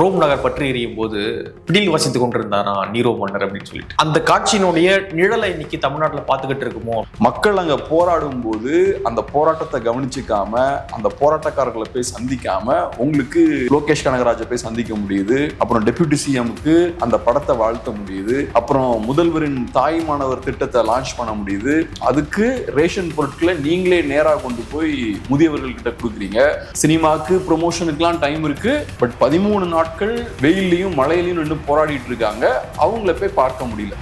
Rome நகர் பற்றி எரியும் போது பிடியில் வசித்துக் கொண்டிருந்தாரா நீரோ மன்னர் அப்படின்னு சொல்லிட்டு அந்த காட்சியினுடைய நிழலை இன்னைக்கு தமிழ்நாட்டில் பார்த்துக்கிட்டு இருக்குமோ. மக்கள் அங்க போராடும் போது அந்த போராட்டத்தை கவனிச்சுக்காம அந்த போராட்டக்காரர்களை போய் சந்திக்காம உங்களுக்கு லோகேஷ் கனகராஜை போய் சந்திக்க முடியுது, அப்புறம் டெப்யூட்டி சிஎம்க்கு அந்த படத்தை வாழ்த்த முடியுது, அப்புறம் முதல்வரின் தாய் மாணவர் திட்டத்தை லான்ச் பண்ண முடியுது. அதுக்கு ரேஷன் பொருட்களை நீங்களே நேரா கொண்டு போய் முதியவர்கள் கிட்ட கொடுக்குறீங்க. சினிமாக்கு ப்ரொமோஷனுக்குலாம் டைம் இருக்கு, பட் 13 நாட்கள் வெயிலையும் மழையிலையும் நின்று போராடிட்டு இருக்காங்க. அவங்கள போய் பார்க்க முடியல.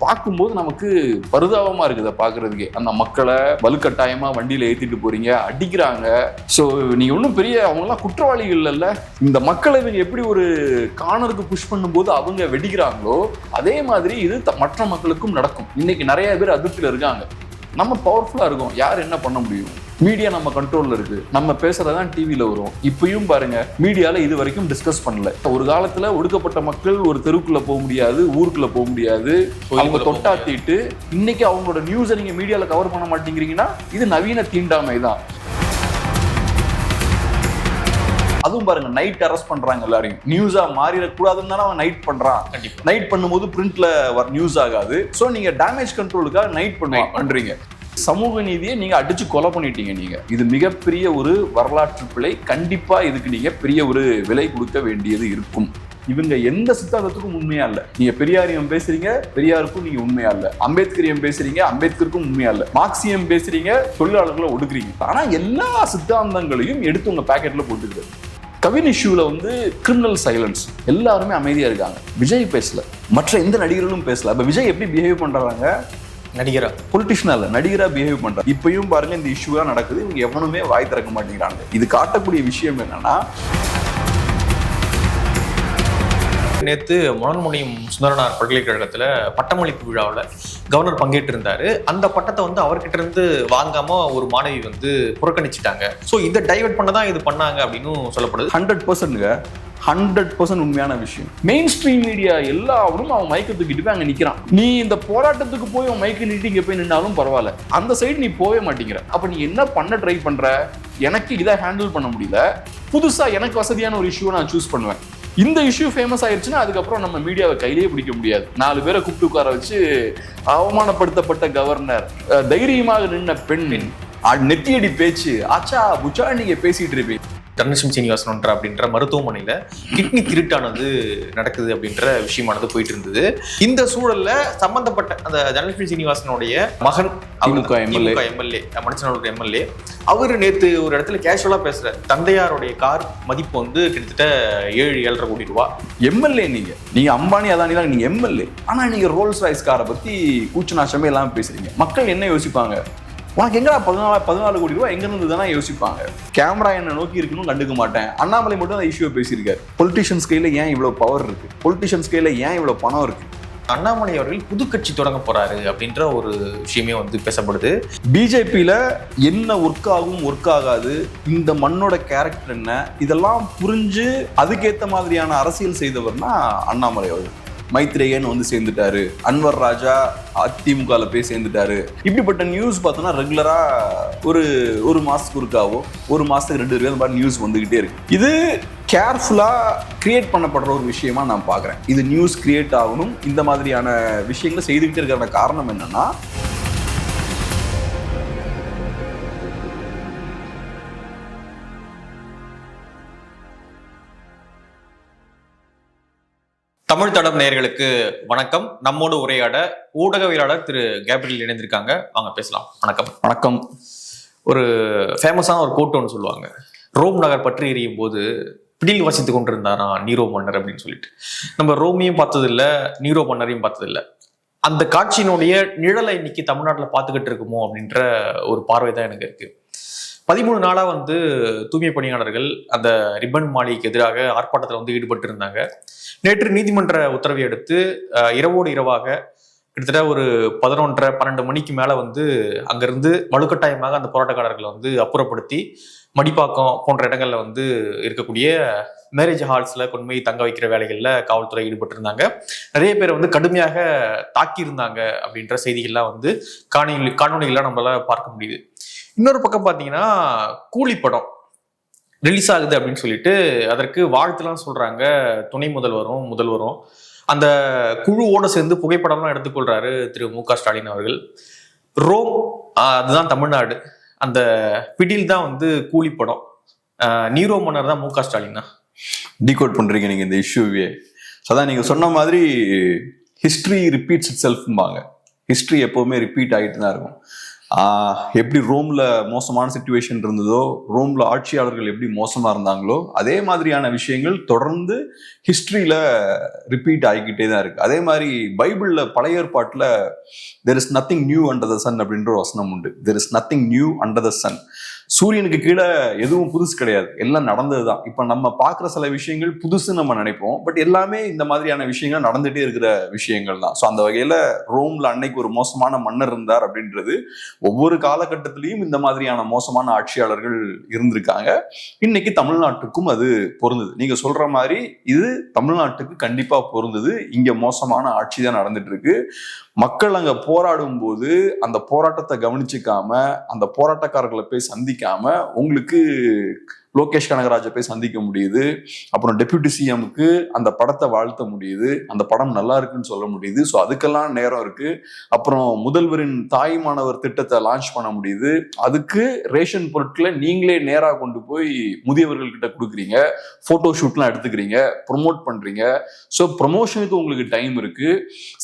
பார்க்கும்போது நமக்கு பரிதாபமா இருக்குது பாக்குறதுக்கே. அந்த மக்களை வலுக்கட்டாயமா வண்டியில ஏத்திட்டு போறீங்க, அடிக்கிறாங்க. சோ நீங்க ஒன்றும் பெரிய அவங்க எல்லாம் குற்றவாளிகள் இல்ல. இந்த மக்களை இவங்க எப்படி ஒரு கார்னருக்கு புஷ் பண்ணும்போது அவங்க வெடிக்கிறாங்களோ அதே மாதிரி இது மற்ற மக்களுக்கும் நடக்கும். இன்னைக்கு நிறைய பேர் அதிருப்தியில இருக்காங்க. நம்ம பவர்ஃபுல்லா இருக்கோம், யார் என்ன பண்ண முடியும்? மீடியா நம்ம கண்ட்ரோல்ல இருக்கு, நம்ம பேசுறதான் டிவியில வரும். இப்பயும் பாருங்க, மீடியால இது வரைக்கும் டிஸ்கஸ் பண்ணல. ஒரு காலத்துல ஒடுக்கப்பட்ட மக்கள் ஒரு தெருக்குள்ள போக முடியாது, ஊருக்குள்ள போக முடியாது, அவங்க தொட்டாத்திட்டு இன்னைக்கு அவங்களோட நியூஸை நீங்க மீடியால கவர் பண்ண மாட்டேங்கிறீங்கன்னா இது நவீன தீண்டாமை தான். அதுவும் பாருங்க, நைட் அரெஸ்ட் பண்றாங்க எல்லாரையும். நியூஸா மாறிடக்கூடாதுன்னு தானே அவன் நைட் பண்றான். நைட் பண்ணும்போது பிரிண்ட்ல நியூஸ் ஆகாது. சோ நீங்க டேமேஜ் கண்ட்ரோலுக்காக நைட் பண்றீங்க. சமூக நீதியை நீங்க அடிச்சு கொலை பண்ணிட்டீங்க. நீங்க இது மிகப்பெரிய ஒரு வரலாற்று பிழை. கண்டிப்பா இதுக்கு நீங்க பெரிய ஒரு விலை கொடுக்க வேண்டியது இருக்கும். இவங்க எந்த சித்தாந்தத்துக்கும் உண்மையா இல்ல. நீங்க பெரியாரியம் பேசுறீங்க, பெரியாருக்கும் நீங்க உண்மையா இல்ல. அம்பேத்கரியம் பேசுறீங்க, அம்பேத்கருக்கும் உண்மையா இல்ல. மார்க்சியம் பேசுறீங்க, தொழிலாளர்களை ஒடுக்குறீங்க. ஆனா எல்லா சித்தாந்தங்களையும் எடுத்து உங்க பாக்கெட்ல போட்டுக்கிறது. கவின் இஷ்யூல கிரிமினல் சைலன்ஸ், எல்லாருமே அமைதியா இருக்காங்க. விஜய் பேசல, மற்ற எந்த நடிகர்களும் பேசல. அப்ப விஜய் எப்படி பிஹேவ் பண்றாங்க? நடிகரா, பொலிட்டிஷியனா இல்ல, நடிகரா பிஹேவ் பண்றாங்க. இப்பயும் பாருங்க, இந்த இஷ்யூவா நடக்குது, இவங்க எவனுமே வாய் திறக்க மாட்டேங்கிறாங்க. இது காட்டக்கூடிய விஷயம் என்னன்னா, நேற்று மனோன்மணியம் சுந்தரனார் பல்கலைக்கழகத்துல பட்டமளிப்பு விழாவில் கவர்னர் பங்கேற்று இருந்தாரு. அந்த பட்டத்தை அவர்கிட்ட இருந்து வாங்காம ஒரு மாணவி புறக்கணிச்சிட்டாங்க. ஸோ இதை டைவர்ட் பண்ண தான் இது பண்ணாங்க அப்படின்னு சொல்லப்படுது. 100% உண்மையான விஷயம். மெயின் ஸ்ட்ரீம் மீடியா எல்லாரும் அவன் மைக்க தூக்கிட்டு போய் அங்க நிக்கிறான். நீ இந்த போராட்டத்துக்கு போய் அவன் மைக்க நீட்டி இங்க போய் நின்னாலும் பரவாயில்ல, அந்த சைடு நீ போவே மாட்டேங்கிற. அப்ப நீ என்ன பண்ண ட்ரை பண்ற? எனக்கு இதை ஹேண்டில் பண்ண முடியல, புதுசா எனக்கு வசதியான ஒரு இஷ்யூவை நான் சூஸ் பண்ணுவேன். இந்த இஷ்யூ ஃபேமஸ் ஆயிடுச்சுன்னா அதுக்கப்புறம் நம்ம மீடியாவை கையிலேயே பிடிக்க முடியாது. 4 பேரை கூப்பிட்டு உட்கார வச்சு அவமானப்படுத்தப்பட்ட கவர்னர், தைரியமாக நின்ன பெண்ணின் நெத்தியடி பேச்சு, ஆச்சா புச்சா நீங்க பேசிட்டு இருப்பீங்க. தனலட்சுமி சீனிவாசன் அப்படின்ற மருத்துவமனையில கிட்னி திருட்டானது நடக்குது அப்படின்ற விஷயமானது போயிட்டு இருந்தது. இந்த சூழல்ல சம்பந்தப்பட்ட அந்த தனலட்சுமி சீனிவாசனுடைய மகன், எம்எல்ஏ மனுஷனோட எம்எல்ஏ, அவரு நேத்து ஒரு இடத்துல கேஷுவலா பேசுற தந்தையாருடைய கார் மதிப்பு கிட்டத்தட்ட 7-7.5 கோடி ரூபாய். எம்எல்ஏ நீங்க அம்பானி அதானி தான், நீங்க எம்எல்ஏ. ஆனா நீங்க ரோல்ஸ் ராய்ஸ் காரை பத்தி கூச்சு நாசமே எல்லாம் பேசுறீங்க. மக்கள் என்ன யோசிப்பாங்க? உனக்கு எங்கடா 14 கோடி ரூபாய் எங்க இருந்து தானே யோசிப்பாங்க. கேமரா என்ன நோக்கி இருக்கணும் கண்டுக்க மாட்டேன். அண்ணாமலை மட்டும் அந்த இஷ்யூவை பேசியிருக்காரு. பொலிட்டிஷியன்ஸ் கையில ஏன் இவ்வளவு பவர் இருக்கு? பொலிட்டிஷியன்ஸ் கையில ஏன் இவ்வளவு பணம் இருக்கு? அண்ணாமலை அவர்கள் புது கட்சி தொடங்க போறாரு அப்படின்ற ஒரு விஷயமே பேசப்படுது. பிஜேபியில என்ன ஒர்க் ஆகும், ஒர்க் ஆகாது, இந்த மண்ணோட கேரக்டர் என்ன, இதெல்லாம் புரிஞ்சு அதுக்கேற்ற மாதிரியான அரசியல் செய்தவர்னா அண்ணாமலை அவர்கள். மைத்ரேயன் சேர்ந்துட்டாரு, அன்வர் ராஜா அதிமுகல போய் சேர்ந்துட்டாரு. இப்படிப்பட்ட நியூஸ் பார்த்தோம்னா ரெகுலரா ஒரு மாசத்துக்கு ஒருக்காவோ, ஒரு மாசத்துக்கு 2 தடவை நியூஸ் வந்துகிட்டே இருக்கு. இது கேர்ஃபுல்லா கிரியேட் பண்ணப்படுற ஒரு விஷயமா நான் பாக்குறேன். இது நியூஸ் கிரியேட் ஆகணும். இந்த மாதிரியான விஷயங்களை செய்துகிட்டே இருக்கிற காரணம் என்னன்னா, தமிழ் தடம் நேயர்களுக்கு வணக்கம். நம்மோடு உரையாட ஊடகவியலாளர் திரு கேப்ரியல் இணைந்திருக்காங்க. அவங்க பேசலாம். வணக்கம். வணக்கம். ஒரு ஃபேமஸான ஒரு கோட் ஒன்று சொல்லுவாங்க, ரோம் நகர் பற்றி எரியும் போது பிடியில் வசித்துக் கொண்டிருந்தாரா நீரோ மன்னர் அப்படின்னு சொல்லிட்டு. நம்ம ரோமையும் பார்த்ததில்ல, நீரோ மன்னரையும் பார்த்ததில்ல. அந்த காட்சியினுடைய நிழலை இன்னைக்கு தமிழ்நாட்டில் பார்த்துக்கிட்டு இருக்குமோ அப்படின்ற ஒரு பார்வை தான் எனக்கு இருக்கு. 13 நாளா தூய்மை பணியாளர்கள் அந்த ரிப்பன் மாளிகைக்கு எதிராக ஆர்ப்பாட்டத்தில் ஈடுபட்டு இருந்தாங்க. நேற்று நீதிமன்ற உத்தரவை அடுத்து இரவோடு இரவாக கிட்டத்தட்ட ஒரு 11:30-12 மணிக்கு மேல அங்கிருந்து வலுக்கட்டாயமாக அந்த போராட்டக்காரர்களை அப்புறப்படுத்தி மடிப்பாக்கம் போன்ற இடங்கள்ல இருக்கக்கூடிய மேரேஜ் ஹால்ஸ்ல கொண்டு போய் தங்க வைக்கிற வேலைகள்ல காவல்துறை ஈடுபட்டு இருந்தாங்க. நிறைய பேர் கடுமையாக தாக்கி இருந்தாங்க அப்படின்ற செய்திகள்லாம் காணொலிகள்லாம் நம்மளால பார்க்க முடியுது. இன்னொரு பக்கம் பார்த்தீங்கன்னா கூலி படம் ரிலீஸ் ஆகுது அப்படின்னு சொல்லிட்டு அதற்கு வாழ்த்துலாம் சொல்றாங்க துணை முதல்வரும் அந்த குழுவோட சேர்ந்து புகைப்படம்லாம் எடுத்துக்கொள்றாரு திரு மு.க. ஸ்டாலின் அவர்கள். ரோம் அதுதான் தமிழ்நாடு, அந்த பிடில் தான் வந்து கூலி படம், நீரோ மன்னர் தான் மு.க. ஸ்டாலினா. டீகோட் பண்றீங்க நீங்க இந்த இஷ்யூவே. அதான் நீங்க சொன்ன மாதிரி ஹிஸ்டரி ரிப்பீட்ஸ் இட் செல்ஃப்பாங்க. ஹிஸ்டரி எப்பவுமே ரிப்பீட் ஆகிட்டு தான் இருக்கும். எப்படி ரோம்ல மோசமான சிச்சுவேஷன் இருந்ததோ, ரோம்ல ஆட்சியாளர்கள் எப்படி மோசமா இருந்தாங்களோ, அதே மாதிரியான விஷயங்கள் தொடர்ந்து ஹிஸ்டரியில ரிப்பீட் ஆகிக்கிட்டே தான் இருக்கு. அதே மாதிரி பைபிள்ல பழைய ஏற்பாட்டுல there is nothing new under the sun அப்படின்ற ஒரு வசனம் உண்டு. There is nothing new under the sun. சூரியனுக்கு கீழே எதுவும் புதுசு கிடையாது, எல்லாம் நடந்ததுதான். இப்ப நம்ம பாக்குற சில விஷயங்கள் புதுசு நம்ம நினைப்போம், பட் எல்லாமே இந்த மாதிரியான விஷயங்கள் நடந்துட்டே இருக்கிற விஷயங்கள் தான். ஸோ அந்த வகையில ரோம்ல அன்னைக்கு ஒரு மோசமான மன்னர் இருந்தார் அப்படின்றது ஒவ்வொரு காலகட்டத்திலையும் இந்த மாதிரியான மோசமான ஆட்சியாளர்கள் இருந்திருக்காங்க. இன்னைக்கு தமிழ்நாட்டுக்கும் அது பொருந்தது. நீங்க சொல்ற மாதிரி இது தமிழ்நாட்டுக்கு கண்டிப்பா பொருந்தது. இங்க மோசமான ஆட்சி தான் நடந்துட்டு இருக்கு. மக்கள் அங்க போராடும் போது அந்த போராட்டத்தை கவனிச்சுக்காம, அந்த போராட்டக்காரர்களை போய் சந்திக்காம, உங்களுக்கு லோகேஷ் கனகராஜை போய் சந்திக்க முடியுது, அப்புறம் டெப்யூட்டி சிஎம்க்கு அந்த படத்தை வாழ்த்த முடியுது, அந்த படம் நல்லா இருக்குன்னு சொல்ல முடியுது. ஸோ அதுக்கெல்லாம் நேரம் இருக்கு. அப்புறம் முதல்வரின் தாய்மானவர் திட்டத்தை லான்ச் பண்ண முடியுது. அதுக்கு ரேஷன் பொருட்களை நீங்களே நேராக கொண்டு போய் முதியவர்கள் கிட்ட கொடுக்குறீங்க, போட்டோ ஷூட்லாம் எடுத்துக்கிறீங்க, ப்ரொமோட் பண்றீங்க. ஸோ ப்ரொமோஷனுக்கு உங்களுக்கு டைம் இருக்கு,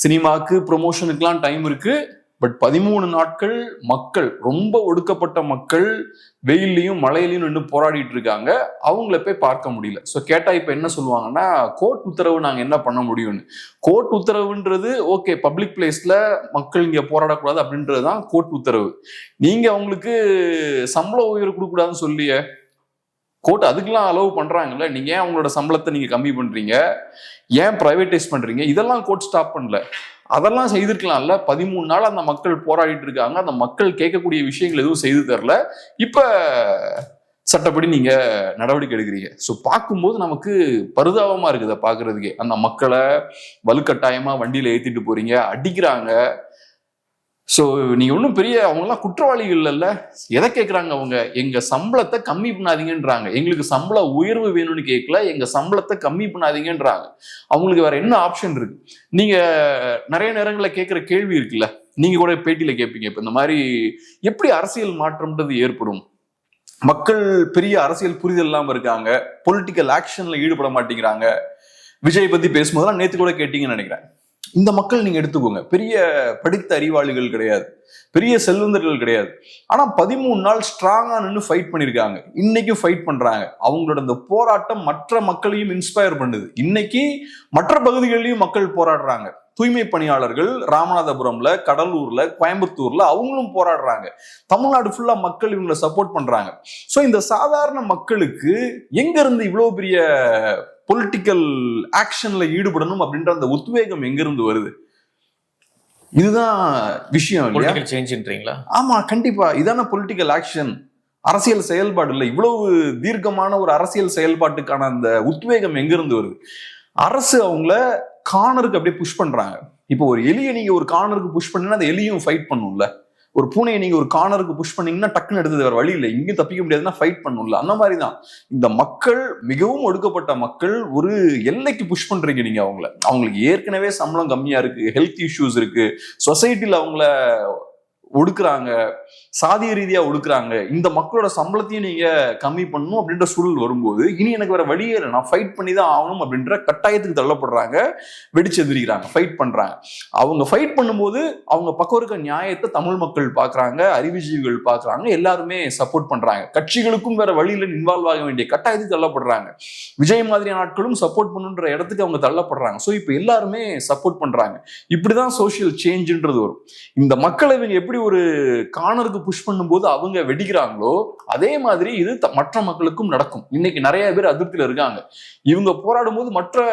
சினிமாக்கு ப்ரொமோஷனுக்குலாம் டைம் இருக்கு. பட் 13 நாட்கள் மக்கள், ரொம்ப ஒடுக்கப்பட்ட மக்கள் வெயிலையும் மழையிலையும் நின்று போராடிட்டு இருக்காங்க, அவங்கள போய் பார்க்க முடியல. ஸோ கேட்டா இப்ப என்ன சொல்லுவாங்கன்னா, கோர்ட் உத்தரவு நாங்க என்ன பண்ண முடியும்னு. கோர்ட் உத்தரவுன்றது ஓகே, பப்ளிக் பிளேஸ்ல மக்கள் இங்க போராடக்கூடாது அப்படின்றதுதான் கோர்ட் உத்தரவு. நீங்க அவங்களுக்கு சம்பள உயர்வு கொடுக்க கூடாதுன்னு சொல்லிய கோர்ட் அதுக்கெல்லாம் அலோவ் பண்றாங்கல்ல. நீங்க ஏன் அவங்களோட சம்பளத்தை நீங்க கம்மி பண்றீங்க, ஏன் பிரைவேடைஸ் பண்றீங்க, இதெல்லாம் கோர்ட் ஸ்டாப் பண்ணல. அதெல்லாம் செய்திருக்கலாம்ல. 13 நாள் அந்த மக்கள் போராடிட்டு இருக்காங்க, அந்த மக்கள் கேட்கக்கூடிய விஷயங்கள் எதுவும் செய்து தரல. இப்ப சட்டப்படி நீங்க நடவடிக்கை எடுக்கிறீங்க. ஸோ பார்க்கும்போது நமக்கு பரிதாபமா இருக்குது பாக்குறதுக்கே. அந்த மக்களை வலுக்கட்டாயமா வண்டியில ஏத்திட்டு போறீங்க, அடிக்கிறாங்க. ஸோ நீங்க ஒன்றும் பெரிய அவங்கெல்லாம் குற்றவாளிகள் இல்லைல்ல. எதை கேட்குறாங்க அவங்க? எங்க சம்பளத்தை கம்மி பண்ணாதீங்கன்றாங்க. எங்களுக்கு சம்பள உயர்வு வேணும்னு கேட்கல, எங்க சம்பளத்தை கம்மி பண்ணாதீங்கன்றாங்க. அவங்களுக்கு வேற என்ன ஆப்ஷன் இருக்கு? நீங்க நிறைய நேரங்களில் கேட்குற கேள்வி இருக்குல்ல, நீங்க கூட பேட்டியில கேட்பீங்க, இப்ப இந்த மாதிரி எப்படி அரசியல் மாற்றம்ன்றது ஏற்படும்? மக்கள் பெரிய அரசியல் புரிதல் இல்லாம இருக்காங்க, பொலிட்டிக்கல் ஆக்ஷன்ல ஈடுபட மாட்டேங்கிறாங்க. விஜய் பத்தி பேசும்போதெல்லாம் நேத்து கூட கேட்டீங்கன்னு நினைக்கிறேன். இந்த மக்கள் நீங்க எடுத்துக்கோங்க, பெரிய படித்த அறிவாளிகள் கிடையாது, பெரிய செல்வந்தர்கள் கிடையாது. ஆனா 13 நாள் ஸ்ட்ராங்கா நின்று ஃபைட் பண்ணிருக்காங்க. இன்னைக்கும் ஃபைட் பண்றாங்க. அவங்களோட இந்த போராட்டம் மற்ற மக்களையும் இன்ஸ்பயர் பண்ணுது. இன்னைக்கு மற்ற பகுதிகளிலும் மக்கள் போராடுறாங்க. தூய்மை பணியாளர்கள் ராமநாதபுரம்ல, கடலூர்ல, கோயம்புத்தூர்ல அவங்களும் போராடுறாங்க. தமிழ்நாடு ஃபுல்லா மக்கள் இவங்களை சப்போர்ட் பண்றாங்க. ஸோ இந்த சாதாரண மக்களுக்கு எங்க இருந்து இவ்வளவு பெரிய பொலிட்டிக்கல் ஆக்ஷன்ல ஈடுபடணும் அப்படின்ற அந்த உத்வேகம் எங்க இருந்து வருது? இதுதான் விஷயம். ஆமா, கண்டிப்பா இதான பொலிட்டிக்கல் ஆக்ஷன். அரசியல் செயல்பாடு இல்லை, இவ்வளவு தீர்க்கமான ஒரு அரசியல் செயல்பாட்டுக்கான அந்த உத்வேகம் எங்க இருந்து வருது? அரசு அவங்கள கார்னருக்கு அப்படியே புஷ் பண்றாங்க. இப்போ ஒரு எலியை நீங்க ஒரு கார்னருக்கு புஷ் பண்ணீங்கன்னா அந்த எலியும் ஃபைட் பண்ணும்ல. ஒரு பூனையை நீங்க ஒரு கார்னருக்கு புஷ் பண்ணீங்கன்னா டக்குன்னு எடுத்தது வேற வழி இல்லை, இங்கேயும் தப்பிக்க முடியாதுன்னா ஃபைட் பண்ணும்ல. அந்த மாதிரிதான் இந்த மக்கள், மிகவும் ஒடுக்கப்பட்ட மக்கள், ஒரு எல்லைக்கு புஷ் பண்றீங்க நீங்க அவங்கள. அவங்களுக்கு ஏற்கனவே சம்பளம் கம்மியா இருக்கு, ஹெல்த் இஷ்யூஸ் இருக்கு, சொசைட்டில அவங்கள ஒடுக்குறாங்க, சாதிய ரீதியா ஒடுக்குறாங்க. இந்த மக்களோட சம்பளத்தையும் நீங்க கம்மி பண்ணணும் அப்படின்ற சூழல் வரும்போது இனி எனக்கு வேற வழியே இல்லை, நான் ஃபைட் பண்ணி தான் ஆகணும் அப்படின்ற கட்டாயத்துக்கு தள்ளப்படுறாங்க, வெடிச்செதிரிக்கிறாங்க, ஃபைட் பண்றாங்க. அவங்க ஃபைட் பண்ணும்போது அவங்க பக்கம் இருக்க நியாயத்தை தமிழ் மக்கள் பாக்குறாங்க, அறிவுஜீவிகள் பாக்குறாங்க, எல்லாருமே சப்போர்ட் பண்றாங்க. கட்சிகளுக்கும் வேற வழியில இன்வால்வ் ஆக வேண்டிய கட்டாயத்துக்கு தள்ளப்படுறாங்க. விஜய் மாதிரியான ஆட்களும் சப்போர்ட் பண்ணுன்ற இடத்துக்கு அவங்க தள்ளப்படுறாங்க. ஸோ இப்போ எல்லாருமே சப்போர்ட் பண்றாங்க. இப்படிதான் சோசியல் சேஞ்சுன்றது வரும். இந்த மக்களை இவங்க எப்படி ஒரு கார்னருக்கு புஷ் பண்ணும்போது அவங்க வெடிக்கிறாங்களோ அதே மாதிரி இது மற்ற மக்களுக்கும் நடக்கும். இன்னைக்கு நிறைய பேர் அதிருப்தியில இருக்காங்க. இவங்க போராடும் போது மற்ற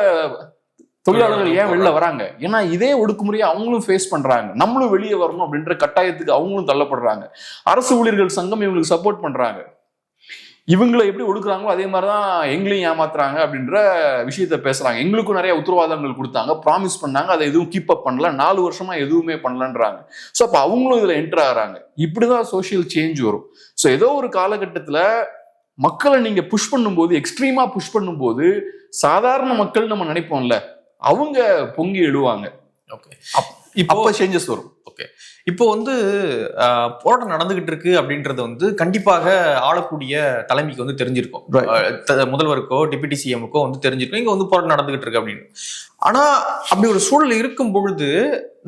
தொழிலாளர்கள் ஏன் வெளில வராங்க? ஏன்னா இதே ஒடுக்குமுறையை அவங்களும் ஃபேஸ் பண்றாங்க. நம்மளும் வெளியே வரணும் அப்படின்ற கட்டாயத்துக்கு அவங்களும் தள்ளப்படுறாங்க. அரசு ஊழியர்கள் சங்கம் இவங்களுக்கு சப்போர்ட் பண்றாங்க. இவங்களை எப்படி ஒடுக்குறாங்களோ அதே மாதிரிதான் எங்களையும் ஏமாத்துறாங்க அப்படின்ற விஷயத்த பேசுறாங்க. எங்களுக்கும் நிறைய உத்தரவாதங்கள் கொடுத்தாங்க, ப்ராமிஸ் பண்ணாங்க, அதை எதுவும் கீப் அப் பண்ணல, 4 வருஷமா எதுவுமே பண்ணலன்றாங்க. ஸோ அப்ப அவங்களும் இதுல என்டர் ஆகிறாங்க. இப்படிதான் சோசியல் சேஞ்ச் வரும். ஸோ ஏதோ ஒரு காலகட்டத்துல மக்களை நீங்க புஷ் பண்ணும்போது, எக்ஸ்ட்ரீமா புஷ் பண்ணும்போது, சாதாரண மக்கள் நம்ம நினைப்போம்ல, அவங்க பொங்கி எழுவாங்க. ஓகே, இப்போ சேஞ்சஸ் வரும். ஓகே, இப்போ வந்து போராட்டம் நடந்துகிட்டு இருக்கு அப்படின்றது வந்து கண்டிப்பாக ஆளக்கூடிய தலைமைக்கு வந்து தெரிஞ்சிருக்கும். முதல்வருக்கோ டிப்யூட்டி சிஎம்க்கோ வந்து தெரிஞ்சிருக்கும் இங்க வந்து போராட்டம் நடந்துகிட்டு இருக்கு அப்படின்னு. ஆனா அப்படி ஒரு சூழல் இருக்கும் பொழுது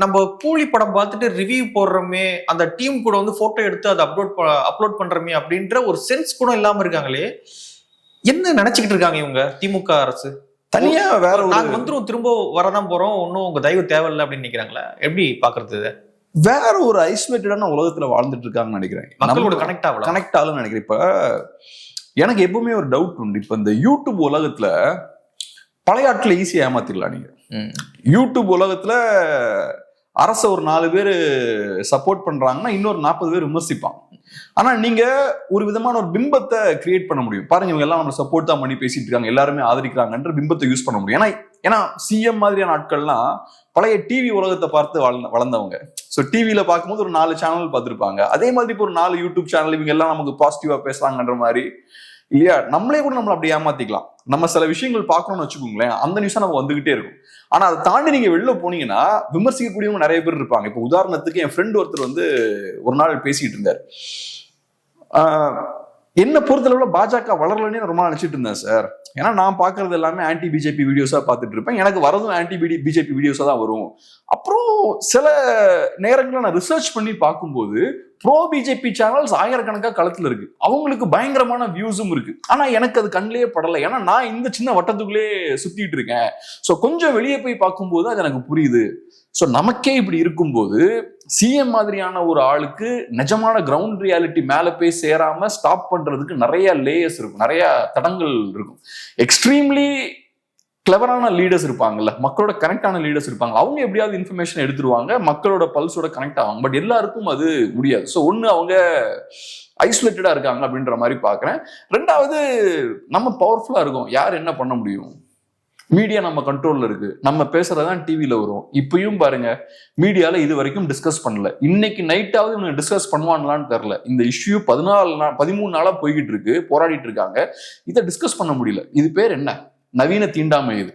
நம்ம கூலி படம் பார்த்துட்டு ரிவ்யூ போடுறோமே, அந்த டீம் கூட வந்து போட்டோ எடுத்து அதை அப்லோட் பண்றோமே அப்படின்ற ஒரு சென்ஸ் கூட இல்லாம இருக்காங்களே. என்ன நினைச்சுக்கிட்டு இருக்காங்க இவங்க திமுக அரசு? தனியா வேற நாங்க வந்துரும், திரும்ப வரதான் போறோம், ஒன்னும் உங்க தயவு தேவையில்லை அப்படின்னு நினைக்கிறாங்களா? எப்படி பாக்குறது? வேற ஒரு ஐசோலேட்டடான உலகத்துல வாழ்ந்துட்டு இருக்காங்கன்னு நினைக்கிறேன். மக்களோட கனெக்ட் ஆகலன்னு நினைக்கிறேன். இப்ப எனக்கு எப்பவுமே ஒரு டவுட் உண்டு. இப்ப இந்த யூடியூப் உலகத்துல பழைய ஆட்களை ஈஸியா ஏமாத்திடலாம். நீங்க யூடியூப் உலகத்துல அரச ஒரு 4 பேர் சப்போர்ட் பண்றாங்கன்னா இன்னொரு 40 பேர் விமர்சிப்பான். ஆனா நீங்க ஒரு விதமான ஒரு பிம்பத்தை கிரியேட் பண்ண முடியும். பாருங்க, இவங்க எல்லாம் நம்ம சப்போர்ட் தான் பண்ணி பேசிட்டு இருக்காங்க, எல்லாருமே ஆதரிக்கிறாங்கன்ற பிம்பத்தை யூஸ் பண்ண முடியும். ஏன்னா சிஎம் மாதிரியான ஆட்கள்லாம் பழைய டிவி உலகத்தை பார்த்து வளர்ந்தவங்க. ஸோ டிவியில பார்க்கும்போது ஒரு 4 சேனல் பார்த்துருப்பாங்க. அதே மாதிரி இப்போ ஒரு 4 யூடியூப் சேனல் இவங்க எல்லாம் நமக்கு பாசிட்டிவா பேசுறாங்கன்ற மாதிரி இல்லையா? நம்மளே கூட நம்மள அப்படி ஏமாத்திக்கலாம். நம்ம சில விஷயங்கள் பார்க்கணும்னு வச்சுக்கோங்களேன், அந்த நியூஸா நம்ம வந்துகிட்டே இருக்கும். ஆனா அதை தாண்டி நீங்க வெளில போனீங்கன்னா விமர்சிக்கக்கூடியவங்க நிறைய பேர் இருப்பாங்க. இப்போ உதாரணத்துக்கு என் ஃப்ரெண்ட் ஒருத்தர் வந்து ஒரு நாள் பேசிட்டு இருந்தார். என்ன பொறுத்தளவுல பாஜக வளரலன்னு ரொம்ப நினைச்சிட்டு இருந்தேன் சார். ஏன்னா நான் பாக்குறது எல்லாமே ஆன்டி பிஜேபி வீடியோஸா பார்த்துட்டு இருப்பேன். எனக்கு வரதும் ஆன்டி பிஜேபி வீடியோஸா தான் வரும். அப்புறம் சில நேரங்களில் நான் ரிசர்ச் பண்ணி பார்க்கும்போது ப்ரோ பிஜேபி சேனல்ஸ் ஆயிரக்கணக்காக களத்துல இருக்கு. அவங்களுக்கு பயங்கரமான வியூஸும் இருக்கு. ஆனா எனக்கு அது கண்ணிலேயே படலை. ஏன்னா நான் இந்த சின்ன வட்டத்துக்குள்ளே சுத்திட்டு இருக்கேன். ஸோ கொஞ்சம் வெளியே போய் பார்க்கும்போது அது எனக்கு புரியுது. ஸோ நமக்கே இப்படி இருக்கும்போது சிஎம் மாதிரியான ஒரு ஆளுக்கு நிஜமான கிரவுண்ட் ரியாலிட்டி மேல போய் சேராம ஸ்டாப் பண்றதுக்கு நிறைய லேயர்ஸ் இருக்கும், நிறைய தடங்கள் இருக்கும். எக்ஸ்ட்ரீம்லி கிளவரான லீடர்ஸ் இருப்பாங்கல்ல, மக்களோட கனெக்டான லீடர்ஸ் இருப்பாங்க. அவங்க எப்படியாவது இன்ஃபர்மேஷன் எடுத்துருவாங்க, மக்களோட பல்ஸோட கனெக்ட் ஆவாங்க. பட் எல்லாருக்கும் அது முடியாது. ஸோ ஒண்ணு அவங்க ஐசோலேட்டடா இருக்காங்க அப்படின்ற மாதிரி பாக்குறேன். ரெண்டாவது, நம்ம பவர்ஃபுல்லா இருக்கோம், யார் என்ன பண்ண முடியும்? மீடியா நம்ம கண்ட்ரோல்ல இருக்கு, நம்ம பேசுறதுதான் டிவியில வரும். இப்பயும் பாருங்க, மீடியால இது வரைக்கும் டிஸ்கஸ் பண்ணல. இன்னைக்கு நைட்டாவது இவங்க டிஸ்கஸ் பண்ணுவாங்களான்னு தெரியல. இந்த இஷ்யூ 13 நாளா போய்கிட்டு இருக்கு, போராடிட்டு இருக்காங்க. இதை டிஸ்கஸ் பண்ண முடியல. இது பேர் என்ன? நவீன தீண்டாமை இது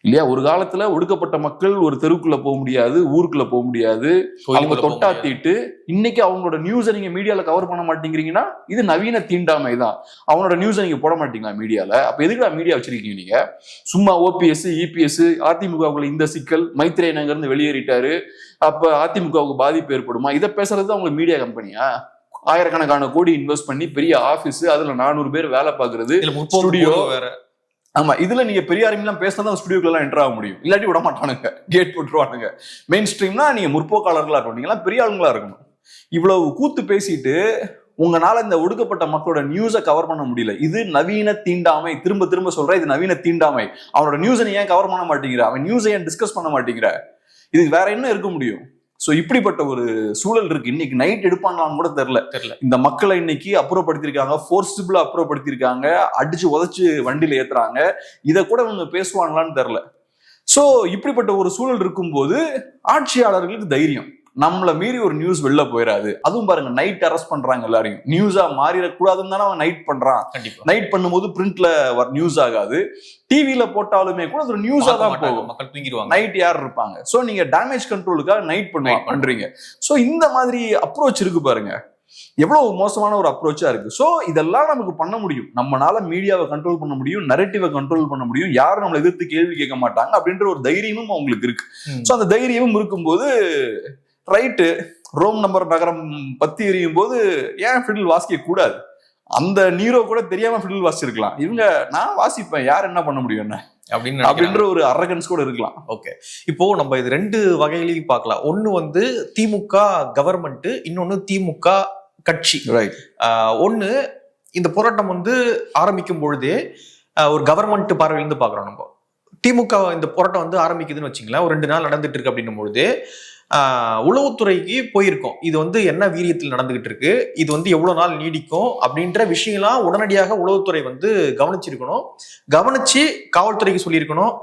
இல்லையா? ஒரு காலத்துல ஒடுக்கப்பட்ட மக்கள் ஒரு தெருவுக்குள்ள போக முடியாது, ஊருக்குள்ள போக முடியாது, அவங்க தொட்டாத்திட்டு. இன்னைக்கு அவங்களோட நியூஸை நீங்க மீடியால கவர் பண்ண மாட்டேங்கிறீங்கன்னா இது நவீன தீண்டாமை தான். அவனோட நியூஸை நீங்க போட மாட்டீங்களா மீடியால? அப்ப எதுக்கு மீடியா வச்சிருக்கீங்க நீங்க? சும்மா ஓபிஎஸ் இபிஎஸ் அதிமுகவுக்குள்ள இந்த சிக்கல், மைத்ரேயன் அங்க இருந்து வெளியேறிட்டாரு, அப்ப அதிமுகவுக்கு பாதிப்பு ஏற்படுமா? இதை பேசுறது உங்களுக்கு மீடியா கம்பெனியா? ஆயிரக்கணக்கான கோடி இன்வெஸ்ட் பண்ணி பெரிய ஆபீஸ், அதுல 400 பேர் வேலை பாக்குறது, ஸ்டுடியோ வேற. ஆமா, இதுல நீங்க பெரிய ஆர்மிலாம் பேசினா ஸ்டுடியோக்குள்ள எல்லாம் என்டர் ஆக முடியும். இல்லாட்டி விட மாட்டானுங்க, கேட் போட்டுருவானுங்க. மெயின் ஸ்ட்ரீம்னா நீங்க முற்போக்காளர்களா இருக்கணும், நீங்க எல்லாம் பெரிய ஆளுங்களா இருக்கணும். இவ்வளவு கூத்து பேசிட்டு உங்களால இந்த ஒடுக்கப்பட்ட மக்களோட நியூஸை கவர் பண்ண முடியல. இது நவீன தீண்டாமை. திரும்ப திரும்ப சொல்றேன், இது நவீன தீண்டாமை. அவனோட நியூஸை நீ ஏன் கவர் பண்ண மாட்டேங்கிற? அவன் நியூஸை ஏன் டிஸ்கஸ் பண்ண மாட்டேங்கிற? இதுக்கு வேற என்ன இருக்க முடியும்? சோ இப்படிப்பட்ட ஒரு சூழல் இருக்கு. இன்னைக்கு நைட் எடுப்பாங்களான்னு கூட தெரியல. இந்த மக்களை இன்னைக்கு அப்புறப்படுத்திருக்காங்க, ஃபோர்ஸிபிளா அப்புறப்படுத்திருக்காங்க, அடிச்சு உதச்சு வண்டியில ஏத்துறாங்க. இதை கூட இவங்க பேசுவாங்களான்னு தெரியல. சோ இப்படிப்பட்ட ஒரு சூழல் இருக்கும்போது ஆட்சியாளர்களுக்கு தைரியம், நம்மள மீறி ஒரு நியூஸ் வெளில போயிடாது. அதுவும் பாருங்க, நைட் அரெஸ்ட் பண்றாங்க எல்லாரையும். நியூஸா மாறிடக்கூடாதுன்னு தானே அவன் நைட் பண்றான். நைட் பண்ணும்போது பிரிண்ட்ல நியூஸ் ஆகாது, டிவியில போட்டாலுமே கூட ஒரு நியூஸா தான் போகும், மக்கள் தூங்கிடுவாங்க. நைட் யார் இருப்பாங்க? சோ நீங்க டேமேஜ் கண்ட்ரோலுக்காக நைட் பண்றீங்க. சோ இந்த மாதிரி அப்ரோச் இருக்கு பாருங்க, எவ்வளவு மோசமான ஒரு அப்ரோச்சா இருக்கு. சோ இதெல்லாம் நமக்கு பண்ண முடியும். நம்மளால மீடியாவை கண்ட்ரோல் பண்ண முடியும், நரேட்டிவை கண்ட்ரோல் பண்ண முடியும், யாரும் நம்மளை எதிர்த்து கேள்வி கேட்க மாட்டாங்க அப்படின்ற ஒரு தைரியமும் அவங்களுக்கு இருக்கு. சோ அந்த தைரியமும் இருக்கும்போது ரைட்டு, ரோம் நகரம் பத்தி எரியும் போது ஏன் ஃபிடில் வாசிக்க கூடாது? அந்த நீரோ கூட தெரியாம ஃபிடில் வாசிச்சிருக்கலாம். இவங்க நான் வாசிப்பேன், யார் என்ன பண்ண முடியும் என்ன அப்படின்ற ஒரு அரகன்ஸ் கூட இருக்கலாம். ஓகே, இப்போ நம்ம இது 2 வகையிலையும் பார்க்கலாம். ஒண்ணு வந்து திமுக கவர்மெண்ட், இன்னொன்னு திமுக கட்சி. ரைட். ஒண்ணு, இந்த போராட்டம் வந்து ஆரம்பிக்கும் பொழுதே ஒரு கவர்மெண்ட் பார்வையிலிருந்து பாக்குறோம். நம்ம திமுக இந்த போராட்டம் வந்து ஆரம்பிக்குதுன்னு வச்சுங்களேன், ஒரு 2 நாள் நடந்துட்டு இருக்கு அப்படின்னும் பொழுது உளவுத்துறைக்கு போயிருக்கோம். இது வந்து என்ன வீரியத்தில் நடந்துகிட்டு இருக்கு, இது வந்து எவ்வளவு நாள் நீடிக்கும் அப்படின்ற விஷயம்லாம் உடனடியாக உளவுத்துறை வந்து கவனிச்சிருக்கணும். கவனிச்சு காவல்துறைக்கு சொல்லியிருக்கணும்,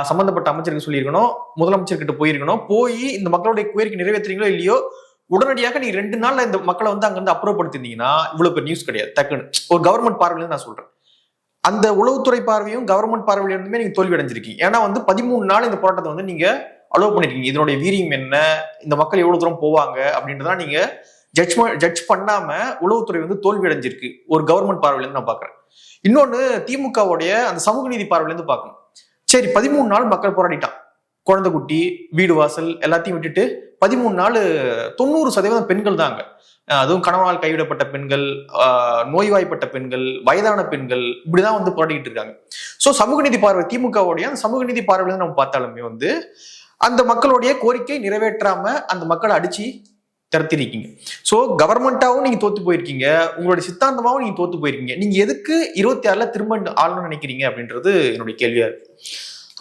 சம்பந்தப்பட்ட அமைச்சருக்கு சொல்லியிருக்கணும், முதலமைச்சர்கிட்ட போயிருக்கணும். போய் இந்த மக்களுடைய கோரிக்கை நிறைவேற்றுறீங்களோ இல்லையோ, உடனடியாக நீ 2 நாள்ல இந்த மக்களை வந்து அங்க இருந்து அப்புறப்படுத்திருந்தீங்கன்னா இவ்வளவு பெரிய நியூஸ் கிடையாது. டக்குன்னு ஒரு கவர்மெண்ட் பார்வையில நான் சொல்றேன், அந்த உளவுத்துறை பார்வையும் கவர்மெண்ட் பார்வையில இருந்துமே நீங்க தோல்வி அடைஞ்சிருக்கீங்க. ஏன்னா வந்து 13 நாள் இந்த போராட்டத்தை வந்து நீங்க அலோவ் பண்ணிருக்கீங்க. இதனுடைய வீரியம் என்ன, இந்த மக்கள் எவ்வளவு தூரம் போவாங்க அப்படின்றதான் நீங்க ஜட்ஜ் பண்ணாம உளவுத்துறை வந்து தோல்வி அடைஞ்சிருக்கு ஒரு கவர்மெண்ட் பார்வையில இருந்து நான் பாக்குறேன். இன்னொன்னு திமுகவுடைய அந்த சமூக நீதி பார்வையில இருந்து பார்க்கணும். சரி, 13 நாள் மக்கள் போராடிட்டான், குழந்தை குட்டி வீடு வாசல் எல்லாத்தையும் விட்டுட்டு 13 நாள் 90% பெண்கள் தாங்க. அதுவும் கணவனால் கைவிடப்பட்ட பெண்கள், நோய்வாய்ப்பட்ட பெண்கள், வயதான பெண்கள், இப்படிதான் வந்து போராடிட்டு இருக்காங்க. சோ சமூக நீதி பார்வை திமுகவுடைய அந்த சமூக நீதி பார்வையில நம்ம பார்த்தாலுமே வந்து அந்த மக்களுடைய கோரிக்கை நிறைவேற்றாம அந்த மக்களை அடிச்சு திறத்திருக்கீங்க. சோ கவர்மெண்டாவும் நீங்க தோத்து போயிருக்கீங்க, உங்களுடைய சித்தாந்தமாவும் நீங்க தோத்து போயிருக்கீங்க. நீங்க எதுக்கு 26ல திரும்ப ஆளணும்னு நினைக்கிறீங்க அப்படின்றது என்னுடைய கேள்வியா இருக்கு.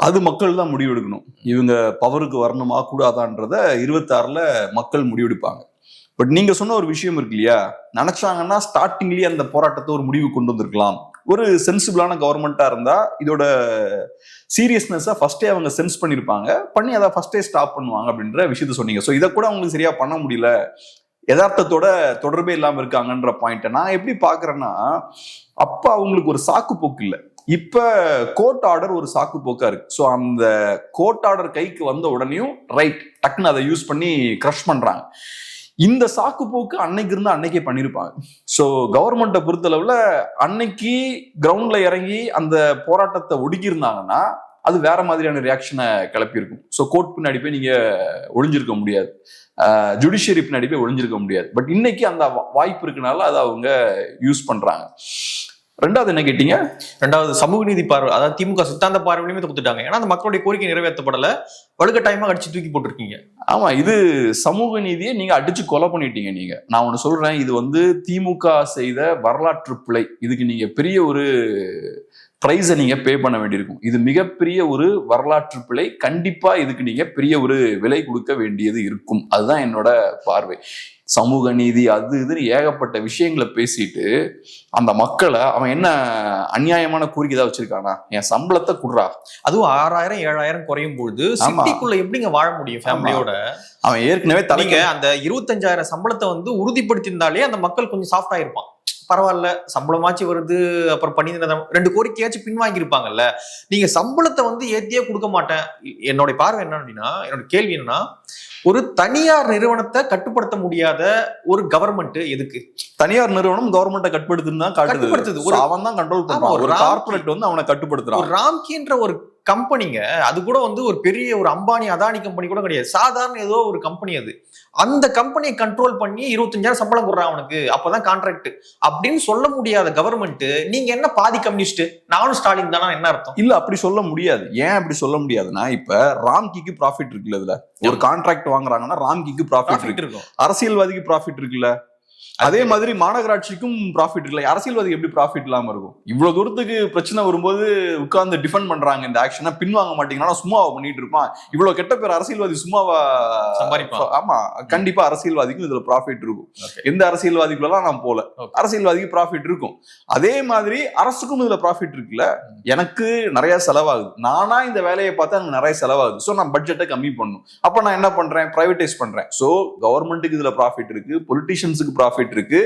அது மக்கள் தான் முடிவெடுக்கணும். இவங்க பவருக்கு வரணுமா கூடாதான்றத 26ல மக்கள் முடிவெடுப்பாங்க. பட் நீங்க சொன்ன ஒரு விஷயம் இருக்கு இல்லையா, நினைச்சாங்கன்னா ஸ்டார்டிங்லயே அந்த போராட்டத்தை ஒரு முடிவு கொண்டு வந்திருக்கலாம். ஒரு சென்சிபிளான கவர்மெண்டா இருந்தா இதோட சீரியஸ்னஸை ஃபர்ஸ்டே அவங்க சென்ஸ் பண்ணிருப்பாங்க, பண்ணி அதை ஃபர்ஸ்டே ஸ்டாப் பண்ணுவாங்க அப்படின்ற விஷயத்த சொன்னீங்க. ஸோ இதை கூட அவங்களுக்கு சரியா பண்ண முடியல, யதார்த்தத்தோட தொடர்பே இல்லாம இருக்காங்கன்ற பாயிண்ட்டை நான் எப்படி பாக்குறேன்னா, அப்ப அவங்களுக்கு ஒரு சாக்கு போக்கு இல்லை. இப்ப கோர்ட் ஆர்டர் ஒரு சாக்கு போக்கா இருக்கு. ஸோ அந்த கோர்ட் ஆர்டர் கைக்கு வந்த உடனேயும் ரைட் டக்குன்னு அதை யூஸ் பண்ணி கிரஷ் பண்றாங்க. இந்த சாக்கு போக்கு அன்னைக்கு இருந்தா அன்னைக்கே பண்ணிருப்பாங்க. ஸோ கவர்மெண்ட்டை பொறுத்தளவுல அன்னைக்கு கிரவுண்ட்ல இறங்கி அந்த போராட்டத்தை ஒடுக்கி இருந்தாங்கன்னா அது வேற மாதிரியான ரியாக்ஷனை கிளப்பியிருக்கும். ஸோ கோர்ட் பின்னாடி போய் நீங்க ஒளிஞ்சிருக்க முடியாது, ஜுடிஷியரி பின்னாடி போய் ஒளிஞ்சிருக்க முடியாது. பட் இன்னைக்கு அந்த வாய்ப்பு இருக்குனால அதை அவங்க யூஸ் பண்றாங்க. ரெண்டாவது என்ன கேட்டீங்க? ரெண்டாவது சமூக நீதி பார்வை, அதாவது திமுக சித்தாந்த பார்வையிலுமே தொகுத்துட்டாங்க. ஏன்னா அந்த மக்களுடைய கோரிக்கை நிறைவேற்றப்படல, வலுக்கட்டாயமா அடிச்சு தூக்கி போட்டிருக்கீங்க. ஆமா, இது சமூக நீதியை நீங்க அடிச்சு கொலை பண்ணிட்டீங்க. நீங்க, நான் ஒண்ணு சொல்றேன், இது வந்து திமுக செய்த வரலாற்று பிழை. இதுக்கு நீங்க பெரிய ஒரு பிரைஸை நீங்க பே பண்ண வேண்டியிருக்கும். இது மிகப்பெரிய ஒரு வரலாற்று பிழை. கண்டிப்பா இதுக்கு நீங்க பெரிய ஒரு விலை கொடுக்க வேண்டியது இருக்கும். அதுதான் என்னோட பார்வை. சமூக நீதி அது இதுன்னு ஏகப்பட்ட விஷயங்களை பேசிட்டு அந்த மக்களை அவன் என்ன அநியாயமான கோரிக்கை தான் வச்சிருக்கானா, என் சம்பளத்தை குடுறா, அதுவும் 6000 7000 குறையும் பொழுது சிட்டிக்குள்ள எப்படிங்க வாழ முடியும் ஃபேமிலியோட? அவன் ஏற்கனவே நீங்க அந்த 25,000 சம்பளத்தை வந்து உறுதிப்படுத்தியிருந்தாலே அந்த மக்கள் கொஞ்சம் சாஃப்ட் ஆயிருப்பான். பரவாயில்ல, சம்பளமாச்சு வருது, அப்புறம் பண்ணி 2 கோரிக்கையாச்சும் பின்வாங்கியிருப்பாங்கல்ல. நீங்க சம்பளத்தை வந்து ஏத்தியே கொடுக்க மாட்டேன். என்னோட பார்வை என்ன அப்படின்னா, என்னோட கேள்வி என்னன்னா, ஒரு தனியார் நிறுவனத்தை கட்டுப்படுத்த முடியாத ஒரு கவர்மெண்ட் எதுக்கு? தனியார் நிறுவனம் கவர்மெண்ட்டை கட்டுப்படுத்துன்னு காட்டுது. அவன் தான் கண்ட்ரோல் பண்றான். ஒரு கார்ப்பரேட் வந்து அவனை கட்டுப்படுத்துறான். ஒரு ராம்கின்ற ஒரு கம்பெனிங்க, அது கூட வந்து ஒரு பெரிய ஒரு அம்பானி அதானி கம்பெனி கூட கிடையாது, சாதாரண ஏதோ ஒரு கம்பெனி. அது அந்த கம்பெனியை கண்ட்ரோல் பண்ணி 25,000 சம்பளம் கொடுறான் அவனுக்கு, அப்பதான் கான்ட்ராக்ட் அப்படின்னு சொல்ல முடியாத கவர்மெண்ட். நீங்க என்ன பாதி கம்யூனிஸ்ட், நானும் ஸ்டாலின் தானா, என்ன அர்த்தம்? இல்ல, அப்படி சொல்ல முடியாது. ஏன் அப்படி சொல்ல முடியாதுன்னா, இப்ப ராம்கிக்கு ப்ராஃபிட் இருக்குல்ல, இதுல ஒரு கான்ட்ராக்ட் வாங்குறாங்கன்னா ராம்கிக்கு ப்ராஃபிட் இருக்கும், அரசியல்வாதிக்கு ப்ராஃபிட் இருக்குல்ல, அதே மாதிரி மாநகராட்சிக்கும் ப்ராஃபிட் இல்லை. அரசியல்வாதிக்கு எப்படி ப்ராஃபிட் இல்லாம இருக்கும்? இவ்வளவு தூரத்துக்கு பிரச்சனை வரும்போது உட்கார்ந்து டிஃபெண்ட் பண்றாங்க இந்த ஆக்ஷனை, பின்வாங்க மாட்டீங்கன்னா சும்மாவா பண்ணிட்டு இருப்பான்? இவ்வளவு கெட்ட பேர் அரசியல்வாதி சும்மாவா சம்பாதிப்பான்? ஆமா, கண்டிப்பா அரசியல்வாதிக்கும் இதுல ப்ராஃபிட் இருக்கும். எந்த அரசியல்வாதிக்குள்ளலாம் நான் போல, அரசியல்வாதிக்கு ப்ராஃபிட் இருக்கும். அதே மாதிரி அரசுக்கும் இதுல ப்ராஃபிட் இருக்குல்ல. எனக்கு நிறைய செலவாகுது, நானா இந்த வேலையை பார்த்தா எனக்கு நிறைய செலவாகுது. ஸோ நான் பட்ஜெட்டை கம்மி பண்ணணும். அப்ப நான் என்ன பண்றேன்? பிரைவேடைஸ் பண்றேன். ஸோ கவர்மெண்ட்டுக்கு இதுல ப்ராஃபிட் இருக்கு, பொலிட்டீஷியன்ஸுக்கு ப்ராஃபிட் இருக்கு,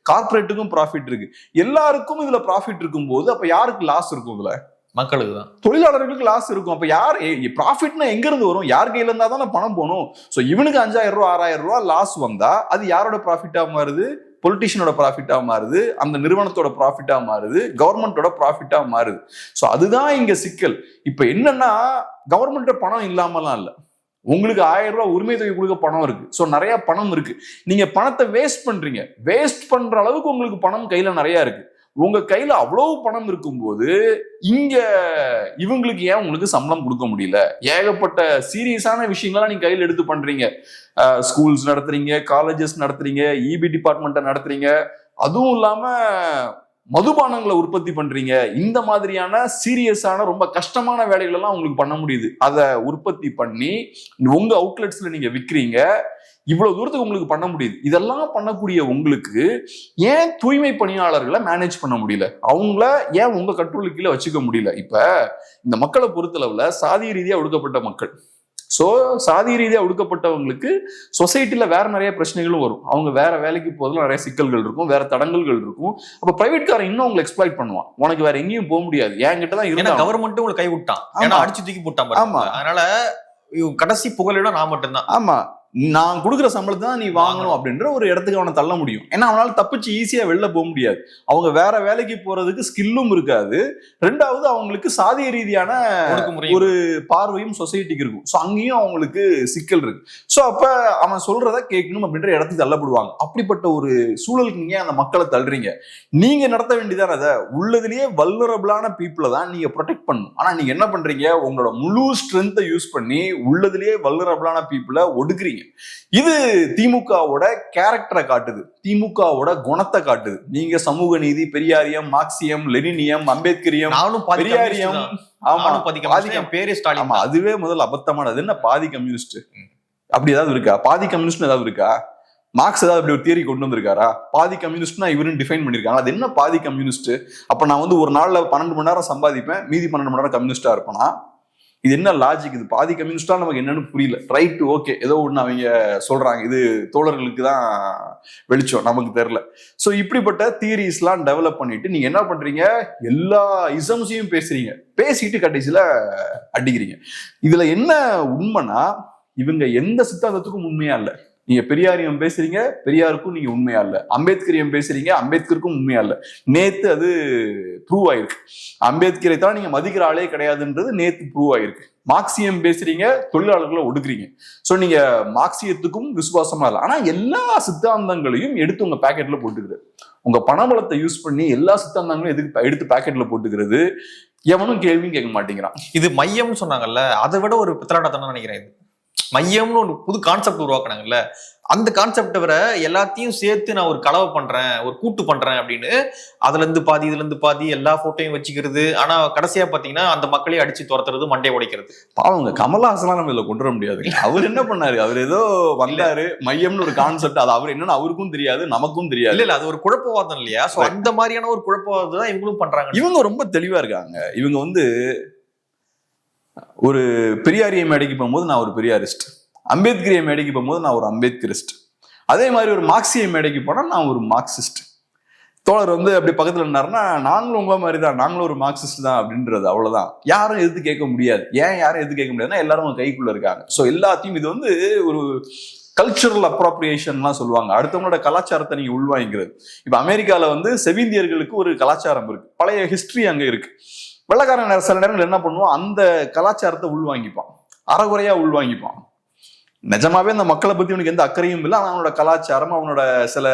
கார்ப்பரேட்டுக்கும் ப்ராஃபிட் இருக்கு. எல்லாருக்கும் இதுல ப்ராஃபிட் இருக்கும் போது அப்ப யாருக்கு லாஸ் இருக்கும்? இதுல மக்களுக்கு தான், தொழிலாளர்களுக்கு லாஸ் இருக்கும். அப்ப யார் ப்ராஃபிட்னா எங்க இருந்து வரும்? யார் கையில இருந்தா தானே பணம் போகணும். சோ இவனுக்கு 5,000 ரூபாய் 6,000 ரூபாய் லாஸ் வந்தா அது யாரோட ப்ராஃபிட்டா மாறுது? பொலிட்டிஷியனோட ப்ராஃபிட்டா மாறுது, அந்த நிறுவனத்தோட ப்ராஃபிட்டா மாறுது, கவர்மெண்டோட ப்ராஃபிட்டா மாறுது. சோ அதுதான் இங்க சிக்கல். இப்ப என்னன்னா, கவர்மெண்ட் பணம் இல்லாமலாம் இல்ல, உங்களுக்கு 1000 ரூபாய் உரிமை தொகை கொடுக்க பணம் இருக்கு. சோ நிறைய பணம் இருக்கு. நீங்க பணத்தை வேஸ்ட் பண்றீங்க. வேஸ்ட் பண்ற அளவுக்கு உங்களுக்கு பணம் கையில நிறைய இருக்கு. உங்க கையில அவ்வளவு பணம் இருக்கும்போது இங்க இவங்களுக்கு ஏன் உங்களுக்கு சம்பளம் கொடுக்க முடியல? ஏகப்பட்ட சீரியஸான விஷயங்கள்லாம் நீங்க கையில எடுத்து பண்றீங்க. ஸ்கூல்ஸ் நடத்துறீங்க, காலேஜஸ் நடத்துறீங்க, இபி டிபார்ட்மெண்ட்டை நடத்துறீங்க, அதுவும் இல்லாம மதுபானங்களை உற்பத்தி பண்றீங்க. இந்த மாதிரியான சீரியஸான ரொம்ப கஷ்டமான வேலைகள் எல்லாம் உங்களுக்கு பண்ண முடியுது. அதை உற்பத்தி பண்ணி உங்க அவுட்லெட்ஸ்ல நீங்க விற்கிறீங்க. இவ்வளவு தூரத்துக்கு உங்களுக்கு பண்ண முடியுது. இதெல்லாம் பண்ணக்கூடிய உங்களுக்கு ஏன் தூய்மை பணியாளர்களை மேனேஜ் பண்ண முடியல? அவங்கள ஏன் உங்க கண்ட்ரோலுக்கு கீழே வச்சுக்க முடியல? இப்ப இந்த மக்களை பொறுத்தளவுல சாதிய ரீதியா ஒடுக்கப்பட்ட மக்கள், ஸோ சாதி ரீதியாக ஒடுக்கப்பட்டவங்களுக்கு சொசைட்டில வேற நிறைய பிரச்சனைகளும் வரும். அவங்க வேற வேலைக்கு போறதுல நிறைய சிக்கல்கள் இருக்கும், வேற தடங்கல்கள் இருக்கும். அப்ப பிரைவேட் காரன் இன்னும் உங்களை எக்ஸ்ப்ளாய்ட் பண்ணுவான். உனக்கு வேற எங்கேயும் போக முடியாது, என்கிட்ட தான் இருந்தா. கவர்மெண்ட்டும் உங்களுக்கு கை விட்டான், ஏன்னா அடிச்சு தூக்கி போட்டான். ஆமா, அதனால கடைசி புகலிடம் நான் மட்டும்தான். ஆமா, நான் கொடுக்குற சம்பளத்தை தான் நீ வாங்கணும் அப்படின்ற ஒரு இடத்துக்கு அவனை தள்ள முடியும். ஏன்னா அவனால தப்பிச்சு ஈஸியா வெளில போக முடியாது. அவங்க வேற வேலைக்கு போறதுக்கு ஸ்கில்லும் இருக்காது. ரெண்டாவது அவங்களுக்கு சாதிய ரீதியான ஒரு பார்வையும் சொசைட்டிக்கு இருக்கும். ஸோ அங்கேயும் அவங்களுக்கு சிக்கல் இருக்கு. ஸோ அப்ப அவன் சொல்றத கேட்கணும் அப்படின்ற இடத்துக்கு தள்ளப்படுவாங்க. அப்படிப்பட்ட ஒரு சூழலுக்கு நீங்க அந்த மக்களை தள்ளுறீங்க. நீங்க நடத்த வேண்டியதான் அதை உள்ளதுலயே வல்னரபிளான பீப்புளை தான் நீங்க ப்ரொடெக்ட் பண்ணணும். ஆனா நீங்க என்ன பண்றீங்க, உங்களோட முழு ஸ்ட்ரென்த்தை யூஸ் பண்ணி உள்ளதுலயே வல்னரபிளான பீப்புளை ஒடுக்குறீங்க. இது திமுகவோட கேரக்டரை காட்டுது, திமுகவோட குணத்தை காட்டுது. நீங்க சமூக நீதி, பெரியாரியம், மார்க்சியம், லெனினியம், அம்பேத்கரியம், பெரியாரியம், பேரே ஸ்டாலின். ஆமா, அதுவே முதல்ல அபத்தமானது. என்ன பாதி கம்யூனிஸ்ட் அப்படி ஏதாவது இருக்கா? பாதி கம்யூனிஸ்ட் ஏதாவது இருக்கா? மார்க்ஸ் ஏதாவது அப்படி ஒரு தியரி கொண்டு வந்திருக்காரா? பாதி கம்யூனிஸ்ட்னா இவருன்னு டிஃபைன் பண்ணிருக்காங்க. அது என்ன பாதி கம்யூனிஸ்ட்? அப்ப நான் வந்து ஒரு நாள்ல 12 மணி நேரம் சம்பாதிப்பேன், மீதி 12 மணி நேரம் கம்யூனிஸ்டா இருப்பேனா? இது என்ன லாஜிக்? இது பாதி கம்யூனிஸ்டா நமக்கு என்னன்னு புரியல. ரைட், ஓகே, ஏதோ ஒண்ணு அவங்க சொல்றாங்க, இது தோழர்களுக்கு தான் வெளிச்சம், நமக்கு தெரியல. ஸோ இப்படிப்பட்ட தியரிஸ்லாம் டெவலப் பண்ணிட்டு நீங்க என்ன பண்றீங்க, எல்லா இசம்ஸையும் பேசுறீங்க, பேசிட்டு கடைசியில அடிக்கிறீங்க. இதுல என்ன உண்மைனா, இவங்க எந்த சித்தாந்தத்துக்கும் உண்மையா இல்லை. நீங்க பெரியாரியம் பேசுறீங்க, பெரியாருக்கும் நீங்க உண்மையா இல்ல. அம்பேத்கரியம் பேசுறீங்க, அம்பேத்கருக்கும் உண்மையா இல்ல. நேத்து அது ப்ரூவ் ஆயிருக்கு. அம்பேத்கரை தான் நீங்க மதிக்கிற ஆளே கிடையாதுன்றது நேத்து ப்ரூவ் ஆயிருக்கு. மார்க்சியம் பேசுறீங்க, தொழிலாளர்களை ஒடுக்குறீங்க. சோ நீங்க மார்க்சியத்துக்கும் விசுவாசமா இல்லை. ஆனா எல்லா சித்தாந்தங்களையும் எடுத்து உங்க பேக்கெட்ல போட்டுக்கிறது, உங்க பணபலத்தை யூஸ் பண்ணி எல்லா சித்தாந்தங்களும் எதுக்கு எடுத்து பேக்கெட்ல போட்டுக்கிறது, எவனும் கேள்வியும் கேட்க மாட்டேங்கிறான். இது மையம்னு சொன்னாங்கல்ல, அதை விட ஒரு பித்தலாட்டத்தான் நினைக்கிறேன். இது மையம்னு ஒரு புது கான்செப்ட் உருவாக்குனாங்கல்ல, அந்த கான்செப்டை வர எல்லாத்தையும் சேர்த்து நான் ஒரு கலவை பண்றேன், ஒரு கூட்டு பண்றேன் அப்படின்னு அதுல இருந்து பாதி இதுல இருந்து பாதி எல்லா போட்டோயும் வச்சுக்கிறது. ஆனா கடைசியா பாத்தீங்கன்னா அந்த மக்களையும் அடிச்சு துரத்துறது, மண்டை உடைக்கிறது. பாவங்க கமல்ஹாசன்லாம் நம்ம இதுல கொண்டு வர முடியாது. அவர் என்ன பண்ணாரு, அவர் ஏதோ வந்தாரு, மையம்னு ஒரு கான்செப்ட், அது அவர் என்னன்னு அவருக்கும் தெரியாது, நமக்கும் தெரியாது. இல்ல அது ஒரு குழப்பவாதம் இல்லையா? சோ அந்த மாதிரியான ஒரு குழப்பவாதம் தான் இவங்களும் பண்றாங்க. இவங்க ரொம்ப தெளிவா இருக்காங்க. இவங்க வந்து ஒரு பெரியாரிய மேடைக்கு போகும்போது நான் ஒரு பெரியாரிஸ்ட், அம்பேத்கரிய மேடைக்கு போகும்போது நான் ஒரு அம்பேத்கரிஸ்ட், அதே மாதிரி ஒரு மார்க்சிய மேடைக்கு போனா நான் ஒரு மார்க்சிஸ்ட். தோழர் வந்து அப்படி பக்கத்துல இருந்தாருன்னா நாங்களும் உங்க மாதிரி தான், நாங்களும் ஒரு மார்க்சிஸ்ட் தான் அப்படின்றது, அவ்வளவுதான். யாரும் எதிர்த்து கேட்க முடியாது. ஏன் யாரும் எதிர்த்து கேட்க முடியாதுன்னா எல்லாரும் கைக்குள்ள இருக்காங்க. ஸோ எல்லாத்தையும் இது வந்து ஒரு கல்ச்சரல் அப்ராப்ரியேஷன்லாம் சொல்லுவாங்க. அடுத்தவங்களோட கலாச்சாரத்தை நீங்க உள்வாங்கிக்கிறது. இப்ப அமெரிக்கால வந்து செவிந்தியர்களுக்கு ஒரு கலாச்சாரம் இருக்கு, பழைய ஹிஸ்டரி அங்க இருக்கு. வெள்ளக்காரன் சில நேரங்கள் என்ன பண்ணுவான், அந்த கலாச்சாரத்தை உள்வாங்கிப்பான், அறகுறையா உள்வாங்கிப்பான். நிஜமாவே அந்த மக்களை பத்தி அவனுக்கு எந்த அக்கறையும் இல்லை, ஆனால் அவனோட கலாச்சாரம், அவனோட சில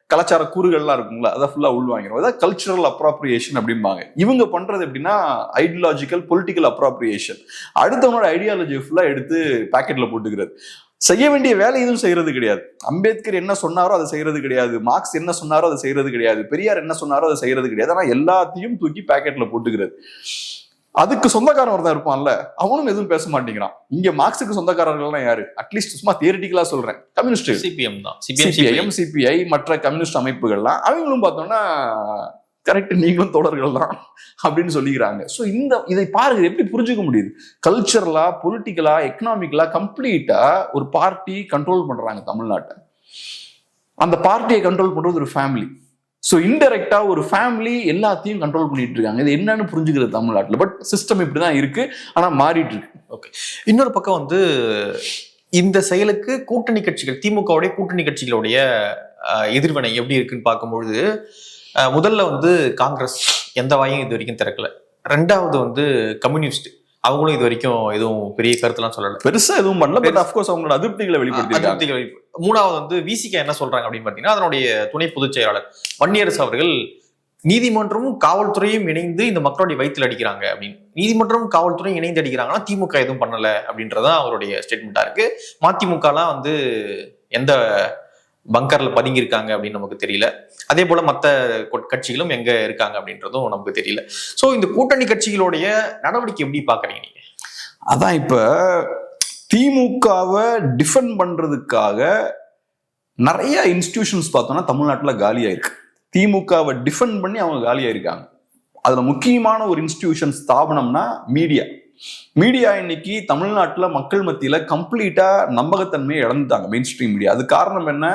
கலாச்சார கூறுகள்லாம் இருக்குங்களா, அதை ஃபுல்லா உள்வாங்கிடும். அதாவது கல்ச்சுரல் அப்ராப்ரியேஷன் அப்படிம்பாங்க. இவங்க பண்றது எப்படின்னா ஐடியாலஜிக்கல் பொலிட்டிக்கல் அப்ராப்ரியேஷன். அடுத்தவனோட ஐடியாலஜி ஃபுல்லா எடுத்து பாக்கெட்ல போட்டுக்கிறது. செய்ய வேண்டிய வேலை எதுவும் செய்யறது கிடையாது. அம்பேத்கர் என்ன சொன்னாரோ அதை செய்யறது கிடையாது, மார்க்ஸ் என்ன சொன்னாரோ அதை செய்யறது கிடையாது, பெரியார் என்ன சொன்னாரோ அதை செய்யறது கிடையாது. ஆனா எல்லாத்தையும் தூக்கி பாக்கெட்ல போட்டுக்கிறது. அதுக்கு சொந்தக்காரன் ஒருத்தன் இருப்பான்ல, அவனும் எதுவும் பேச மாட்டேங்கிறான். இங்க மார்க்ஸுக்கு சொந்தக்காரர்கள்லாம் யாரு? அட்லீஸ்ட் சும்மா தியரிட்டிக்கலா சொல்றேன், கம்யூனிஸ்ட், சிபிஎம் தான், சிபிஐ, மற்ற கம்யூனிஸ்ட் அமைப்புகள்லாம். அவங்களும் பார்த்தோம்னா கரெக்ட், நீங்களும் தோழர்கள் தான் அப்படின்னு சொல்லிக்கிறாங்க. ஸோ இதை பாருங்க, எப்படி புரிஞ்சுக்க முடியுது? கல்ச்சரலா, பொலிட்டிக்கலா, எக்கனாமிக்கலா கம்ப்ளீட்டா ஒரு பார்ட்டி கண்ட்ரோல் பண்றாங்க தமிழ்நாட்டை. அந்த பார்ட்டியை கண்ட்ரோல் பண்றது ஒரு ஃபேமிலி. ஸோ இன்டெரக்டா ஒரு ஃபேமிலி எல்லாத்தையும் கண்ட்ரோல் பண்ணிட்டு இருக்காங்க. இது என்னன்னு புரிஞ்சுக்கிறது தமிழ்நாட்டில். பட் சிஸ்டம் இப்படிதான் இருக்கு, ஆனா மாறிட்டு இருக்கு. ஓகே, இன்னொரு பக்கம் வந்து இந்த செயலுக்கு கூட்டணி கட்சிகள், திமுகவுடைய கூட்டணி கட்சிகளுடைய எதிர்வினை எப்படி இருக்குன்னு பார்க்கும்பொழுது, முதல்ல வந்து காங்கிரஸ் எந்த வாயும் இது வரைக்கும் திறக்கல. ரெண்டாவது வந்து கம்யூனிஸ்ட், அவங்களும் இது வரைக்கும் எதுவும் பெரிய கருத்துலாம் சொல்லல, பெருசா எதுவும் பண்ணல. பட் ஆஃப்கோர்ஸ் அவங்களோட அதிருப்திகளை வெளிப்படுத்தி. மூணாவது வந்து விசிகா என்ன சொல்றாங்க அப்படின்னு பாத்தீங்கன்னா, அதனுடைய துணை பொதுச் செயலாளர் வன்னியரசு அவர்கள் நீதிமன்றமும் காவல்துறையும் இணைந்து இந்த மக்களுடைய வயிற்றுல அடிக்கிறாங்க அப்படின்னு. நீதிமன்றமும் காவல்துறையும் இணைந்து அடிக்கிறாங்கன்னா திமுக எதுவும் பண்ணல அப்படின்றதான் அவருடைய ஸ்டேட்மெண்டா இருக்கு. மதிமுகலாம் வந்து எந்த பங்கர்ல பதுங்கி இருக்காங்க அப்படின்னு நமக்கு தெரியல. அதே போல மற்ற கட்சிகளும் எங்க இருக்காங்க அப்படின்றதும் நமக்கு தெரியல. சோ இந்த கூட்டணி கட்சிகளுடைய நடவடிக்கை எப்படி பாக்குறீங்க நீங்க? அதான் இப்ப திமுகவை டிஃபெண்ட் பண்றதுக்காக நிறைய இன்ஸ்டிடியூஷன்ஸ் பார்த்தோம்னா தமிழ்நாட்டுல காலியா இருக்கு. திமுகவை டிஃபெண்ட் பண்ணி அவங்க காலியா இருக்காங்க. அதுல முக்கியமான ஒரு இன்ஸ்டிடியூஷன் ஸ்தாபனம்னா மீடியா. மீடியா இன்னைக்கு தமிழ்நாட்டுல மக்கள் மத்தியில கம்ப்ளீட்டா நம்பகத்தன்மையை இழந்துட்டாங்க மெயின் ஸ்ட்ரீம் மீடியா. அது காரணம் என்ன?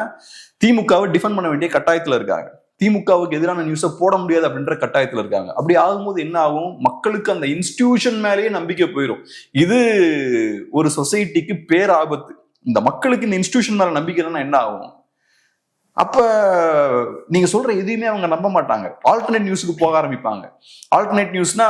திமுகவை டிஃபெண்ட் பண்ண வேண்டிய கட்டாயத்துல இருக்காங்க, திமுகவுக்கு எதிரான நியூஸை போட முடியாது அப்படின்ற கட்டாயத்துல இருக்காங்க. அப்படி ஆகும்போது என்ன ஆகும்? மக்களுக்கு அந்த இன்ஸ்டிடியூஷன் மேலேயே நம்பிக்கை போயிடும். இது ஒரு சொசைட்டிக்கு பேராபத்து. இந்த மக்களுக்கு இந்த இன்ஸ்டிடியூஷன் மேல நம்பிக்கை இல்லைன்னா என்ன ஆகும்? அப்ப நீங்க சொல்ற எதையுமே அவங்க நம்ப மாட்டாங்க. ஆல்டர்னேட் நியூஸுக்கு போக ஆரம்பிப்பாங்க. ஆல்டர்னேட் நியூஸ்னா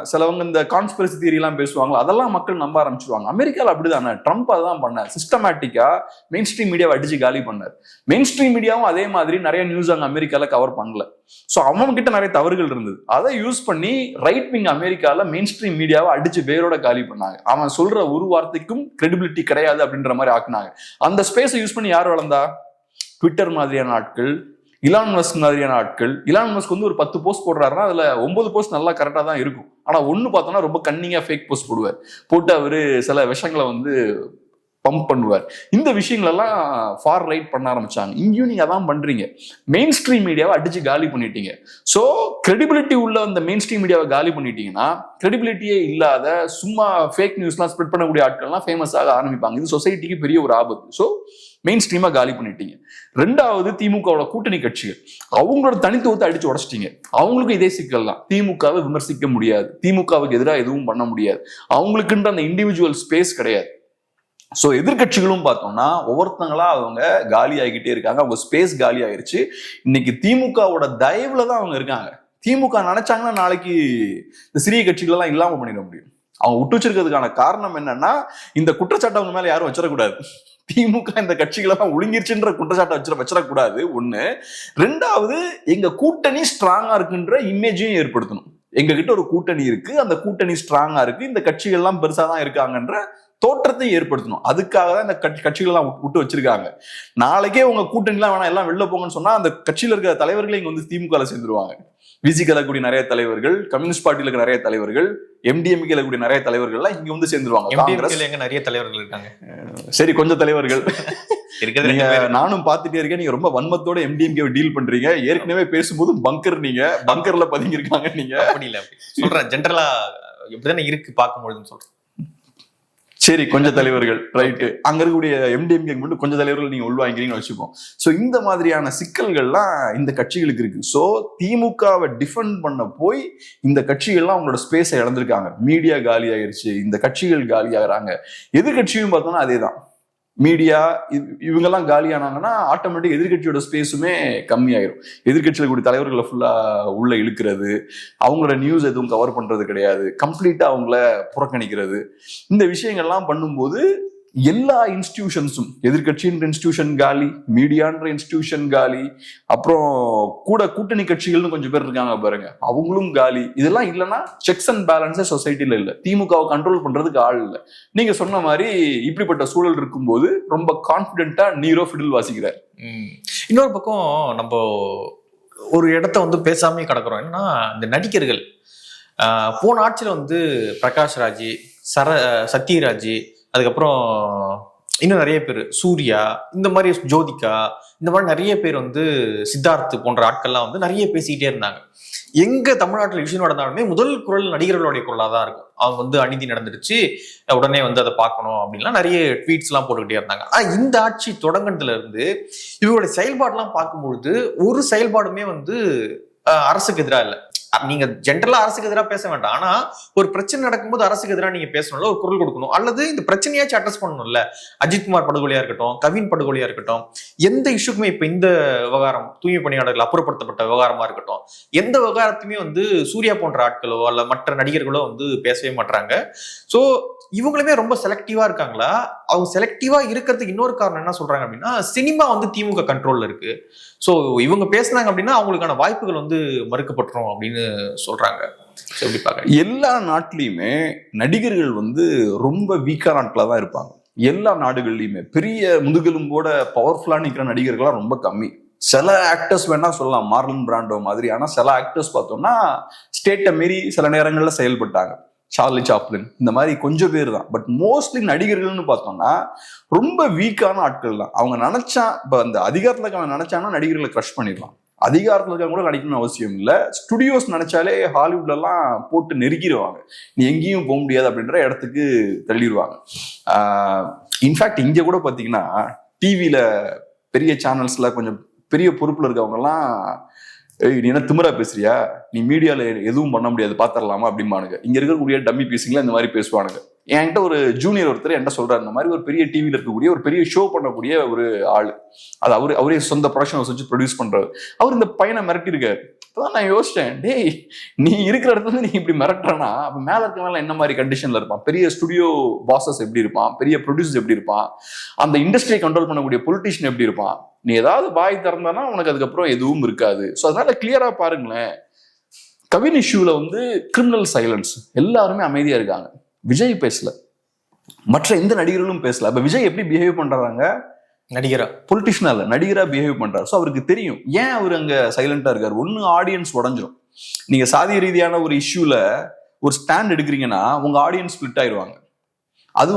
சிலவங்க இந்த கான்ஸ்பிரசி தியரி எல்லாம் பேசுவாங்க, அதெல்லாம் மக்கள் நம்ப ஆரம்பிச்சிருவாங்க. அமெரிக்கால அப்படிதானே, ட்ரம்ப் அதான் பண்ணார். சிஸ்டமேட்டிக்கா மெயின் ஸ்ட்ரீம் மீடியாவை அடிச்சு காலி பண்ணார். மெயின் ஸ்ட்ரீம் மீடியாவும் அதே மாதிரி நிறைய நியூஸ் அங்க அமெரிக்கால கவர் பண்ணல. ஸோ அவங்க கிட்ட நிறைய தவறுகள் இருந்தது. அதை யூஸ் பண்ணி ரைட் விங் அமெரிக்கால மெயின் ஸ்ட்ரீம் மீடியாவை அடிச்சு வேரோட காலி பண்ணாங்க. அவன் சொல்ற ஒரு வார்த்தைக்கும் கிரெடிபிலிட்டி கிடையாது அப்படின்ற மாதிரி ஆக்குனாங்க. அந்த ஸ்பேஸை யூஸ் பண்ணி யார் வளர்ந்தா? ட்விட்டர் மாதிரியான ஆட்கள், இலான் மஸ்க் மாதிரியான ஆட்கள். இலான் மஸ்க் வந்து ஒரு 10 போஸ்ட் போடுறாருன்னா அதுல 9 போஸ்ட் நல்லா கரெக்டா தான் இருக்கும். ஆனா ஒண்ணு பார்த்தோம்னா ரொம்ப கன்னிங்கா ஃபேக் போஸ்ட் போடுவார். போட்டு அவரு சில விஷயங்களை வந்து பம்ப் பண்ணுவார். இந்த விஷயங்கள் எல்லாம் ஃபார் ரைட் பண்ண ஆரம்பிச்சாங்க. இங்கேயும் நீங்க அதான் பண்றீங்க. மெயின் ஸ்ட்ரீம் மீடியாவை அடிச்சு காலி பண்ணிட்டீங்க. ஸோ கிரெடிபிலிட்டி உள்ள அந்த மெயின் ஸ்ட்ரீம் மீடியாவை காலி பண்ணிட்டீங்கன்னா கிரெடிபிலிட்டியே இல்லாத சும்மா ஃபேக் நியூஸ்லாம் ஸ்ப்ரெட் பண்ணக்கூடிய ஆட்கள்லாம் ஃபேமஸ் ஆக ஆரம்பிப்பாங்க. இது சொசைட்டிக்கு பெரிய ஒரு ஆபத்து. ஸோ மெயின் ஸ்ட்ரீமா காலி பண்ணிட்டீங்க. ரெண்டாவது, திமுகவோட கூட்டணி கட்சிகள் அவங்களோட தனித்துவத்தை அடிச்சு உடச்சிட்டீங்க. அவங்களுக்கும் இதே சிக்கல் தான். திமுகவை விமர்சிக்க முடியாது, திமுகவுக்கு எதிராக எதுவும் பண்ண முடியாது, அவங்களுக்குன்ற அந்த இண்டிவிஜுவல் ஸ்பேஸ் கிடையாது. ஸோ எதிர்கட்சிகளும் பார்த்தோம்னா ஒவ்வொருத்தங்களா அவங்க காலி ஆகிக்கிட்டே இருக்காங்க. அவங்க ஸ்பேஸ் காலி ஆயிருச்சு. இன்னைக்கு திமுகவோட தயவுல தான் அவங்க இருக்காங்க. திமுக நினைச்சாங்கன்னா நாளைக்கு இந்த சிறிய கட்சிகள் எல்லாம் இல்லாம பண்ணிட முடியும். அவங்க விட்டு வச்சிருக்கிறதுக்கான காரணம் என்னன்னா, இந்த குற்றச்சாட்டை அவங்க மேல யாரும் வச்சிடக்கூடாது. திமுக இந்த கட்சிகளெல்லாம் ஒழுங்கிருச்சுன்ற குற்றச்சாட்டை வச்சிடக்கூடாது ஒண்ணு. ரெண்டாவது, எங்க கூட்டணி ஸ்ட்ராங்கா இருக்குன்ற இமேஜையும் ஏற்படுத்தணும். எங்க கிட்ட ஒரு கூட்டணி இருக்கு, அந்த கூட்டணி ஸ்ட்ராங்கா இருக்கு, இந்த கட்சிகள் எல்லாம் பெருசா தான் இருக்காங்கன்ற தோற்றத்தை ஏற்படுத்தணும். அதுக்காக தான் இந்த கட்சிகள் எல்லாம் விட்டு வச்சிருக்காங்க. நாளைக்கே உங்க கூட்டணி எல்லாம் வேணா, எல்லாம் வெளில போங்கன்னு சொன்னா அந்த கட்சியில இருக்கிற தலைவர்களே இங்க வந்து திமுக சேர்ந்துருவாங்க. விசிகல கூடிய நிறைய தலைவர்கள், கம்யூனிஸ்ட் பார்ட்டில இருக்க நிறைய தலைவர்கள், எம்டிஎம்கேல கூடிய நிறைய தலைவர்கள் எல்லாம் இங்க வந்து சேர்ந்துருவாங்க. நிறைய தலைவர்கள் இருக்காங்க. சரி, கொஞ்சம் தலைவர்கள் நானும் பாத்துட்டே இருக்கேன். நீங்க ரொம்ப வன்மத்தோட எம்டிஎம்கே டீல் பண்றீங்க. ஏற்கனவே பேசும்போது நீங்க பங்கர்ல பதுங்கி இருக்காங்க. நீங்க அப்படி இல்ல, சொல்றேன் ஜென்ரலா எப்படிதானே இருக்கு பார்க்கும்போதுன்னு சொல்றேன். சரி, கொஞ்சம் தலைவர்கள் ரைட்டு. அங்க இருக்கக்கூடிய எம்டிஎம்கே மட்டும் கொஞ்சம் தலைவர்கள் நீங்க உள்வாங்கிறீங்கன்னு வச்சுப்போம். சோ இந்த மாதிரியான சிக்கல்கள்லாம் இந்த கட்சிகளுக்கு இருக்கு. சோ திமுகவை டிஃபெண்ட் பண்ண போய் இந்த கட்சிகள்லாம் அவங்களோட ஸ்பேஸை இழந்திருக்காங்க. மீடியா காலி ஆயிருச்சு, இந்த கட்சிகள் காலி ஆகுறாங்க. எதிர்கட்சியும் பார்த்தோம்னா அதேதான். மீடியா இவங்கெல்லாம் காலியானாங்கன்னா ஆட்டோமேட்டிக் எதிர்கட்சியோட ஸ்பேஸுமே கம்மியாயிரும். எதிர்கட்சியில கூடிய தலைவர்களை ஃபுல்லா உள்ள இழுக்கிறது, அவங்களோட நியூஸ் எதுவும் கவர் பண்றது கிடையாது, கம்ப்ளீட்டா அவங்கள புறக்கணிக்கிறது. இந்த விஷயங்கள்லாம் பண்ணும்போது எல்லா இன்ஸ்டிடியூஷன்ஸும், எதிர்கட்சின்ற இன்ஸ்டிடியூஷன் காலி, மீடியான்ற இன்ஸ்டிடியூஷன் காலி, அப்புறம் கூட்டணி கட்சிகள்னு கொஞ்சம் பேர் இருக்காங்க பாருங்க, அவங்களும் காலி. இதெல்லாம் இல்லைன்னா செக்ஸ் அண்ட் பேலன்ஸே சொசைட்டில இல்லை. திமுகவை கண்ட்ரோல் பண்றதுக்கு ஆள் இல்லை. நீங்க சொன்ன மாதிரி இப்படிப்பட்ட சூழல் இருக்கும்போது ரொம்ப கான்பிடென்ட்டா நீரோ ஃபிடில் வாசிக்கிறார். இன்னொரு பக்கம் நம்ம ஒரு இடத்த வந்து பேசாமே கிடக்குறோம். என்னன்னா, இந்த நடிகர்கள் போன ஆட்சியில வந்து பிரகாஷ் ராஜ், சத்யராஜ், அதுக்கப்புறம் இன்னும் நிறைய பேர், சூர்யா, இந்த மாதிரி ஜோதிகா, இந்த மாதிரி நிறைய பேர் வந்து சித்தார்த் போன்ற ஆட்கள்லாம் வந்து நிறைய பேசிக்கிட்டே இருந்தாங்க. எங்க தமிழ்நாட்டில் விஷயம் நடந்தாலுமே முதல் குரல் நடிகர்களுடைய குரலாக தான் இருக்கும். அவங்க வந்து அநீதி நடந்துருச்சு, உடனே வந்து அதை பார்க்கணும் அப்படின்லாம் நிறைய ட்வீட்ஸ் எல்லாம் போட்டுக்கிட்டே இருந்தாங்க. இந்த ஆட்சி தொடங்கினதுல இருந்து இவங்களுடைய செயல்பாடுலாம் பார்க்கும்பொழுது ஒரு செயல்பாடுமே வந்து அரசுக்கு எதிராக இல்லை. நீங்க ஜென்ரலா அரசுக்கு எதிராக பேச வேண்டாம், ஆனா ஒரு பிரச்சனை நடக்கும்போது அரசுக்கு எதிராக நீங்க பேசணும்ல, ஒரு குரல் கொடுக்கணும், அல்லது இந்த பிரச்சனையாச்சும் அட்ரஸ் பண்ணணும்ல. அஜித்குமார் படுகொலையா இருக்கட்டும், கவின் படுகொலையா இருக்கட்டும், எந்த இஷ்யூக்குமே, இப்ப இந்த விவகாரம் தூய்மை பணியாளர்கள் அப்புறப்படுத்தப்பட்ட விவகாரமா இருக்கட்டும், எந்த விவகாரத்துமே வந்து சூர்யா போன்ற ஆட்களோ அல்ல மற்ற நடிகர்களோ வந்து பேசவே மாட்டாங்க. சோ இவங்களுமே ரொம்ப செலக்டிவா இருக்காங்களா? அவங்க செலக்டிவா இருக்கிறதுக்கு இன்னொரு காரணம் என்ன சொல்றாங்க அப்படின்னா, சினிமா வந்து திமுக கண்ட்ரோல்ல இருக்கு. சோ இவங்க பேசினாங்க அப்படின்னா அவங்களுக்கான வாய்ப்புகள் வந்து மறுக்கப்பட்டுரும் அப்படின்னு சொல்றாங்க. எல்லா நாட்டிலையுமே நடிகர்கள் வந்து ரொம்ப வீக்கான நாட்களா தான் இருப்பாங்க. எல்லா நாடுகள்லயுமே பெரிய முதுகெலும்போட பவர்ஃபுல்லா நிக்கிற நடிகர்கள்லாம் ரொம்ப கம்மி. சில ஆக்டர்ஸ் வேணா சொல்லலாம், மார்லன் பிராண்டோ மாதிரி. ஆனா சில ஆக்டர்ஸ் பார்த்தோம்னா ஸ்டேட்டை மீறி சில நேரங்கள்ல செயல்பட்டாங்க. சார்லி சாப்ளின், இந்த மாதிரி கொஞ்சம் பேர் தான். பட் மோஸ்ட்லி நடிகர்கள்னு பார்த்தோம்னா ரொம்ப வீக்கான ஆட்கள் தான். அவங்க நினைச்சா, இப்போ அந்த அதிகாரத்துல அவன் நினைச்சானா நடிகர்களை க்ரஷ் பண்ணிடலாம். அதிகாரத்துல இருக்க கூட நடிக்கணும்னு அவசியம் இல்லை. ஸ்டுடியோஸ் நினைச்சாலே ஹாலிவுட்ல எல்லாம் போட்டு நெருக்கிடுவாங்க, நீ எங்கேயும் போக முடியாது அப்படின்ற இடத்துக்கு தள்ளிடுவாங்க. இன்ஃபேக்ட் இங்க கூட பாத்தீங்கன்னா டிவியில பெரிய சேனல்ஸ்ல கொஞ்சம் பெரிய பொறுப்புல இருக்கவங்க எல்லாம், நீ என்ன திமிரா பேசுறியா, நீ மீடியால எதுவும் பண்ண முடியாது பாத்திரலாமா அப்படிம்பானுங்க. இங்க இருக்கக்கூடிய டம்மி பீஸிங்ல இந்த மாதிரி பேசுவானுங்க. என்கிட்ட ஒரு ஜூனியர் ஒருத்தர் என்ன சொல்றாரு, இந்த மாதிரி ஒரு பெரிய டிவியில இருக்கக்கூடிய ஒரு பெரிய ஷோ பண்ணக்கூடிய ஒரு ஆளு, அது அவரே சொந்த ப்ரொடக்ஷன் வச்சு ப்ரொடியூஸ் பண்றாரு. அவர் இந்த பையனை மிரட்டிருக்காரு. அப்பதான் நான் யோசிச்சேன், டேய் நீ இருக்கிற இடத்துல நீ இப்படி மிரட்டுறனா அப்ப மேல இருக்கவங்க என்ன மாதிரி கண்டிஷன்ல இருப்பான், பெரிய ஸ்டுடியோ பாசஸ் எப்படி இருப்பான், பெரிய ப்ரொடியூசர் எப்படி இருப்பான், அந்த இண்டஸ்ட்ரியை கண்ட்ரோல் பண்ணக்கூடிய பொலிட்டிஷியன் எப்படி இருப்பான், நீ ஏதாவது பாய் திறந்தானா உனக்கு அதுக்கப்புறம் எதுவும் இருக்காது. ஸோ அதனால கிளியரா பாருங்களேன், கவின் இஷ்யூல வந்து கிரிமினல் சைலன்ஸ், எல்லாருமே அமைதியா இருக்காங்க. விஜய் பேசல, மற்ற எந்த நடிகர்களும் பேசல. அப்ப விஜய் எப்படி பிஹேவ் பண்றாங்க, நடிகரா பொலிட்டிஷியனா இல்ல நடிகரா பிஹேவ் பண்றாரு. ஸோ அவருக்கு தெரியும் ஏன் அவர் அங்க சைலண்டா இருக்காரு. ஒன்னு ஆடியன்ஸ் உடஞ்சிரும், நீங்க சாதிய ரீதியான ஒரு இஷ்யூல ஒரு ஸ்டாண்ட் எடுக்கிறீங்கன்னா உங்க ஆடியன்ஸ் ஸ்பிளிட் ஆயிடுவாங்க, அது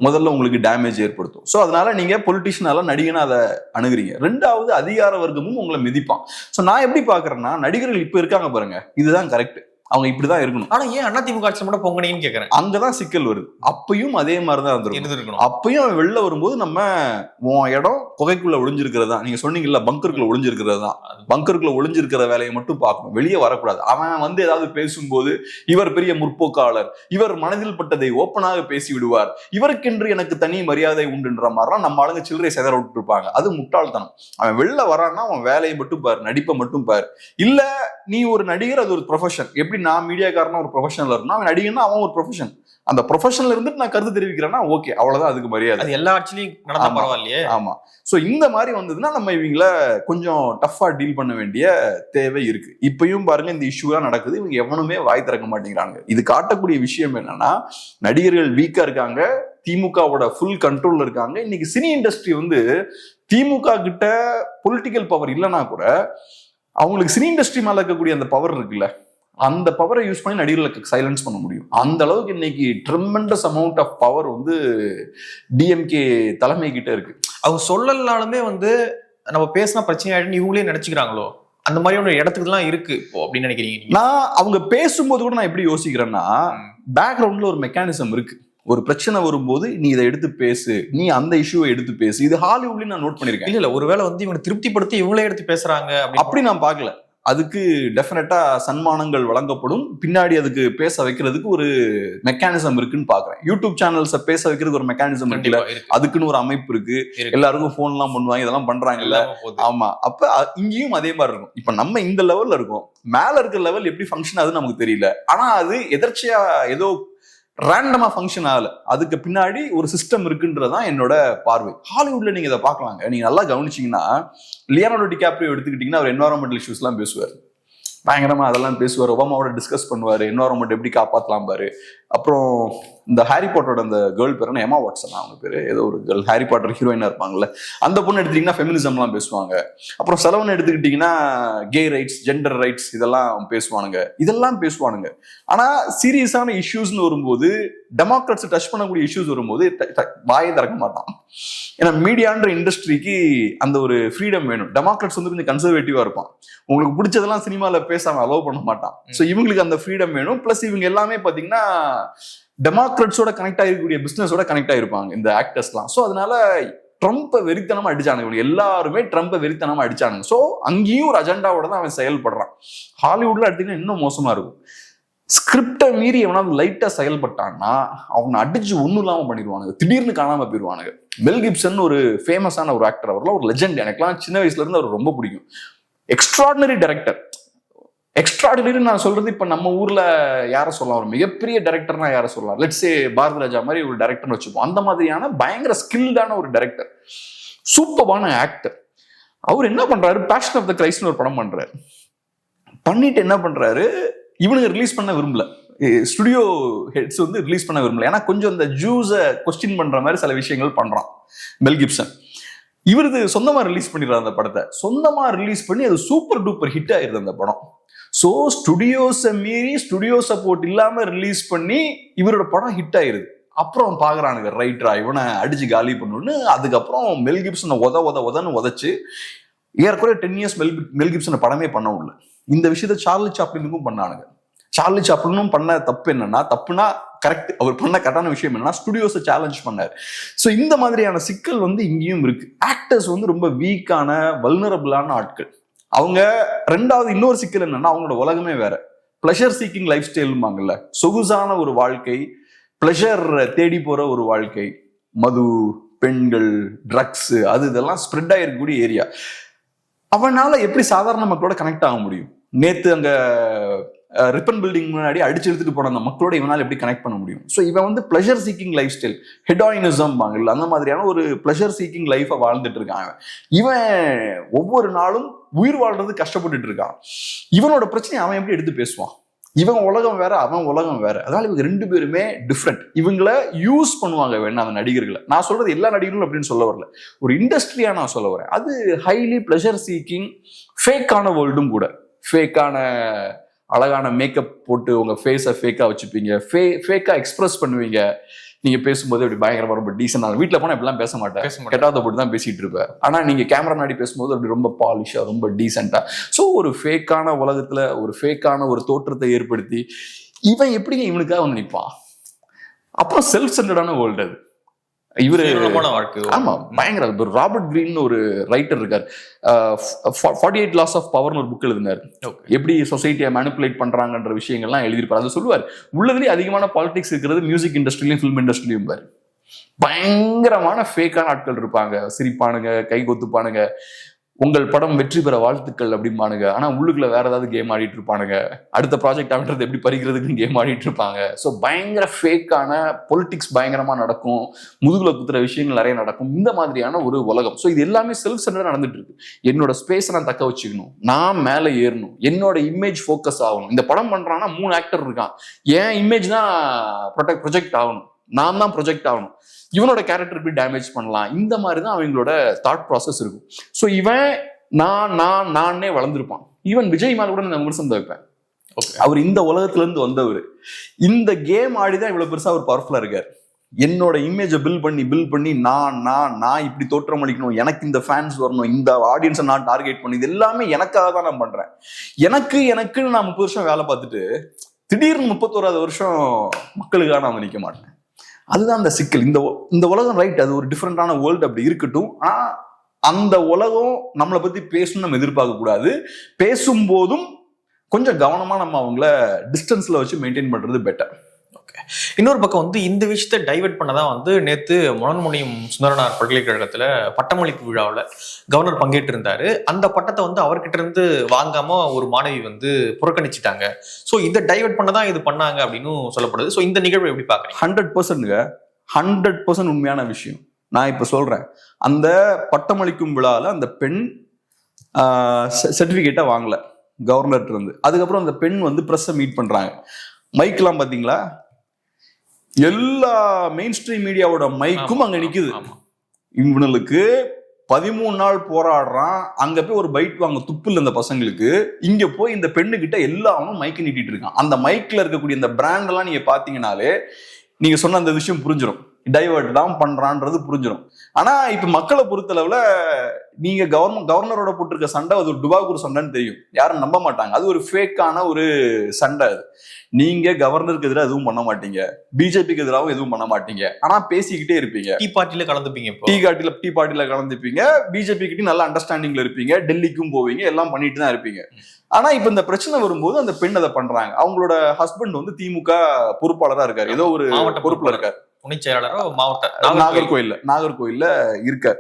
முதல்ல உங்களுக்கு டேமேஜ் ஏற்படுத்தும். ஸோ அதனால நீங்க பொலிட்டிஷியனால நடிகனா அதை அணுகுறீங்க. ரெண்டாவது அதிகார வர்க்கமும் உங்களை மிதிப்பான். ஸோ நான் எப்படி பாக்குறேன்னா, நடிகர்கள் இப்ப இருக்காங்க பாருங்க, இதுதான் கரெக்ட், அவங்க இப்படிதான் இருக்கணும். ஆனா ஏன் அதிமுக ஆட்சி மட்டும் பொங்கனேன்னு கேக்குறேன். அங்கதான் சிக்கல் வருது. அப்பயும் அதே மாதிரிதான் இருந்திருக்கணும். அப்பயும் அவன் வெளில வரும்போது நம்ம உன் இடம் குகைக்குள்ள ஒளிஞ்சிருக்கிறதா, நீங்க சொன்னீங்கல்ல பங்கருக்குள்ள ஒளிஞ்சிருக்கிறதா, பங்கருக்குள்ள ஒளிஞ்சிருக்கிற வேலையை மட்டும் பார்க்கணும், வெளியே வரக்கூடாது. அவன் வந்து ஏதாவது பேசும்போது இவர் பெரிய முற்போக்காளர், இவர் மனதில் பட்டதை ஓப்பனாக பேசி விடுவார், இவருக்கென்று எனக்கு தனி மரியாதை உண்டுன்ற மாதிரிலாம் நம்ம ஆளுங்க சில்லறை செதற விட்டு இருப்பாங்க. அது முட்டாள்தனம். அவன் வெளில வரான்னா அவன் வேலையை மட்டும் பாரு, நடிப்பை மட்டும் பாரு. இல்ல நீ ஒரு நடிகர், அது ஒரு ப்ரொஃபஷன். எப்படி நான் மீடியாக்காரனா ஒரு ப்ரொஃபஷனல் இருந்தா, அவன் நடிகன்னா அவன் ஒரு ப்ரொஃபஷன். அந்த ப்ரொஃபஷனல் இருந்துட்டு நான் கருத்து தெரிவிக்கிறேன்னா ஓகே, அவ்வளவுதான், அதுக்கு மரியாதை. அது எல்லா ஆட்சிலையும் நடந்தா பரவாயில்லையே. ஆமா. சோ இந்த மாதிரி வந்ததுன்னா நம்ம இவங்கள கொஞ்சம் டஃபா டீல் பண்ண வேண்டிய தேவை இருக்கு. இப்பயும் பாருங்க இந்த இஷ்யூ தான் நடக்குது, இவங்க எவனுமே வாய் திறக்க மாட்டேங்கிறாங்க. இது காட்டக்கூடிய விஷயம் என்னன்னா, நடிகர்கள் வீக்கா இருக்காங்க, திமுகவோட ஃபுல் கண்ட்ரோல்ல இருக்காங்க. இன்னைக்கு சினி இண்டஸ்ட்ரி வந்து திமுக கிட்ட பொலிட்டிக்கல் பவர் இல்லைன்னா கூட அவங்களுக்கு சினி இண்டஸ்ட்ரி மேல இருக்கக்கூடிய அந்த பவர் இருக்குல்ல, அந்த பவரை யூஸ் பண்ணி நடிகர்களுக்கு சைலன்ஸ் பண்ண முடியும். அந்த அளவுக்கு இன்னைக்கு ட்ரெமெண்டஸ் அமௌண்ட் ஆஃப் பவர் வந்து டிஎம்கே தலைமை கிட்ட இருக்கு. அவங்க சொல்லலாலுமே வந்து நம்ம பேசினா பிரச்சனை ஆயிடுன்னு இவங்களே நினைச்சுக்கிறாங்களோ, அந்த மாதிரி ஒரு இடத்துக்கு எல்லாம் இருக்கு இப்போ அப்படின்னு நினைக்கிறீங்க? நான் அவங்க பேசும்போது கூட நான் எப்படி யோசிக்கிறேன்னா, பேக்ரவுண்ட்ல ஒரு மெக்கானிசம் இருக்கு. ஒரு பிரச்சனை வரும்போது நீ இதை எடுத்து பேசு, நீ அந்த இஷ்யூவை எடுத்து பேசு. இது ஹாலிவுட்லயும் நான் நோட் பண்ணிருக்கேன். இல்ல ஒருவேளை வந்து இவங்க திருப்திப்படுத்தி இவங்களே எடுத்து பேசுறாங்க அப்படி நான் பாக்கல. அதுக்கு டெஃபினட்டா சன்மானங்கள் வழங்கப்படும், பின்னாடி அதுக்கு பேச வைக்கிறதுக்கு ஒரு மெக்கானிசம் இருக்குன்னு பாக்குறேன். யூடியூப் சேனல்ஸை பேச வைக்கிறதுக்கு ஒரு மெக்கானிசம் இருக்குல்ல, அதுக்குன்னு ஒரு அமைப்பு இருக்கு. எல்லாருக்கும் போன் எல்லாம் பண்ணுவாங்க, இதெல்லாம் பண்றாங்கல்ல. ஆமா, அப்ப இங்கேயும் அதே மாதிரி இருக்கும். இப்ப நம்ம இந்த லெவல்ல இருக்கோம், மேல இருக்கிற லெவல் எப்படி ஃபங்க்ஷன் ஆகுதுன்னு நமக்கு தெரியல. ஆனா அது எதர்ச்சியா ஏதோ ரேண்டமா ஃபங்க்ஷன் ஆகல, அதுக்கு பின்னாடி ஒரு சிஸ்டம் இருக்குன்றதான் என்னோட பார்வை. ஹாலிவுட்ல நீங்க இதை பார்க்கலாங்க. நீங்க நல்லா கவனிச்சீங்கன்னா, லியோனார்டோ டிகாப்ரியோ எடுத்துக்கிட்டீங்கன்னா அவர் என்வரான்மெண்டல் இஷ்யூஸ் எல்லாம் பேசுவார், பயங்கரமா அதெல்லாம் பேசுவார். ஒபாமாவோட டிஸ்கஸ் பண்ணுவாரு, என்வரான்மெண்ட் எப்படி காப்பாற்றலாம் பாரு. அப்புறம் இந்த ஹாரி பாட்டரோட அந்த கேர்ள் பேர் எமா வாட்சன், அவங்க பேரு ஏதோ ஒரு கேர்ள், ஹாரி பாட்டர் ஹீரோயினா இருப்பாங்கல்ல, அந்த பொண்ணு எடுத்துக்கிட்டீங்கன்னா ஃபெமினிசம்லாம் பேசுவாங்க. அப்புறம் செலவன் எடுத்துக்கிட்டீங்கன்னா கே ரைட்ஸ், ஜெண்டர் ரைட்ஸ், இதெல்லாம் பேசுவானுங்க. ஆனா சீரியஸான இஷ்யூஸ்னு வரும்போது, டெமோக்ராட்ஸ் டச் பண்ணக்கூடிய இஷ்யூஸ் வரும்போது வாயை திறக்க மாட்டான். ஏன்னா மீடியான்ற இண்டஸ்ட்ரிக்கு அந்த ஒரு ஃப்ரீடம் வேணும். டெமோக்ராட்ஸ் வந்து கொஞ்சம் கன்சர்வேட்டிவா இருப்பான், உங்களுக்கு பிடிச்சதெல்லாம் சினிமால பேசாம அலோவ் பண்ண மாட்டான். ஸோ இவங்களுக்கு அந்த ஃப்ரீடம் வேணும். பிளஸ் இவங்க எல்லாமே பாத்தீங்கன்னா டெமோக்ராட்ஸோட கனெக்ட் ஆகிருக்கக்கூடிய பிசினஸோட கனெக்ட் ஆயிருப்பாங்க இந்த ஆக்டர்ஸ்லாம். ஸோ அதனால ட்ரம்ப்பை வெறித்தனமா அடிச்சானுங்க, எல்லாருமே ட்ரம்ப்பை வெறித்தனமா அடிச்சானுங்க. ஸோ அங்கேயும் ஒரு அஜெண்டாவோட தான் அவன் செயல்படுறான். ஹாலிவுட்ல எடுத்தீங்கன்னா இன்னும் மோசமா இருக்கும். ஸ்கிரிப்டை மீறி எவனாவது லைட்டா செயல்பட்டான்னா அவனை அடிச்சு ஒன்னும் இல்லாம பண்ணிடுவானுங்க, திடீர்னு காணாம போயிடுவானுங்க. மெல் கிப்சன் ஒரு ஃபேமஸான ஒரு ஆக்டர், அவர்லாம் ஒரு லெஜெண்ட். எனக்குலாம் சின்ன வயசுல இருந்து அவர் ரொம்ப பிடிக்கும். Extraordinary director. எக்ஸ்ட்ராடினரி நான் சொல்றது இப்ப நம்ம ஊர்ல யார சொல்லலாம், ஒரு மிகப்பெரிய டைரக்டர்னா யார சொல்லலாம், லெட்ஸ் சே பாரதி ராஜா மாதிரி ஒரு டைரக்டர்னு வச்சுப்போம். அந்த மாதிரியான பயங்கர ஸ்கில்டான ஒரு டைரக்டர், சூப்பரான ஆக்டர். அவர் என்ன பண்றாரு, பேஷன் ஆஃப் த கிரைஸ்ட்னு ஒரு படம் பண்றாரு. பண்ணிட்டு என்ன பண்றாரு, இவனுங்க ரிலீஸ் பண்ண விரும்பல, ஸ்டுடியோ ஹெட்ஸ் வந்து ரிலீஸ் பண்ண விரும்பல. ஏன்னா கொஞ்சம் இந்த ஜூஸை கொஸ்டின் பண்ற மாதிரி சில விஷயங்கள் பண்றான் மெல் கிப்சன். இவரது சொந்தமா ரிலீஸ் பண்ணிடுறாரு அந்த படத்தை. சொந்தமா ரிலீஸ் பண்ணி அது சூப்பர் டூப்பர் ஹிட் ஆயிருது அந்த படம். ஸோ ஸ்டுடியோஸை மீறி ஸ்டுடியோ சப்போர்ட் இல்லாம ரிலீஸ் பண்ணி இவரோட படம் ஹிட் ஆயிருது. அப்புறம் பாக்குறானுங்க, ரைட்ரா இவனை அடிச்சு காலி பண்ணணும்னு. அதுக்கப்புறம் மெல் கிப்சனை உதன்னு உதச்சு ஏறக்குறைய 10 இயர்ஸ் மெல் கிப்சன் படமே பண்ண முடியல. இந்த விஷயத்த சார்லி சாப்ளினுக்கும் பண்ணானுங்க. சார்லி சாப்ளினும் பண்ண தப்பு என்னன்னா, தப்புனா கரெக்ட், அவர் பண்ண கரெக்டான விஷயம் என்னன்னா ஸ்டுடியோஸை சேலஞ்ச் பண்ணார். ஸோ இந்த மாதிரியான சிக்கல் வந்து இங்கேயும் இருக்கு. ஆக்டர்ஸ் வந்து ரொம்ப வீக்கான வல்னரபிளான ஆட்கள். அவங்க ரெண்டாவது இன்னொரு சிக்கல் என்னன்னா, அவங்களோட உலகமே வேற. பிளஷர் சீக்கிங் லைஃப் ஸ்டைல்மாங்கல்ல, சொகுசான ஒரு வாழ்க்கை, பிளஷர் தேடி போற ஒரு வாழ்க்கை, மது, பெண்கள், ட்ரக்ஸ், அது இதெல்லாம் ஸ்ப்ரெட் ஆயிருக்கக்கூடிய ஏரியா. அவனால எப்படி சாதாரண மக்களோட கனெக்ட் ஆக முடியும்? நேத்து அங்க ரிப்பன் பில்டிங் முன்னாடி அடிச்சு எடுத்துட்டு போன அந்த மக்களோட இவனால எப்படி கனெக்ட் பண்ண முடியும்? ஸோ இவன் வந்து பிளஷர் சீக்கிங் லைஃப் ஸ்டைல், ஹெடாயினிசம் வாங்கல, அந்த மாதிரியான ஒரு பிளஷர் சீக்கிங் லைஃபை வாழ்ந்துட்டு இருக்கான். இவன் ஒவ்வொரு நாளும் உயிர் வாழ்றது கஷ்டப்பட்டுட்டு இருக்கான். இவனோட பிரச்சனை அவன் எப்படி எடுத்து பேசுவான்? இவன் உலகம் வேற, அவன் உலகம் வேற. அதனால இவங்க 2 பேருமே டிஃப்ரெண்ட். இவங்களை யூஸ் பண்ணுவாங்க வேணா அந்த நடிகர்களை. நான் சொல்றது எல்லா நடிகர்களும் அப்படின்னு சொல்ல வரல, ஒரு இண்டஸ்ட்ரியா நான் சொல்ல வரேன். அது ஹைலி பிளஷர் சீக்கிங், ஃபேக்கான வேர்ல்டும் கூட. ஃபேக்கான அழகான மேக்கப் போட்டு உங்க ஃபேஸை ஃபேக்கா வச்சுப்பீங்க, ஃபேக்கா எக்ஸ்பிரஸ் பண்ணுவீங்க. நீங்க பேசும்போது அப்படி பயங்கரமா ரொம்ப டீசென்ட். வீட்டுல போனா இப்படிலாம் பேச மாட்டேன், கெட்டாத போட்டு தான் பேசிட்டு இருப்பேன். ஆனா நீங்க கேமரா முன்னாடி பேசும்போது அப்படி ரொம்ப பாலிஷா, ரொம்ப டீசென்டா. ஸோ ஒரு ஃபேக்கான உலகத்துல ஒரு ஃபேக்கான ஒரு தோற்றத்தை ஏற்படுத்தி இவன் எப்படிங்க இவனுக்காக வந்து நிற்பான்? அப்புறம் செல்ஃப் சென்டர்டான வேர்ல்டு அது. இவரு ஆமா பயங்கர. ராபர்ட் கிரீன் ஒரு ரைட்டர் இருக்காரு, 48 Laws of Power ஒரு புக் எழுதினார். எப்படி சொசைட்டியை மேனிபுலேட் பண்றாங்கன்ற விஷயங்கள்லாம் எழுதியிருப்பாரு. அதை சொல்லுவார், உள்ளதுலேயே அதிகமான பாலிடிக்ஸ் இருக்கிறது மியூசிக் இண்டஸ்ட்ரியிலையும் ஃபிலிம் இண்டஸ்ட்ரியிலையும் பாரு. பயங்கரமான ஃபேக்கான ஆட்கள் இருப்பாங்க, சிரிப்பானுங்க, கை கொத்துப்பானுங்க, உங்கள் படம் வெற்றி பெற வாழ்த்துக்கள் அப்படிம்பானுங்க. ஆனா உள்ளுக்குள்ள வேற ஏதாவது கேம் ஆடிட்டு இருப்பானுங்க, அடுத்த ப்ராஜெக்ட் அப்படின்றது எப்படி பறிக்கிறதுக்கு கேம் ஆடிட்டு இருப்பாங்க. ஸோ பயங்கர ஃபேக்கான பொலிட்டிக்ஸ் பயங்கரமா நடக்கும், முதுகுல குத்துற விஷயங்கள் நிறைய நடக்கும். இந்த மாதிரியான ஒரு உலகம். ஸோ இது எல்லாமே செல்ஃப் சென்டர் நடந்துட்டு இருக்கு. என்னோட ஸ்பேஸை நான் தக்க வச்சுக்கணும், நான் மேலே ஏறணும், என்னோட இமேஜ் ஃபோக்கஸ் ஆகணும். இந்த படம் பண்றான்னா 3 ஆக்டர் இருக்கான், என் இமேஜ் தான் ப்ரொஜெக்ட் ஆகணும், நான் தான் ப்ரொஜெக்ட் ஆகணும், இவனோட கேரக்டர் எப்படி டேமேஜ் பண்ணலாம், இந்த மாதிரி தான் அவங்களோட தாட் ப்ராசஸ் இருக்கும். ஸோ இவன் நானே வளர்ந்துருப்பான். ஈவன் விஜய் மேல கூட நான் விமர்சனம் வைப்பேன். அவர் இந்த உலகத்துல இருந்து வந்தவர், இந்த கேம் ஆடிதான் இவ்வளவு பெருசா அவர் பவர்ஃபுல்லா இருக்காரு. என்னோட இமேஜை பில் பண்ணி நான் இப்படி தோற்றம் அளிக்கணும், எனக்கு இந்த ஃபேன்ஸ் வரணும், இந்த ஆடியன்ஸை நான் டார்கெட் பண்ணி, இது எல்லாமே எனக்காக தான் நான் பண்றேன். எனக்குன்னு நான் 30 வருஷம் வேலை பார்த்துட்டு திடீர்னு 31வது வருஷம் மக்களுக்காக நான் நிற்க மாட்டேன். அதுதான் அந்த சிக்கல். இந்த உலகம் ரைட், அது ஒரு டிஃப்ரெண்டான வேர்ல்டு, அப்படி இருக்கட்டும். ஆனா அந்த உலகம் நம்மளை பத்தி பேசணும்னு நம்ம எதிர்பார்க்க கூடாது. பேசும்போதும் கொஞ்சம் கவனமா நம்ம அவங்கள டிஸ்டன்ஸ்ல வச்சு மெயின்டைன் பண்றது பெட்டர். இன்னொரு பக்கம் வந்து இந்த விஷயத்தை டைவெர்ட் பண்ணதான் வந்து நேத்து மனோன்மணியம் சுந்தரனார் பல்கலைக்கழகத்துல பட்டமளிப்பு விழாவில் கவர்னர் பங்கேற்று இருந்தாரு. அந்த பட்டத்தை வந்து அவர்கிட்ட இருந்து வாங்காம ஒரு மாணவி வந்து புறக்கணிச்சுட்டாங்க. ஸோ இதை டைவெர்ட் பண்ணதான் இது பண்ணாங்க அப்படின்னு சொல்லப்படுது. ஸோ இந்த நிகழ்வு எப்படி பாக்குறீங்க? 100% உண்மையான விஷயம். நான் இப்ப சொல்றேன், அந்த பட்டமளிக்கும் விழாவில் அந்த பெண் சர்டிபிகேட்டை வாங்கல கவர்னர்கிட்ட இருந்து. அதுக்கப்புறம் அந்த பெண் வந்து பிரஸ்ஸை மீட் பண்றாங்க. மைக்கெல்லாம் பாத்தீங்களா, எல்லா மெயின் ஸ்ட்ரீம் மீடியாவோட மைக்கும் அங்க நிக்குது. இவனுக்கு 13 நாள் போராடுறான், அங்க போய் ஒரு பைட் வாங்க துப்பு இல்லை இந்த பசங்களுக்கு. இங்க போய் இந்த பெண்ணு கிட்ட எல்லாரும் மைக்கு நீட்டிட்டு இருக்கான். அந்த மைக்ல இருக்கக்கூடிய இந்த பிராண்ட் எல்லாம் நீங்க பாத்தீங்கன்னாலே நீங்க சொன்ன அந்த விஷயம் புரிஞ்சிடும், டைவர்ட் தான் பண்றான்றது புரிஞ்சிடும். ஆனா இப்ப மக்களை பொறுத்தளவுல நீங்க கவர்னரோட போட்டிருக்க சண்டை அது ஒரு டுபாகூர் சண்டைன்னு தெரியும், யாரும் நம்ப மாட்டாங்க. அது ஒரு ஃபேக்கான ஒரு சண்டை. அது நீங்க கவர்னருக்கு எதிராக எதுவும் பண்ண மாட்டீங்க, பிஜேபிக்கு எதிராகவும் எதுவும் பண்ண மாட்டீங்க. ஆனா பேசிக்கிட்டே இருப்பீங்க, டீ பார்ட்டில கலந்துப்பீங்க, பிஜேபி கிட்ட நல்ல அண்டர்ஸ்டாண்டிங்ல இருப்பீங்க, டெல்லிக்கும் போவீங்க, எல்லாம் பண்ணிட்டு தான் இருப்பீங்க. ஆனா இப்ப இந்த பிரச்சனை வரும்போது அந்த பெண் அதை பண்றாங்க. அவங்களோட ஹஸ்பண்ட் வந்து திமுக பொறுப்பாளரா இருக்காரு, ஏதோ ஒரு பொறுப்புல இருக்காரு, துணை செயலாளரோ மாவட்ட நாகர்கோயில்ல இருக்காரு.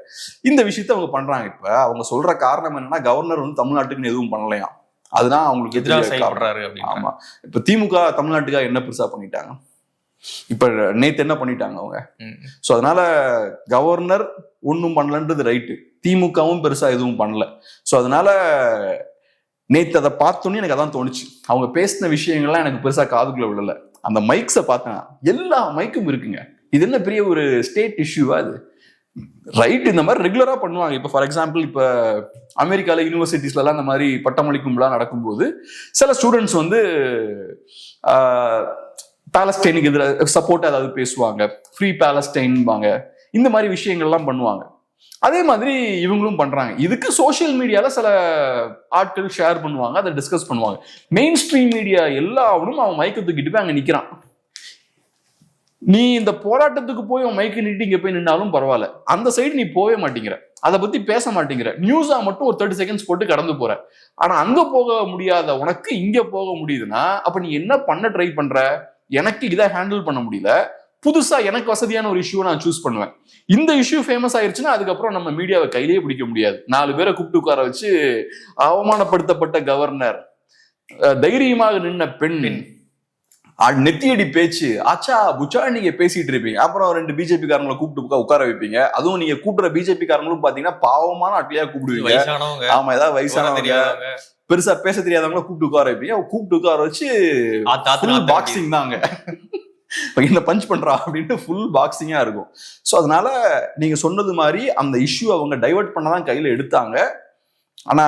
இந்த விஷயத்த அவங்க பண்றாங்க. இப்ப அவங்க சொல்ற காரணம் என்னன்னா, கவர்னர் வந்து தமிழ்நாட்டுக்கு எதுவும் பண்ணலையாம், அதுதான் அவங்களுக்கு எதிராக செயல்படுறாரு. ஆமா, இப்ப திமுக தமிழ்நாட்டுக்காக என்ன பெருசா பண்ணிட்டாங்க? இப்ப நேத்து என்ன பண்ணிட்டாங்க அவங்க? சோ அதனால கவர்னர் ஒன்னும் பண்ணலன்றது ரைட்டு, திமுகவும் பெருசா எதுவும் பண்ணல. சோ அதனால நேத்து அதை பார்த்தோன்னே எனக்கு அதான் தோணுச்சு. அவங்க பேசின விஷயங்கள்லாம் எனக்கு பெருசா காதுக்குள்ள விழல. அந்த மைக்ஸை பார்த்தேன், எல்லா மைக்கும் இருக்குங்க. இது என்ன பெரிய ஒரு ஸ்டேட் இஷ்யூவா? அது ரைட், இந்த மாதிரி ரெகுலரா பண்ணுவாங்க. இப்ப ஃபார் எக்ஸாம்பிள், இப்ப அமெரிக்கால யூனிவர்சிட்டிஸ்ல எல்லாம் இந்த மாதிரி பட்டமளிக்கும் விழா நடக்கும்போது சில ஸ்டூடெண்ட்ஸ் வந்து பாலஸ்டைனுக்கு எதிராக சப்போர்ட் ஏதாவது பேசுவாங்க, ஃப்ரீ பாலஸ்டைன்பாங்க, இந்த மாதிரி விஷயங்கள்லாம் பண்ணுவாங்க. அதே மாதிரி இவங்களும் பண்றாங்க. இதுக்கு சோசியல் மீடியால சில ஆட்கள் ஷேர் பண்ணுவாங்க, அதை டிஸ்கஸ் பண்ணுவாங்க. மெயின் ஸ்ட்ரீம் மீடியா எல்லாவனும் அவன் மைக்க தூக்கிட்டு போய் அங்க நிக்கிறான். நீ இந்த போராட்டத்துக்கு போய் உன் மைக்கு நீட்டி இங்க போய் நின்னாலும் பரவாயில்ல, அந்த சைடு நீ போவே மாட்டேங்கிற, அதை பத்தி பேச மாட்டேங்கிற, நியூஸா மட்டும் ஒரு 30 செகண்ட்ஸ் போட்டு கடந்து போற. ஆனா அங்க போக முடியாத உனக்கு இங்க போக முடியுதுன்னா அப்ப நீ என்ன பண்ண ட்ரை பண்ற? எனக்கு இதை ஹேண்டில் பண்ண முடியல, புதுசா எனக்கு வசதியான ஒரு இஷ்யூ நான் சூஸ் பண்ணுவேன். இந்த இஷ்யூ ஃபேமஸ் ஆயிருச்சுன்னா அதுக்கப்புறம் நம்ம மீடியாவை கையிலேயே பிடிக்க முடியாது. 4 பேரை கூப்பிட்டு உட்கார வச்சு அவமானப்படுத்தப்பட்ட கவர்னர், தைரியமாக நின்ன பெண், நெத்தியடி பேச்சு, ஆச்சா புச்சா நீங்க பேசிட்டு இருப்பீங்க. அப்புறம் 2 பிஜேபி காரங்களை கூப்பிட்டு உட்கார வைப்பீங்க. அதுவும் நீங்க கூப்பிடுற பிஜேபி காரங்களும் பாத்தீங்கன்னா பாவமான அட்லியா கூப்பிடுவீங்க. ஆமா, ஏதாவது வயசானவங்க, பெருசா பேச தெரியாதவங்கள கூப்பிட்டு உட்கார வைப்பீங்க. கூப்பிட்டு உட்கார வச்சு பாக்ஸிங் தாங்க, என்ன பஞ்ச் பண்றா அப்படின்ட்டு ஃபுல் பாக்ஸிங்கா இருக்கும். ஸோ அதனால நீங்க சொன்னது மாதிரி அந்த இஷ்யூ அவங்க டைவர்ட் பண்ணதான் கையில எடுத்தாங்க. ஆனா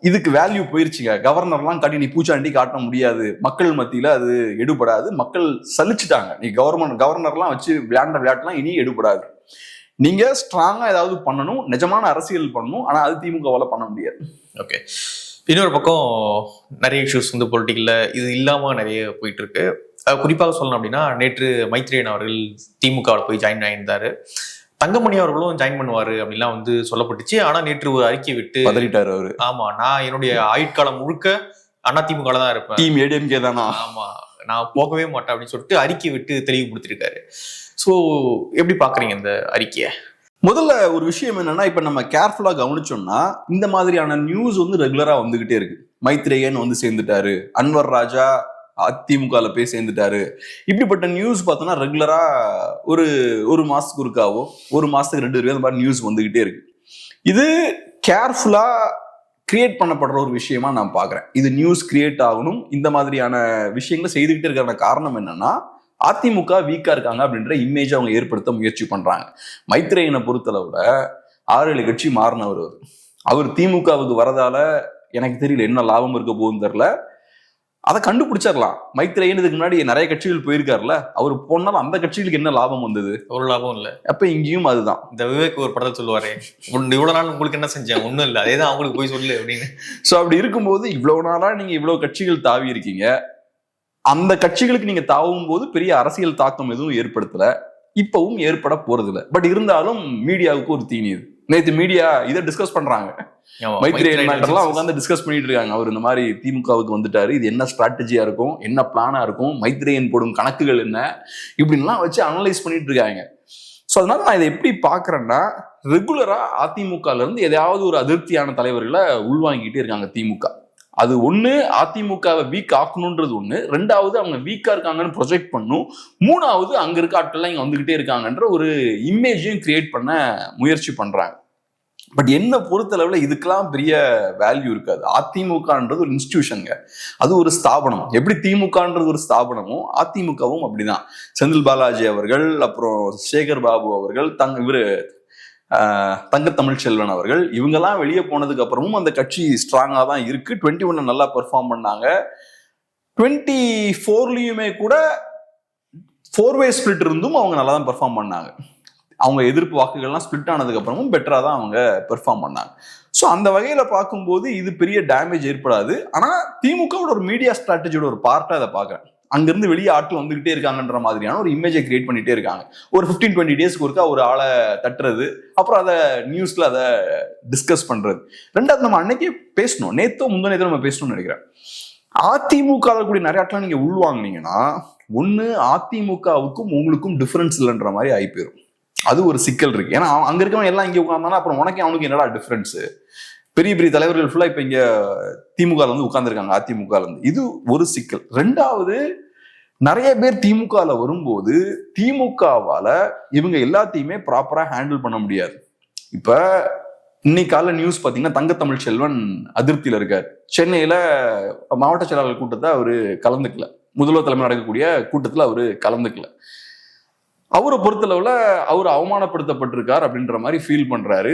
இதுக்கு வேல்யூ போயிருச்சுங்க. கவர்னர்லாம் காட்டி நீ பூச்சாண்டி காட்ட முடியாது, மக்கள் மத்தியில அது எடுபடாது, மக்கள் சலிச்சுட்டாங்க. நீ கவர்னர்லாம் வச்சு விளையாட்டுலாம் இனி எடுபடாது. நீங்க ஸ்ட்ராங்கா ஏதாவது பண்ணணும், நிஜமான அரசியல் பண்ணணும். ஆனா அது திமுகவால பண்ண முடியாது. ஓகே, இன்னொரு பக்கம் நிறைய இஷ்யூஸ் வந்து பொலிட்டிக்கல்ல இது இல்லாம நிறைய போயிட்டு இருக்கு. குறிப்பாக சொல்லணும் அப்படின்னா, நேற்று மைத்ரேயன் அவர்கள் திமுகவில் போய் ஜாயின் ஆயிருந்தாரு. தங்கமணி அவர்களும் ஜாயின் பண்ணுவாரு அப்படின்லாம் வந்து சொல்லப்பட்டுச்சு. ஆனா நேற்று ஒரு அறிக்கை விட்டு பதறிட்டாரு அவரு. ஆமா, நான் என்னுடைய ஆயுட்காலம் முழுக்க அதிமுக தான் இருப்பேன், டீம் ஏடிஎம்கே தானா, ஆமா நான் போகவே மாட்டேன் அப்படின்னு சொல்லிட்டு அறிக்கை விட்டு தெளிவுபடுத்திருக்காரு. ஸோ எப்படி பாக்குறீங்க இந்த அறிக்கையை? முதல்ல ஒரு விஷயம் என்னன்னா, இப்ப நம்ம கேர்ஃபுல்லா கவனிச்சோம்னா இந்த மாதிரியான நியூஸ் வந்து ரெகுலரா வந்துகிட்டே இருக்கு. மைத்ரேயன் வந்து சேர்ந்துட்டாரு, அன்வர் ராஜா அதிமுகல போய் சேர்ந்துட்டாரு, இப்படிப்பட்ட நியூஸ் பார்த்தோம்னா ரெகுலரா ஒரு மாசத்துக்கு ஒருக்காவோ, ஒரு மாசத்துக்கு 2 அந்த மாதிரி நியூஸ் வந்துகிட்டே இருக்கு. இது கேர்ஃபுல்லா கிரியேட் பண்ணப்படுற ஒரு விஷயமா நான் பாக்குறேன். இது நியூஸ் கிரியேட் ஆகணும். இந்த மாதிரியான விஷயங்களை செய்துகிட்டே இருக்கிற காரணம் என்னன்னா, அதிமுக வீக்கா இருக்காங்க அப்படின்ற இமேஜ் அவங்க ஏற்படுத்த முயற்சி பண்றாங்க. மைத்ரேயனை பொறுத்தளவுல 6-7 கட்சி மாறினவர். அவர் திமுகவுக்கு வரதால எனக்கு தெரியல என்ன லாபம் இருக்க போகுதுன்னு தெரியல. அதை கண்டுபிடிச்சிடலாம். மைத்ரேயன் இதுக்கு முன்னாடி நிறைய கட்சிகள் போயிருக்காருல்ல, அவர் போனாலும் அந்த கட்சிகளுக்கு என்ன லாபம் வந்தது? ஒரு லாபம் இல்ல. அப்ப இங்கேயும் அதுதான். இந்த விவேக் ஒரு படத்தை சொல்லுவாரு, இவ்வளவு நாள் உங்களுக்கு என்ன செஞ்சேன், ஒண்ணும் இல்லை, அதேதான் அவங்களுக்கு போய் சொல்லு அப்படின்னு. சோ அப்படி இருக்கும்போது இவ்வளவு நாளா நீங்க இவ்வளவு கட்சிகள் தாவி இருக்கீங்க. அந்த கட்சிகளுக்கு நீங்க தாவும் போது பெரிய அரசியல் தாக்கம் எதுவும் ஏற்படுத்தல, இப்பவும் ஏற்பட போறது இல்லை. பட் இருந்தாலும் மீடியாவுக்கு ஒரு தீனி இது. நேற்று மீடியா இதை டிஸ்கஸ் பண்றாங்க, மைத்ரேயன் மேட்டர்லாம் உட்காந்து டிஸ்கஸ் பண்ணிட்டு இருக்காங்க. அவர் இந்த மாதிரி திமுகவுக்கு வந்துட்டாரு, இது என்ன ஸ்ட்ராட்டஜியா இருக்கும், என்ன பிளானா இருக்கும், மைத்ரேயன் போடும் கணக்குகள் என்ன, இப்படின்லாம் வச்சு அனலைஸ் பண்ணிட்டு இருக்காங்க. ஸோ அதனால நான் இதை எப்படி பாக்குறேன்னா, ரெகுலரா அதிமுகல இருந்து எதையாவது ஒரு அதிருப்தியான தலைவர்களை உள்வாங்கிட்டே இருக்காங்க திமுக. அது ஒண்ணு, அதிமுகவை வீக் ஆக்கணும்ன்றது ஒண்ணு. 2வது அவங்க வீக்கா இருக்காங்கன்னு ப்ரொஜெக்ட் பண்ணும். 3வது அங்க இருக்க ஆட்கள்லாம் இங்க வந்துகிட்டே இருக்காங்கன்ற ஒரு இமேஜையும் கிரியேட் பண்ண முயற்சி பண்றாங்க. பட் என்ன பொறுத்தளவுல இதுக்கெல்லாம் பெரிய வேல்யூ இருக்காது. அதிமுகன்றது ஒரு இன்ஸ்டிடியூஷனுங்க, அது ஒரு ஸ்தாபனம். எப்படி திமுகன்றது ஒரு ஸ்தாபனமோ அதிமுகவும் அப்படிதான். செந்தில் பாலாஜி அவர்கள், அப்புறம் சேகர் பாபு அவர்கள், தங்க தமிழ்ச்செல்வன் அவர்கள், இவங்கெல்லாம் வெளியே போனதுக்கு அப்புறமும் அந்த கட்சி ஸ்ட்ராங்கா தான் இருக்கு. 21 நல்லா பெர்ஃபார்ம் பண்ணாங்க. 24லயுமே கூட 4-way ஸ்பிளிட் இருந்தும் அவங்க நல்லா தான் பெர்ஃபார்ம் பண்ணாங்க. அவங்க எதிர்ப்பு வாக்குகள்லாம் ஸ்பிளிட் ஆனதுக்கு அப்புறமும் பெட்டரா தான் அவங்க பெர்ஃபார்ம் பண்ணாங்க. ஸோ அந்த வகையில பார்க்கும்போது இது பெரிய டேமேஜ் ஏற்படாது. ஆனா திமுகவோட ஒரு மீடியா ஸ்ட்ராட்டஜியோட ஒரு பார்ட்டா அதை பார்க்கறேன். அங்கிருந்து வெளியே ஆட்கள் வந்துகிட்டே இருக்காங்கன்ற மாதிரியான ஒரு இமேஜை கிரியேட் பண்ணிட்டே இருக்காங்க. ஒரு 15-20 டேஸ்க்கு ஒருக்கா ஒரு ஆளை தட்டுறது, அப்புறம் அதை நியூஸ்ல அதை டிஸ்கஸ் பண்றது. 2வது நம்ம அன்னைக்கே பேசணும், நேத்தோ முந்தினேதோ நம்ம பேசணும்னு நினைக்கிறேன். அதிமுக கூடிய நிறைய ஆட்கள் நீங்க உள்வாங்கினீங்கன்னா, ஒண்ணு அதிமுகவுக்கும் உங்களுக்கும் டிஃபரன்ஸ் இல்லைன்ற மாதிரி ஆகி போயிடும். அது ஒரு சிக்கல் இருக்கு. ஏன்னா அங்க இருக்கவங்க எல்லாம் இங்க உட்கார்ந்தானா அப்புறம் உனக்கு அவனுக்கு என்னடா டிஃபரன்ஸ்? பெரிய பெரிய தலைவர்கள் ஃபுல்லா இப்ப இங்க திமுக வந்து உட்கார்ந்துருக்காங்க, அதிமுக இருந்து. இது ஒரு சிக்கல். 2வது, நிறைய பேர் திமுகல வரும்போது திமுகவால இவங்க எல்லாத்தையுமே ப்ராப்பரா ஹேண்டில் பண்ண முடியாது. இப்ப இன்னைக்கு கால நியூஸ் பாத்தீங்கன்னா, தங்க தமிழ்ச்செல்வன் அதிருப்தியில இருக்காரு. சென்னையில மாவட்ட செயலாளர் கூட்டத்தை அவரு கலந்துக்கல, முதல்வர் தலைமை நடக்கக்கூடிய கூட்டத்துல அவரு கலந்துக்கல. அவரை பொறுத்தளவுல அவர் அவமானப்படுத்தப்பட்டிருக்கார் அப்படின்ற மாதிரி ஃபீல் பண்றாரு.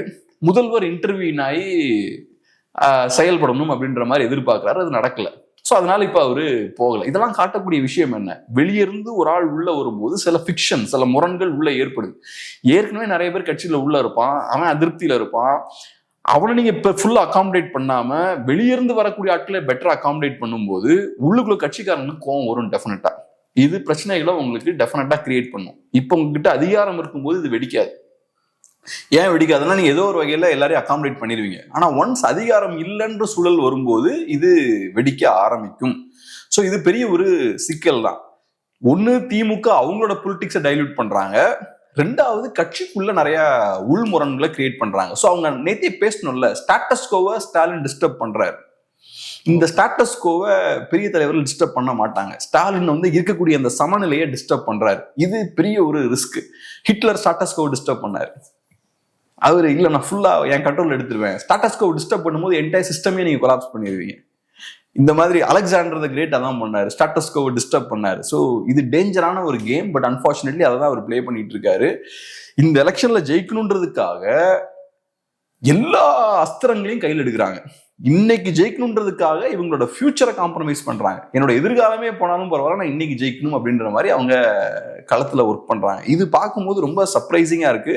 முதல்வர் இன்டர்வியூன் ஆகி செயல்படணும் அப்படின்ற மாதிரி எதிர்பார்க்கிறாரு, அது நடக்கல. ஸோ அதனால இப்ப அவரு போகல. இதெல்லாம் காட்டக்கூடிய விஷயம் என்ன? வெளியிருந்து ஒரு ஆள் உள்ள வரும்போது சில ஃபிக்ஷன், சில முரண்கள் உள்ள ஏற்படுது. ஏற்கனவே நிறைய பேர் கட்சியில உள்ள இருப்பான், அவன் அதிருப்தியில இருப்பான். அவனை நீங்க இப்ப ஃபுல்லா அகாமடேட் பண்ணாம வெளியிருந்து வரக்கூடிய ஆட்களை பெட்டரா அகாமடேட் பண்ணும்போது உள்ளுக்குள்ள கட்சிக்காரங்களுக்கு கோவம் வரும் டெஃபினட்டா. இது பிரச்சனைகளை உங்களுக்கு டெஃபினட்டா கிரியேட் பண்ணும். இப்ப உங்ககிட்ட அதிகாரம் இருக்கும்போது இது வெடிக்காது. ஏன் வெடிக்காதுன்னா நீங்க ஏதோ ஒரு வகையில எல்லாரையும் அகாமடேட் பண்ணிடுவீங்க. ஆனா ஒன்ஸ் அதிகாரம் இல்லைன்ற சூழல் வரும்போது இது வெடிக்க ஆரம்பிக்கும். ஸோ இது பெரிய ஒரு சிக்கல் தான். ஒண்ணு திமுக அவங்களோட பொலிட்டிக்ஸை டைல்யூட் பண்றாங்க, ரெண்டாவது கட்சிக்குள்ள நிறைய உள்முரண்களை கிரியேட் பண்றாங்க. ஸோ அவங்க நேத்தே பேசணும்ல, ஸ்டாட்டஸ்கோவை ஸ்டாலின் டிஸ்டர்ப் பண்றாரு. இந்த ஸ்டாட்டஸ்கோவை பெரிய தலைவர்கள் டிஸ்டர்ப் பண்ண மாட்டாங்க. ஸ்டாலின் வந்து இருக்கக்கூடிய அந்த சமநிலையை டிஸ்டர்ப் பண்றாரு. இது பெரிய ஒரு ரிஸ்க். ஹிட்லர் ஸ்டாட்டஸ்கோவை டிஸ்டர்ப் பண்ணாரு. அவர் இல்லை நான் ஃபுல்லா என் கண்ட்ரோல் எடுத்துருவேன். ஸ்டாட்டஸ்கோ டிஸ்டர்ப் பண்ணும்போது என்டையர் சிஸ்டமே நீங்க கொலாப்ஸ் பண்ணிடுவீங்க. இந்த மாதிரி அலெக்சாண்டர் த கிரேட் அதான் பண்ணாரு, ஸ்டாட்டஸ்கோவை டிஸ்டர்ப் பண்ணாரு. ஸோ இது டேஞ்சரான ஒரு கேம். பட் அன்பார்ச்சுனேட்லி அதை தான் அவர் பிளே பண்ணிட்டு இருக்காரு. இந்த எலெக்ஷன்ல ஜெயிக்கணுன்றதுக்காக எல்லா அஸ்திரங்களையும் கையில் எடுக்கிறாங்க. இன்னைக்கு ஜெயிக்கணுன்றதுக்காக இவங்களோட ஃபியூச்சரை காம்ப்ரமைஸ் பண்றாங்க. என்னோட எதிர்காலமே போனாலும் பரவாயில்ல, நான் இன்னைக்கு ஜெயிக்கணும் அப்படின்ற மாதிரி அவங்க களத்துல ஒர்க் பண்றாங்க. இது பார்க்கும்போது ரொம்ப சர்ப்ரைசிங்கா இருக்கு.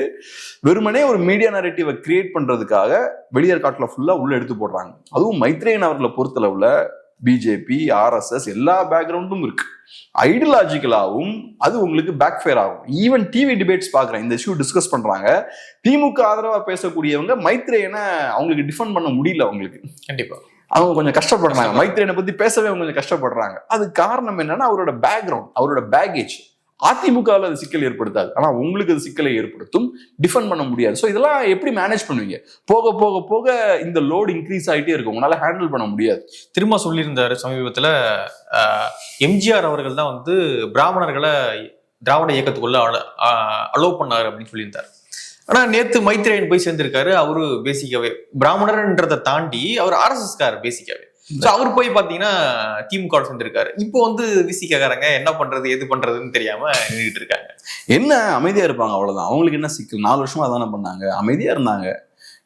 வெறுமனே ஒரு மீடியா நரேட்டிவை கிரியேட் பண்றதுக்காக வெளியர் காட்டுல ஃபுல்லா உள்ள எடுத்து போடுறாங்க. அதுவும் மைத்ரேயன் அவர்களை பொறுத்தளவுல பிஜேபி, ஆர்எஸ்எஸ் எல்லா பேக்ரவுண்டும் இருக்கு. ஐடியாலஜிக்கலாகவும் அது உங்களுக்கு பேக் ஃபேர் ஆகும். ஈவன் டிவி டிபேட்ஸ் பாக்குறேன், இந்த இஷ்யூ டிஸ்கஸ் பண்றாங்க. திமுக ஆதரவா பேசக்கூடியவங்க மைத்ரேயனை அவங்களுக்கு டிஃபெண்ட் பண்ண முடியல. அவங்களுக்கு கண்டிப்பா அவங்க கொஞ்சம் கஷ்டப்படுறாங்க. மைத்ரேயனை பத்தி பேசவே அவங்க கொஞ்சம் கஷ்டப்படுறாங்க. அது காரணம் என்னன்னா அவரோட பேக்ரவுண்ட், அவரோட பேகேஜ். அதிமுகவில் அது சிக்கல் ஏற்படுத்தாது, ஆனா உங்களுக்கு அது சிக்கலை ஏற்படுத்தும். டிஃபெண்ட் பண்ண முடியாது. ஸோ இதெல்லாம் எப்படி மேனேஜ் பண்ணுவீங்க? போக போக போக இந்த லோடு இன்க்ரீஸ் ஆகிட்டே இருக்கும், உங்களால ஹேண்டில் பண்ண முடியாது. திரும்ப சொல்லியிருந்தாரு சமீபத்துல, எம்ஜிஆர் அவர்கள் தான் வந்து பிராமணர்களை திராவிட இயக்கத்துக்குள்ள அலோவ் பண்ணாரு அப்படின்னு சொல்லியிருந்தாரு. ஆனா நேத்து மைத்ரேயன் போய் சேர்ந்திருக்காரு. அவரு பேசிக்காவே பிராமணர்ன்றதை தாண்டி அவர் ஆர்எஸ்எஸ் கார் பேசிக்காவே. அவர் போய் பாத்தீங்கன்னா திமுக சேர்ந்திருக்காரு. இப்போ வந்து விசிகாரங்க என்ன பண்றது எது பண்றதுன்னு தெரியாம நின்றுட்டு இருக்காங்க. என்ன அமைதியா இருப்பாங்க, அவ்வளவுதான். அவங்களுக்கு என்ன சிக்கல்? 4 வருஷமா அதானே பண்ணாங்க, அமைதியா இருந்தாங்க.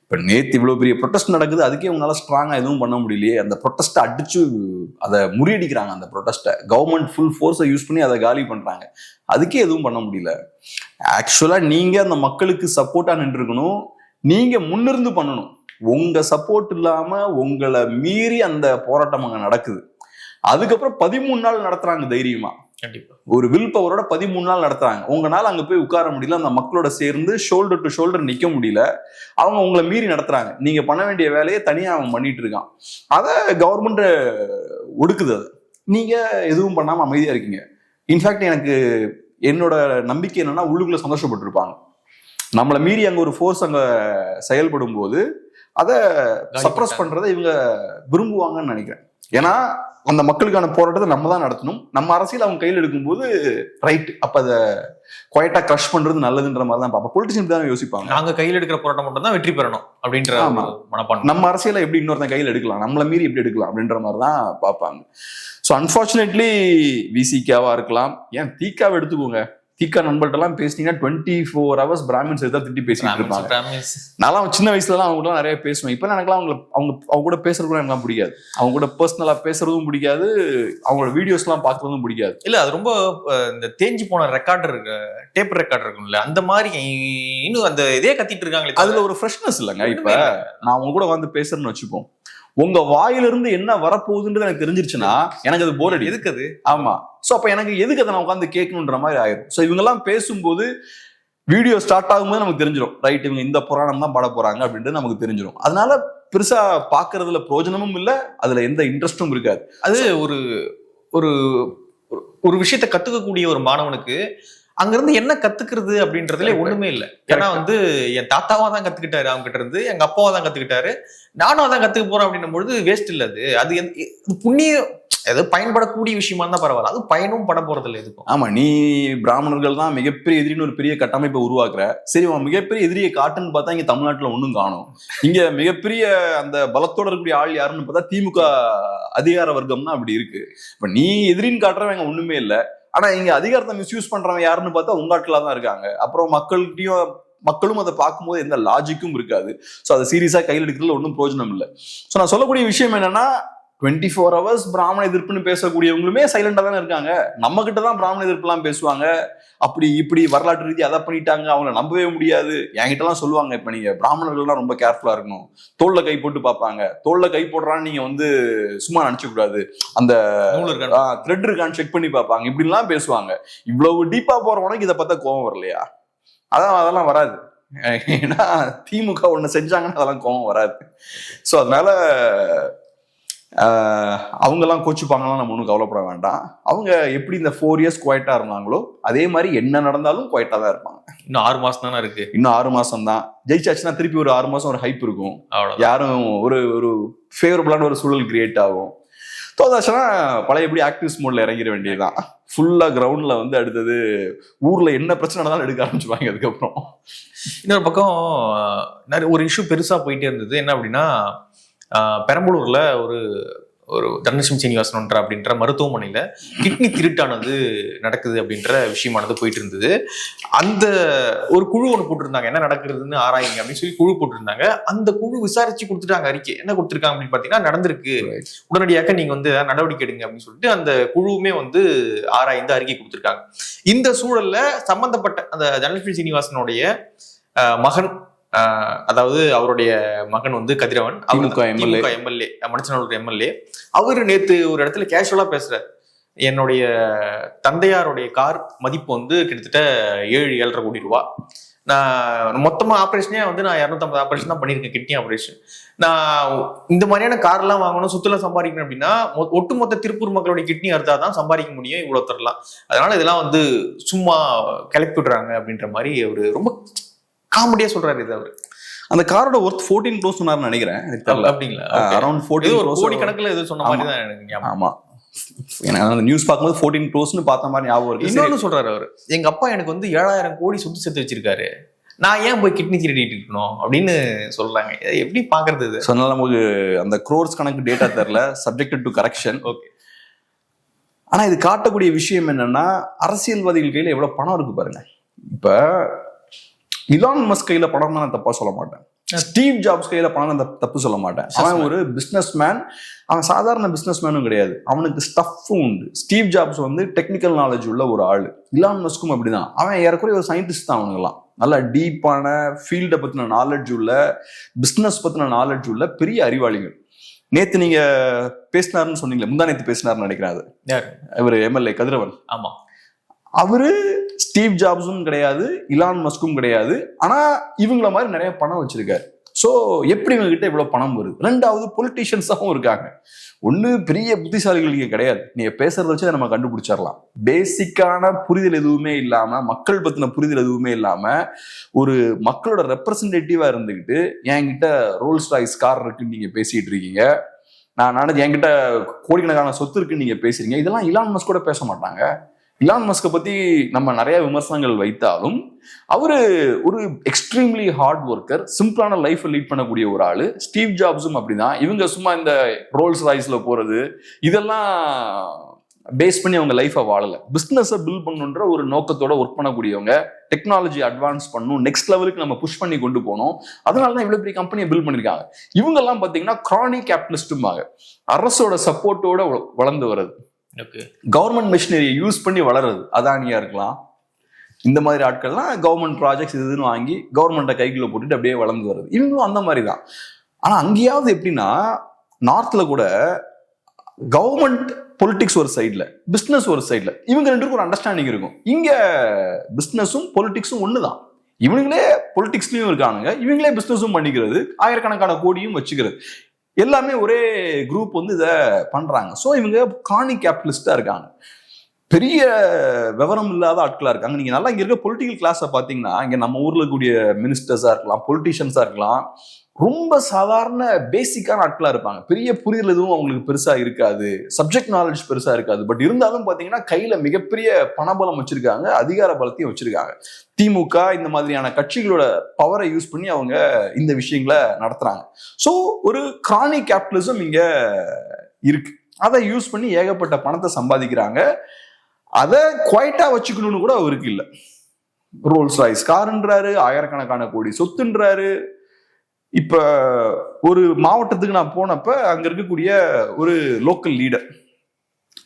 இப்ப நேத்து இவ்வளவு பெரிய ப்ரொடெஸ்ட் நடக்குது, அதுக்கே உங்களால ஸ்ட்ராங்கா எதுவும் பண்ண முடியலையே. அந்த ப்ரொடெஸ்ட்டை அடிச்சு அதை முறியடிக்கிறாங்க. அந்த ப்ரொடெஸ்ட்டை கவர்மெண்ட் ஃபுல் ஃபோர்ஸை யூஸ் பண்ணி அதை காலி பண்றாங்க. அதுக்கே எதுவும் பண்ண முடியல. ஆக்சுவலா நீங்க அந்த மக்களுக்கு சப்போர்ட்டா நின்று இருக்கணும். நீங்க முன்னிருந்து பண்ணணும். உங்க சப்போர்ட் இல்லாம உங்களை மீறி அந்த போராட்டம் அங்க நடக்குது. அதுக்கப்புறம் 13 நாள் நடத்துறாங்க தைரியமா. கண்டிப்பா ஒரு வில் பவரோட 13 நாள் நடத்துறாங்க. உங்களால அங்க போய் உட்கார முடியல, அந்த மக்களோட சேர்ந்து ஷோல்டர் டு ஷோல்டர் நிக்க முடியல. அவங்க உங்களை மீறி நடத்துறாங்க. நீங்க பண்ண வேண்டிய வேலையை தனியா அவன் பண்ணிட்டு இருக்கான். அதை கவர்மெண்ட் ஒடுக்குது. அதை நீங்க எதுவும் பண்ணாம அமைதியா இருக்கீங்க. இன்ஃபேக்ட் எனக்கு என்னோட நம்பிக்கை என்னன்னா, உள்ளுக்குள்ள சந்தோஷப்பட்டு இருப்பாங்க. நம்மளை மீறி அங்க ஒரு ஃபோர்ஸ் அங்க செயல்படும் போது அதை சப்ரஸ் பண்றதை இவங்க விரும்புவாங்கன்னு நினைக்கிறேன். ஏன்னா அந்த மக்களுக்கான போராட்டத்தை நம்ம தான் நடத்தணும். நம்ம அரசியல் அவங்க கையில் எடுக்கும்போது ரைட், அப்ப அதை குவைட்டா கிரஷ் பண்றது நல்லதுன்ற மாதிரி தான் பார்ப்போம். பொலிட்டிஷியன் தான் யோசிப்பாங்க, நாங்க கையில் எடுக்கிற போராட்டம் மட்டும் தான் வெற்றி பெறணும் அப்படின்ற மனப்பான்மை. நம்ம அரசியலை எப்படி இன்னொருத்தன் கையில் எடுக்கலாம், நம்மளை மீறி எப்படி எடுக்கலாம் அப்படின்ற மாதிரி தான் பார்ப்பாங்க. ஸோ அன்பார்ச்சுனேட்லி விசிகாவா இருக்கலாம், ஏன் தீக்காவை எடுத்துக்கோங்க. தீக்கா நண்பர்கள்ட்ட எல்லாம் பேசினீங்கன்னா 24 hours பிராமின்ஸ் எதாவது திட்டி பேசிட்டு இருப்பாங்க. நான் சின்ன வயசுலலாம் அவங்க கூட நிறைய பேசுவேன். இப்ப எனக்குலாம் அவங்க கூட பேசுறது கூட எனக்கு பிடிக்காது. அவங்க கூட பர்சனலா பேசுறதும் பிடிக்காது, அவங்களோட வீடியோஸ் எல்லாம் பாக்குறதும் பிடிக்காது. இல்ல அது ரொம்ப இந்த தேஞ்சு போன ரெக்கார்டர், டேப் ரெக்கார்டர் இருக்கும்ல, அந்த மாதிரி இன்னும் அந்த இதே கத்திட்டு இருக்காங்களே. அதுல ஒரு ஃப்ரெஷ்னஸ் இல்லைங்க. இப்ப நான் அவங்க கூட வந்து பேசுறேன்னு வச்சுப்போம், உங்க வாயிலிருந்து என்ன வரப்போகுதுன்றது எனக்கு தெரிஞ்சிருச்சுன்னா எனக்கு அது போர் அடி. எதுக்கு அது? ஆமா. சோ அப்ப எனக்கு எதுக்கு அதை நான் உட்காந்து கேட்கணுன்ற மாதிரி ஆயிரும். சோ இவங்க எல்லாம் பேசும்போது வீடியோ ஸ்டார்ட் ஆகும்போது நமக்கு தெரிஞ்சிடும், ரைட் இவங்க இந்த புராணம் தான் பாட போறாங்க அப்படின்ட்டு நமக்கு தெரிஞ்சிடும். அதனால பெருசா பாக்குறதுல பிரயோஜனமும் இல்லை, அதுல எந்த இன்ட்ரெஸ்டும் இருக்காது. அது ஒரு ஒரு ஒரு விஷயத்தை கத்துக்கக்கூடிய ஒரு மாணவனுக்கு அங்கிருந்து என்ன கத்துக்கிறது அப்படின்றதுல ஒண்ணுமே இல்லை. ஏன்னா வந்து என் தாத்தாவா தான் கத்துக்கிட்டாரு, அவங்க கிட்ட இருந்து எங்க அப்பாவா தான் கத்துக்கிட்டாரு, நானும் அதான் கத்துக்க போறேன் அப்படின்னும் பொழுது வேஸ்ட் இல்ல. அது புண்ணியம், ஏதோ பயன்படக்கூடிய விஷயமா இருந்தா பரவாயில்ல, அது பயனும் பட போறது இல்லை எதுக்கும். ஆமா, நீ பிராமணர்கள் தான் மிகப்பெரிய எதிரின்னு ஒரு பெரிய கட்டமைப்பை உருவாக்குற. சரி, அவன் மிகப்பெரிய எதிரியை காட்டுன்னு பார்த்தா இங்க தமிழ்நாட்டுல ஒண்ணும் காணும். இங்க மிகப்பெரிய அந்த பலத்தோட இருக்கக்கூடிய ஆள் யாருன்னு பார்த்தா திமுக அதிகார வர்க்கம் தான் அப்படி இருக்கு. இப்ப நீ எதிரின்னு காட்டுறவங்க ஒண்ணுமே இல்லை. ஆனா இங்க அதிகாரத்தை மிஸ்யூஸ் பண்றவங்க யாருன்னு பார்த்தா உங்காட்டுல தான் இருக்காங்க. அப்புறம் மக்களும் அதை பார்க்கும்போது எந்த லாஜிக்கும் இருக்காது. ஸோ அதை சீரியஸா கையில் எடுக்கிறதுல ஒன்றும் பிரயோஜனம் இல்லை. ஸோ நான் சொல்லக்கூடிய விஷயம் என்னன்னா, 24 hours பிராமண எதிர்ப்புன்னு பேசக்கூடியவங்களுமே சைலண்டா தானே இருக்காங்க. நம்ம கிட்ட தான் பிராமண எதிர்ப்பு எல்லாம் பேசுவாங்க. அப்படி இப்படி வரலாற்று ரீதி அதை பண்ணிட்டாங்க, அவங்கள நம்பவே முடியாது. என்கிட்ட எல்லாம் சொல்லுவாங்க, இப்ப நீங்க பிராமணர்கள்லாம் ரொம்ப கேர்ஃபுல்லா இருக்கணும், தோல்ல கை போட்டு பார்ப்பாங்க. தோல்ல கை போடுறான்னு நீங்க வந்து சும்மா நினைச்ச கூடாது, அந்த த்ரெட் இருக்கான்னு செக் பண்ணி பார்ப்பாங்க, இப்படி எல்லாம் பேசுவாங்க. இவ்வளவு டீப்பா போறவனுக்கு இதை பார்த்தா கோபம் வரலையா? அதெல்லாம் வராது. ஏன்னா திமுக ஒண்ணு செஞ்சாங்கன்னா அதெல்லாம் கோபம் வராது. ஸோ அதனால அவங்கெல்லாம் கோச்சுப்பாங்கலாம் நம்ம ஒன்றும் கவலைப்பட வேண்டாம். அவங்க எப்படி இந்த 4 years குவைட்டா இருந்தாங்களோ அதே மாதிரி என்ன நடந்தாலும் குவைட்டா தான் இருப்பாங்க. இன்னும் 6 மாசம் தானே இருக்கு. இன்னும் 6 மாசம் தான். ஜெயிச்சாச்சுன்னா திருப்பி ஒரு 6 மாசம் ஒரு ஹைப் இருக்கும், யாரும் ஒரு ஃபேவரபிளான ஒரு சூழல் கிரியேட் ஆகும். தோதாச்சுன்னா பழையபடி ஆக்டிவ்ஸ் மோட்ல இறங்கிட வேண்டியதுதான். ஃபுல்லா கிரவுண்ட்ல வந்து அடுத்தது ஊர்ல என்ன பிரச்சனை நடந்தாலும் எடுக்க ஆரம்பிச்சுப்பாங்க. அதுக்கப்புறம் இன்னொரு பக்கம் ஒரு இஷ்யூ பெருசா போயிட்டே இருந்தது. என்ன அப்படின்னா, பெரம்பலூர்ல ஒரு தனலட்சுமி சீனிவாசன் அப்படின்ற மருத்துவமனையில கிட்னி திருட்டானது நடக்குது அப்படின்ற விஷயமானது போயிட்டு இருந்தது. அந்த ஒரு குழு ஒன்று போட்டிருந்தாங்க, என்ன நடக்கிறதுன்னு ஆராயுங்க அப்படின்னு சொல்லி குழு போட்டிருந்தாங்க. அந்த குழு விசாரிச்சு கொடுத்துட்டாங்க அறிக்கை. என்ன கொடுத்துருக்காங்க அப்படின்னு பாத்தீங்கன்னா, நடந்திருக்கு, உடனடியாக நீங்க வந்து நடவடிக்கை எடுங்க அப்படின்னு சொல்லிட்டு அந்த குழுவுமே வந்து ஆராய்ந்து அறிக்கை கொடுத்துருக்காங்க. இந்த சூழல்ல சம்பந்தப்பட்ட அந்த தனலட்சுமி சீனிவாசனுடைய மகன், அதாவது அவருடைய மகன் வந்து கதிரவன், எம்எல்ஏ, மணச்சநல்லூர் எம்எல்ஏ, அவரு நேத்து ஒரு இடத்துல கேஷுவலா பேசுறாரு. என்னுடைய தந்தையாருடைய கார் மதிப்பு வந்து கிட்டத்தட்ட 7-7.5 கோடி ரூபாய். நான் மொத்தமா ஆப்ரேஷனே வந்து நான் 250 ஆப்ரேஷன் தான் பண்ணியிருக்கேன், கிட்னி ஆப்ரேஷன். நான் இந்த மாதிரியான கார் எல்லாம் வாங்கணும், சுத்தலாம் சம்பாதிக்கணும் அப்படின்னா ஒட்டுமொத்த திருப்பூர் மக்களுடைய கிட்னி அறுத்தாதான் சம்பாதிக்க முடியும், இவ்வளவு தரலாம். அதனால இதெல்லாம் வந்து சும்மா கிளப்பி விடுறாங்க அப்படின்ற மாதிரி அவரு ரொம்ப காமெடியா சொல்றாரு. இது அவரு அந்த காரோட ஒர்த் 14 crores சொன்னார்னு நினைக்கிறேன். அப்படிங்களா? அரௌண்ட் 14 கோடி கணக்குல எது சொன்ன மாதிரி தான் எனக்கு. ஆமா, எனக்கு அந்த நியூஸ் பார்க்கும்போது 14 crores பார்த்த மாதிரி ஞாபகம் இருக்கு. இன்னொன்னு சொல்றாரு அவரு, எங்க அப்பா எனக்கு வந்து 7,000 கோடி சொத்து சேர்த்து வச்சிருக்காரு, நான் ஏன் போய் கிட்னி திருடிட்டு இருக்கணும் அப்படின்னு சொல்றாங்க. எப்படி பாக்குறது இது? சொன்னால நமக்கு அந்த crores கணக்கு டேட்டா தெரியல, சப்ஜெக்டட் டு கரெக்ஷன். ஓகே. ஆனா இது காட்டக்கூடிய விஷயம் என்னன்னா, அரசியல்வாதிகள் கையில எவ்வளவு பணம் இருக்கு பாருங்க. இப்ப இலான் மஸ்க் கையில பணம் நான் தப்பா சொல்ல மாட்டேன், ஸ்டீவ் ஜாப்ஸ் கையில பணம் தப்பு சொல்ல மாட்டேன். அவன் ஒரு பிசினஸ் மேன், அவன் சாதாரண பிசினஸ் மேனும் கிடையாது, அவனுக்கு ஸ்டஃப்பும் உண்டு. ஸ்டீவ் ஜாப்ஸ் வந்து டெக்னிக்கல் நாலேஜ் உள்ள ஒரு ஆளு. இலான் மஸ்கும் அப்படிதான், அவன் ஏறக்குறைய ஒரு சயின்டிஸ்ட் தான். அவனுங்கெல்லாம் நல்லா டீப்பான ஃபீல்டை பத்தின நாலேஜ் உள்ள, பிசினஸ் பத்தின நாலேஜ் உள்ள பெரிய அறிவாளிகள். நேத்து நீங்க பேசினாருன்னு சொன்னீங்களே, முந்தா நேத்து பேசினாருன்னு நினைக்கிறாரு இவர் எம்எல்ஏ கதிரவன். ஆமா, அவரு ஸ்டீவ் ஜாப்ஸும் கிடையாது, இலான் மஸ்கும் கிடையாது. ஆனா இவங்கள மாதிரி நிறைய பணம் வச்சிருக்காரு. சோ எப்படி இவங்க கிட்ட இவ்வளவு பணம் வருது? ரெண்டாவது பொலிட்டீஷியன்ஸாகவும் இருக்காங்க. ஒண்ணு பெரிய புத்திசாலிகள் இங்க கிடையாது, நீங்க பேசுறத வச்சு நம்ம கண்டுபிடிச்சிடலாம். பேசிக்கான புரிதல் எதுவுமே இல்லாம, மக்கள் பத்தின புரிதல் எதுவுமே இல்லாம, ஒரு மக்களோட ரெப்ரசன்டேட்டிவா இருந்துகிட்டு என்கிட்ட ரோல்ஸ் ராய்ஸ் கார் இருக்குன்னு நீங்க பேசிட்டு இருக்கீங்க, நான் நினைச்சு என்கிட்ட கோடிக்கணக்கான சொத்து இருக்குன்னு நீங்க பேசுறீங்க. இதெல்லாம் இலான் மஸ்க் கூட பேச மாட்டாங்க. இலான் மஸ்கை பத்தி நம்ம நிறைய விமர்சனங்கள் வைத்தாலும் அவரு ஒரு எக்ஸ்ட்ரீம்லி ஹார்ட் ஒர்க்கர், சிம்பிளான லைஃப் லீட் பண்ணக்கூடிய ஒரு ஆளு. ஸ்டீவ் ஜாப்ஸும் அப்படிதான். இவங்க சும்மா இந்த ரோல்ஸ் ராய்ஸ்ல போறது இதெல்லாம் பேஸ் பண்ணி அவங்க லைஃபை வாழல. பிசினஸை பில்ட் பண்ணுன்ற ஒரு நோக்கத்தோட ஒர்க் பண்ணக்கூடியவங்க, டெக்னாலஜி அட்வான்ஸ் பண்ணணும், நெக்ஸ்ட் லெவலுக்கு நம்ம புஷ் பண்ணி கொண்டு போகணும். அதனாலதான் இவ்வளவு பெரிய கம்பெனியை பில்ட் பண்ணிருக்காங்க. இவங்க எல்லாம் பாத்தீங்கன்னா கிரானிக் கேபிட்டலிஸ்டும்பாங்க, அரசோட சப்போர்ட்டோட வளர்ந்து வருது, கவர்மெண்ட் மிஷினரியை யூஸ் பண்ணி வளருது. அதானியா இருக்கலாம், இந்த மாதிரி ஆட்கள்லாம் கவர்மெண்ட் ப்ராஜெக்ட்ஸ் இதுன்னு வாங்கி கவர்மெண்ட்டை கைக்குள்ள போட்டுட்டு அப்படியே வளர்ந்து வருது. இவங்களும் அந்த மாதிரி தான். ஆனா அங்கேயாவது எப்படின்னா, நார்த்ல கூட கவர்மெண்ட் பொலிட்டிக்ஸ் ஒரு சைட்ல, பிசினஸ் ஒரு சைட்ல, இவங்க ரெண்டுக்கும் ஒரு அண்டர்ஸ்டாண்டிங் இருக்கும். இங்க பிசினஸும் பொலிட்டிக்ஸும் ஒண்ணுதான். இவங்களே பொலிட்டிக்ஸ்லயும் இருக்கானுங்க, இவங்களே பிசினஸும் பண்ணிக்கிறது, ஆயிரக்கணக்கான கோடியும் வச்சுக்கிறது, எல்லாமே ஒரே குரூப் வந்து இதை பண்றாங்க. ஸோ இவங்க கிரானிக் கேபிட்டலிஸ்டா இருக்காங்க, பெரிய விவரம் இல்லாத ஆட்களா இருக்காங்க. நீங்க நல்லா இங்க இருக்க பொலிட்டிக்கல் கிளாஸை பாத்தீங்கன்னா, இங்க நம்ம ஊர்ல கூடிய மினிஸ்டர்ஸா இருக்கலாம், பொலிட்டீஷியன்ஸா இருக்கலாம், ரொம்ப சாதாரண பேசிக்கான ஆட்களா இருப்பாங்க. பெரிய புரிதல் எதுவும் அவங்களுக்கு பெருசா இருக்காது, சப்ஜெக்ட் நாலேஜ் பெருசா இருக்காது. பட் இருந்தாலும் பாத்தீங்கன்னா கையில மிகப்பெரிய பணபலம் வச்சிருக்காங்க, அதிகார பலத்தையும் வச்சிருக்காங்க. திமுக இந்த மாதிரியான கட்சிகளோட பவரை யூஸ் பண்ணி அவங்க இந்த விஷயங்களை நடத்துறாங்க. ஸோ ஒரு கிரானிக் கேபிட்டலிசம் இங்க இருக்கு. அதை யூஸ் பண்ணி ஏகப்பட்ட பணத்தை சம்பாதிக்கிறாங்க. அதை குவைட்டா வச்சுக்கணும்னு கூட அவருக்கு இல்லை. ரோல்ஸ் ராய்ஸ் காருன்றாரு, ஆயிரக்கணக்கான கோடி சொத்துன்றாரு. இப்ப ஒரு மாவட்டத்துக்கு நான் போனப்ப அங்க இருக்கக்கூடிய ஒரு லோக்கல் லீடர்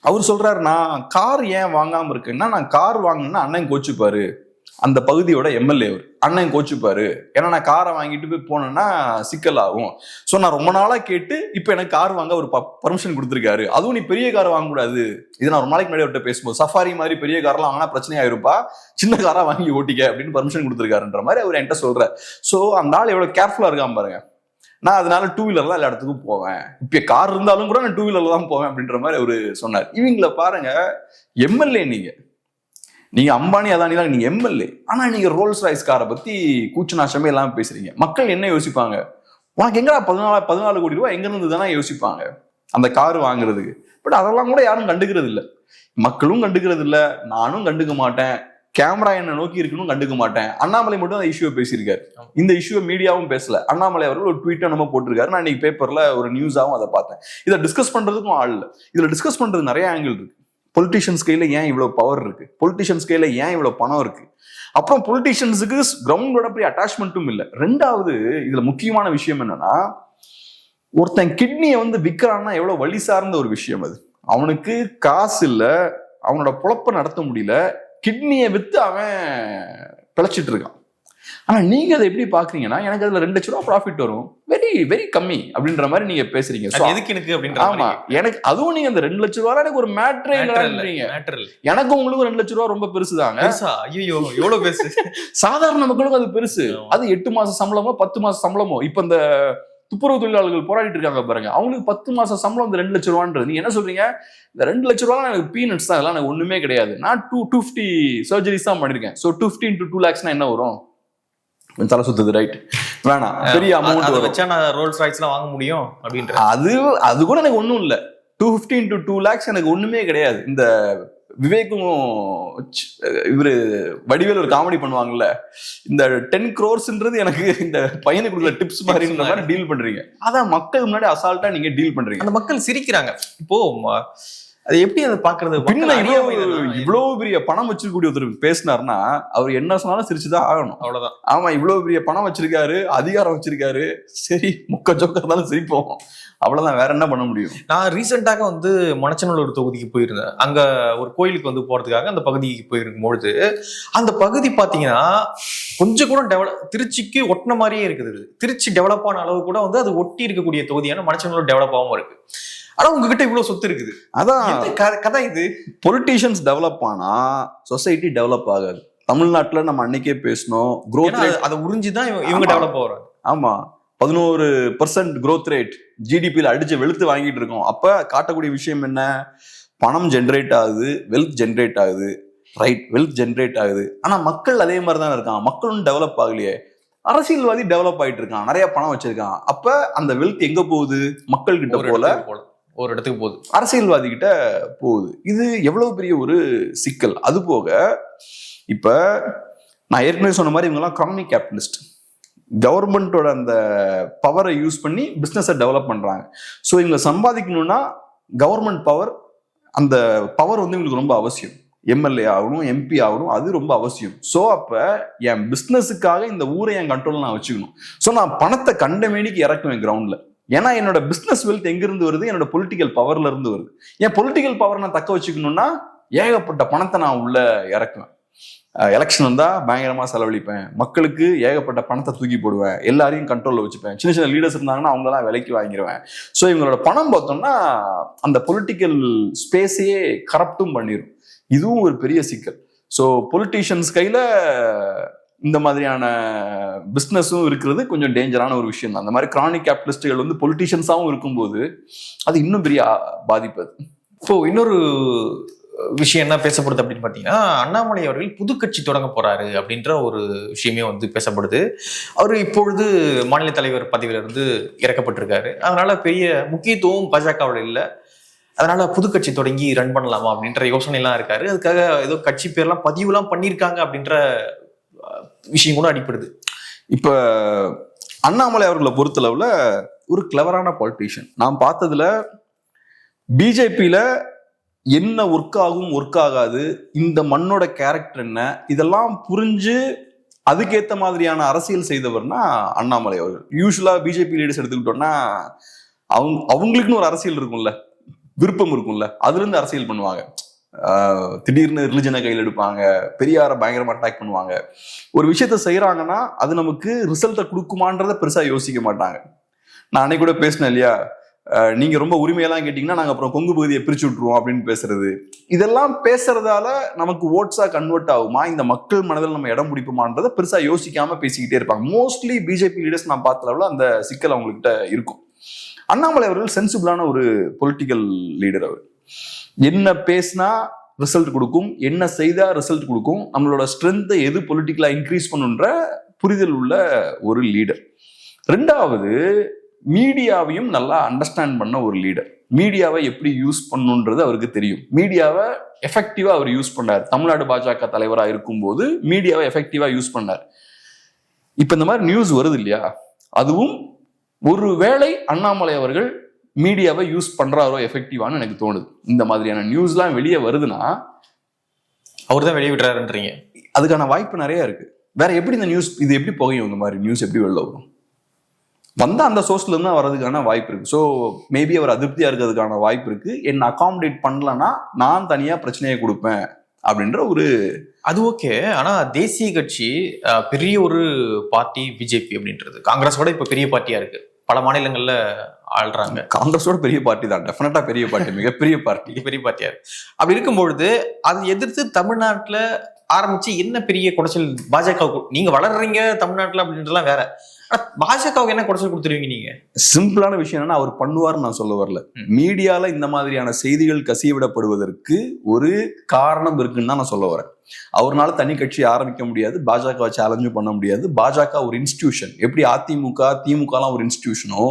அவர் சொல்றாரு, நான் கார் ஏன் வாங்காம இருக்கேன்னா, நான் கார் வாங்கினா அண்ணன் கோச்சுப்பாரு, அந்த பகுதியோட எம்எல்ஏ அவர் அண்ணன் கோச்சுப்பாரு, ஏன்னா நான் காரை வாங்கிட்டு போய் போனேன்னா சிக்கல் ஆகும். ஸோ நான் ரொம்ப நாளா கேட்டு இப்போ எனக்கு கார் வாங்க ஒரு பர்மிஷன் கொடுத்துருக்காரு. அதுவும் நீ பெரிய கார் வாங்கக்கூடாது, இது நான் ஒரு நாளைக்கு முன்னாடி அவர்கிட்ட பேசும்போது, சஃபாரி மாதிரி பெரிய கார்லாம் வாங்கினா பிரச்சனையாயிருப்பா, சின்ன காரா வாங்கி ஓட்டிக்க அப்படின்னு பர்மிஷன் கொடுத்துருக்காருன்ற மாதிரி அவர் என்கிட்ட சொல்றாரு. ஸோ அந்த ஆள் எவ்வளவு கேர்ஃபுல்லா இருக்காம பாருங்க. நான் அதனால டூ வீலர்ல எல்லா இடத்துக்கும் போவேன், இப்ப கார் இருந்தாலும் கூட நான் டூ வீலர்ல தான் போவேன் அப்படின்ற மாதிரி அவரு சொன்னார். இவங்களை பாருங்க, எம்எல்ஏ நீங்க அம்பானி அதானிலாம் நீங்க எம்எல்ஏ, ஆனா நீங்க ரோல்ஸ் ராய்ஸ் காரை பத்தி கூச்சு நாசமே எல்லாம் பேசுறீங்க. மக்கள் என்ன யோசிப்பாங்க? உனக்கு எங்கடா 14 கோடி ரூபாய் எங்க இருந்து தானே யோசிப்பாங்க அந்த கார் வாங்குறதுக்கு. பட் அதெல்லாம் கூட யாரும் கண்டுக்கிறது இல்லை, மக்களும் கண்டுக்கிறது இல்லை, நானும் கண்டுக்க மாட்டேன், கேமரா என்ன நோக்கி இருக்கணும் கண்டுக்க மாட்டேன். அண்ணாமலை மட்டும் அந்த இஷ்யூவை பேசியிருக்காரு, இந்த இஷ்யூவை மீடியாவும் பேசல. அண்ணாமலை அவர்கள் ஒரு ட்வீட்டை நம்ம போட்டிருக்காரு, நான் இன்னைக்கு பேப்பர்ல ஒரு நியூஸாவும் அதை பார்த்தேன். இதை டிஸ்கஸ் பண்றதுக்கும் ஆள் இல்லை. இதுல டிஸ்கஸ் பண்றது நிறைய ஆங்கிள் இருக்கு. பொலிட்டிஷியன்ஸ் கையில ஏன் இவ்வளவு பவர் இருக்கு, பொலிட்டிஷியன்ஸ் கையில ஏன் இவ்வளவு பணம் இருக்கு, அப்புறம் பொலிட்டிஷியன்ஸுக்கு கிரவுண்டோட பெரிய அட்டாச்மெண்ட்டும் இல்லை. ரெண்டாவது இதுல முக்கியமான விஷயம் என்னன்னா, ஒருத்தன் கிட்னியை விற்கிறான்னா எவ்வளவு வழி சார்ந்த ஒரு விஷயம் அது. அவனுக்கு காசு இல்ல, அவனோட பொழப்ப நடத்த முடியல, கிட்னியை வித்து அவன் பிழைச்சிட்டு இருக்கான். ஆனா நீங்க அதை எப்படி பாக்குறீங்கன்னா, எனக்கு அதுல 2 லட்சம் ரூபாய் ப்ராஃபிட் வரும், வெரி வெரி கம்மி அப்படின்ற மாதிரி நீங்க பேசுறீங்க. எதுக்கு எனக்கு அப்படின்ற ஆமா, எனக்கு அதுவும் நீங்க அந்த 2 லட்சம் ரூபாய் எனக்கு ஒரு மேட்ரே இல்லைன்றீங்க. எனக்கு உங்களுக்கு 2 லட்சம் ரூபாய் ரொம்ப பெருசுதாங்க. ஐயோ எவ்வளவு பெருசு, சாதாரண மக்களுக்கும் அது பெருசு. அது 8 மாச சம்பளமோ 10 மாச சம்பளமோ. இப்ப இந்த துப்புரவு தொழிலாளர்கள் போராடிட்டு இருக்காங்க பாருங்க, அவங்களுக்கு 10 மாச சம்பளம் இந்த 2 லட்சம் ரூபான்றது. நீங்க என்ன சொல்றீங்க? இந்த 2 லட்சம் ரூபாய் எனக்கு பீனட்ஸ் தான், அதெல்லாம் எனக்கு ஒண்ணுமே கிடையாது, நான் 250 சர்ஜரிஸ் தான் பண்ணிருக்கேன். ஸோ 250 into 2 lakhs என்ன வரும்? தலை சுத்துது, ரைட்? வேணாம், பெரிய அமௌண்ட் வச்சா நான் ரோல்ஸ் ராய்ஸ் எல்லாம் வாங்க முடியும் அப்படின்ற அது கூட எனக்கு ஒண்ணும் இல்ல. 250 into 2 lakhs எனக்கு ஒண்ணுமே கிடையாது. இந்த விவேக்கும் இவரு வடிவேல் ஒரு காமெடி பண்ணுவாங்கல்ல, இந்த 10 crores எனக்கு இந்த பையனுக்கு கொடுக்குற டிப்ஸ் மாதிரி டீல் பண்றீங்க. அதான் மக்கள் முன்னாடி அசால்ட்டா நீங்க டீல் பண்றீங்க. அந்த மக்கள் சிரிக்கிறாங்க. இப்போ அது எப்படி அதை பாக்குறது? இவ்வளவு பெரிய பணம் வச்சிருக்கக்கூடிய ஒருத்தர் பேசினார்னா அவர் என்ன சொன்னாலும் சிரிச்சுதான் ஆகணும், அவ்வளவுதான். ஆமா, இவ்வளவு பெரிய பணம் வச்சிருக்காரு, அதிகாரம் வச்சிருக்காரு, சரி முக்க ஜோக்க இருந்தாலும் சிரிப்போம், அவ்வளவுதான். வேற என்ன பண்ண முடியும்? நான் ரீசெண்டாக மணச்சநல்லூர் தொகுதிக்கு போயிருந்தேன். அங்க ஒரு கோயிலுக்கு போறதுக்காக அந்த பகுதிக்கு போயிருக்கும் பொழுது, அந்த பகுதி பாத்தீங்கன்னா கொஞ்சம் கூட திருச்சிக்கு ஒட்டின மாதிரியே இருக்குது. திருச்சி டெவலப் ஆன அளவு கூட அது ஒட்டி இருக்கக்கூடிய தொகுதியான மணச்சநல்லூர் டெவலப் ஆகாம இருக்கு. ஆனா உங்ககிட்ட இவ்வளவு சொத்து இருக்குது. அதான் கதை. இது பொலிட்டிஷியன்ஸ் டெவலப் ஆனா சொசைட்டி டெவலப் ஆகாது. தமிழ்நாட்டுல நம்ம அன்னைக்கே பேசணும், growth rate அதை உறிஞ்சிதான் இவங்க டெவலப் ஆகுறாங்க. ஆமா, 11% growth rate ஜிடிபியில அடிச்சு வெளுத்து வாங்கிட்டு இருக்கோம். அப்ப காட்டக்கூடிய விஷயம் என்ன? பணம் ஜென்ரேட் ஆகுது, வெல்த் ஜென்ரேட் ஆகுது, ரைட்? வெல்த் ஜென்ரேட் ஆகுது. ஆனா மக்கள் அதே மாதிரி தான் இருக்கான், மக்களும் டெவலப் ஆகலையே. அரசியல்வாதி டெவலப் ஆயிட்டு இருக்கான், நிறைய பணம் வச்சிருக்கான். அப்ப அந்த வெல்த் எங்க போகுது? மக்கள் கிட்ட போல ஒரு இடத்துக்கு போகுது, அரசியல்வாதி கிட்ட போகுது. இது எவ்வளவு பெரிய ஒரு சிக்கல். அது போக இப்ப நான் ஏற்கனவே சொன்ன மாதிரி இவங்க எல்லாம் கிரானிக் கேபிட்டலிஸ்ட், கவர்மெண்டோட அந்த பவரை யூஸ் பண்ணி பிசினஸை டெவலப் பண்றாங்க. ஸோ இவங்க சம்பாதிக்கணும்னா கவர்மெண்ட் பவர், அந்த பவர் இவங்களுக்கு ரொம்ப அவசியம். எம்எல்ஏ ஆகணும், எம்பி ஆகணும், அது ரொம்ப அவசியம். ஸோ அப்ப என் பிசினஸுக்காக இந்த ஊரை என் கண்ட்ரோல் நான் வச்சுக்கணும். ஸோ நான் பணத்தை கண்டமேனிக்கு இறக்குவேன் கிரவுண்ட்ல. ஏன்னா என்னோட பிசினஸ் வெல்த் எங்க இருந்து வருது? என்னோட பொலிட்டிக்கல் பவர்ல இருந்து வருது. என் பொலிட்டிக்கல் பவர் நான் தக்க வச்சுக்கணும்னா ஏகப்பட்ட பணத்தை நான் உள்ள இறக்குவேன். எலெக்ஷன் வந்தா பயங்கரமா செலவழிப்பேன், மக்களுக்கு ஏகப்பட்ட பணத்தை தூக்கி போடுவேன், எல்லாரையும் கண்ட்ரோல்ல வச்சுப்பேன். சின்ன சின்ன லீடர்ஸ் இருந்தாங்கன்னா அவங்களெல்லாம் விலைக்கு வாங்கிடுவேன். ஸோ இவங்களோட பணம் பார்த்தோம்னா அந்த பொலிட்டிக்கல் ஸ்பேஸையே கரப்டும் பண்ணிடும். இதுவும் ஒரு பெரிய சிக்கல். ஸோ பொலிட்டீஷியன்ஸ் கையில இந்த மாதிரியான பிஸ்னஸும் இருக்கிறது கொஞ்சம் டேஞ்சரான ஒரு விஷயம் தான். அந்த மாதிரி கிரானிக் கேபிட்டலிஸ்டுகள் பொலிட்டீஷியன்ஸாகவும் இருக்கும்போது அது இன்னும் பெரிய பாதிப்பு. இப்போ இன்னொரு விஷயம் என்ன பேசப்படுது அப்படின்னு பார்த்தீங்கன்னா, அண்ணாமலை அவர்கள் புது கட்சி தொடங்க போறாரு அப்படின்ற ஒரு விஷயமே பேசப்படுது. அவர் இப்பொழுது மாநில தலைவர் பதவியிலிருந்து இறக்கப்பட்டிருக்காரு. அதனால பெரிய முக்கியத்துவம் பாஜகவில் இல்லை. அதனால புது கட்சி தொடங்கி ரன் பண்ணலாமா அப்படின்ற யோசனை எல்லாம் இருக்காரு. அதுக்காக ஏதோ கட்சி பேர்லாம் பதிவுலாம் பண்ணியிருக்காங்க அப்படின்ற விஷயம் கூட அடிப்படுது. இப்ப அண்ணாமலை அவர்களை பொறுத்தளவுல ஒரு கிளவரான பொலிட்டீஷியன். நான் பார்த்ததுல பிஜேபியில என்ன ஒர்க் ஆகும், ஒர்க் ஆகாது, இந்த மண்ணோட கேரக்டர் என்ன, இதெல்லாம் புரிஞ்சு அதுக்கேற்ற மாதிரியான அரசியல் செய்தவர்னா அண்ணாமலை அவர்கள். யூஸ்வலா பிஜேபி லீடர்ஸ் எடுத்துக்கிட்டோம்னா அவங்களுக்குன்னு ஒரு அரசியல் இருக்கும்ல, விருப்பம் இருக்கும்ல, அதுல இருந்து அரசியல் பண்ணுவாங்க. திடீர்னு ரிலிஜனை கையில் எடுப்பாங்க, பெரியார பயங்கரமா அட்டாக் பண்ணுவாங்க. ஒரு விஷயத்த செய்யறாங்கன்னா அது நமக்கு ரிசல்ட்டை கொடுக்குமான்றத பெருசா யோசிக்க மாட்டாங்க. நான் அன்னைக்கு கூட பேசினேன் இல்லையா, நீங்க ரொம்ப உரிமையெல்லாம் கேட்டீங்கன்னா நாங்க அப்புறம் கொங்கு பகுதியை பிரிச்சு விட்டுருவோம் அப்படின்னு பேசுறது. இதெல்லாம் பேசுறதால நமக்கு ஓட்ஸா கன்வெர்ட் ஆகுமா, இந்த மக்கள் மனதில் நம்ம இடம் பிடிப்போமான்றதை பெருசா யோசிக்காம பேசிக்கிட்டே இருப்பாங்க. மோஸ்ட்லி பிஜேபி லீடர்ஸ் நான் பார்த்த அளவுல அந்த சிக்கல் அவங்ககிட்ட இருக்கும். அண்ணாமலை அவர்கள் சென்சிபிளான ஒரு பொலிட்டிக்கல் லீடர். அவர் என்ன பேசினா ரிசல்ட் கொடுக்கும், என்ன செய்தா ரிசல்ட் கொடுக்கும், நம்மளோட ஸ்ட்ரென்த்தை எது பொலிட்டிக்கலா இன்க்ரீஸ் பண்ணுன்ற புரிதல் உள்ள ஒரு லீடர். ரெண்டாவது, மீடியாவையும் நல்லா அண்டர்ஸ்டாண்ட் பண்ண ஒரு லீடர். மீடியாவை எப்படி யூஸ் பண்ணுன்றது அவருக்கு தெரியும். மீடியாவை எஃபெக்டிவா அவர் யூஸ் பண்ணார். தமிழ்நாடு பாஜக தலைவராக இருக்கும்போது மீடியாவை எஃபெக்டிவா யூஸ் பண்ணார். இப்ப இந்த மாதிரி நியூஸ் வருது இல்லையா, அதுவும் ஒருவேளை அண்ணாமலை அவர்கள் மீடியாவை யூஸ் பண்றாரோ எஃபெக்டிவான்னு எனக்கு தோணுது. இந்த மாதிரியான நியூஸ்லாம் வெளியே வருதுன்னா அவர் தான் வெளியே விடுறாருன்றீங்க. அதுக்கான வாய்ப்பு நிறைய இருக்கு. வேற எப்படி இந்த நியூஸ் இது எப்படி புகையும், இந்த மாதிரி நியூஸ் எப்படி வெளில வரும்? வந்தா அந்த சோர்ஸ்ல இருந்து வர்றதுக்கான வாய்ப்பு இருக்கு. ஸோ மேபி அவர் அதிருப்தியா இருக்கிறதுக்கான வாய்ப்பு இருக்கு. என்ன அகாமடேட் பண்ணலன்னா நான் தனியா பிரச்சனையை கொடுப்பேன் அப்படின்ற ஒரு அது ஓகே. ஆனா தேசிய கட்சி பெரிய ஒரு பார்ட்டி பிஜேபி அப்படின்றது காங்கிரஸோட இப்ப பெரிய பார்ட்டியா இருக்கு. பல மாநிலங்கள்ல ஆள்றாங்க. காங்கிரஸோட பெரிய பார்ட்டி தான், டெஃபினட்டா பெரிய பார்ட்டி, மிகப்பெரிய பார்ட்டி, பெரிய பார்ட்டியா இருக்கு. அப்படி இருக்கும்பொழுது அதை எதிர்த்து தமிழ்நாட்டுல ஆரம்பிச்சு என்ன பெரிய குடைச்சல் பாஜகவுக்கு? நீங்க வளர்றீங்க தமிழ்நாட்டுல அப்படின்றதுலாம் வேற. பாஜகவுக்கு என்ன குடைச்சல் கொடுத்துருவீங்க நீங்க? சிம்பிளான விஷயம் என்னன்னா, அவர் பண்ணுவார்னு நான் சொல்ல வரல. மீடியால இந்த மாதிரியான செய்திகள் கசியவிடப்படுவதற்கு ஒரு காரணம் இருக்குன்னு தான் நான் சொல்ல வரேன். அவர்னால தனி கட்சி ஆரம்பிக்க முடியாது, பாஜகவை சேலஞ்சும் பண்ண முடியாது. பாஜக ஒரு இன்ஸ்டிடியூஷன். எப்படி அதிமுக திமுகலாம் ஒரு இன்ஸ்டிடியூஷனோ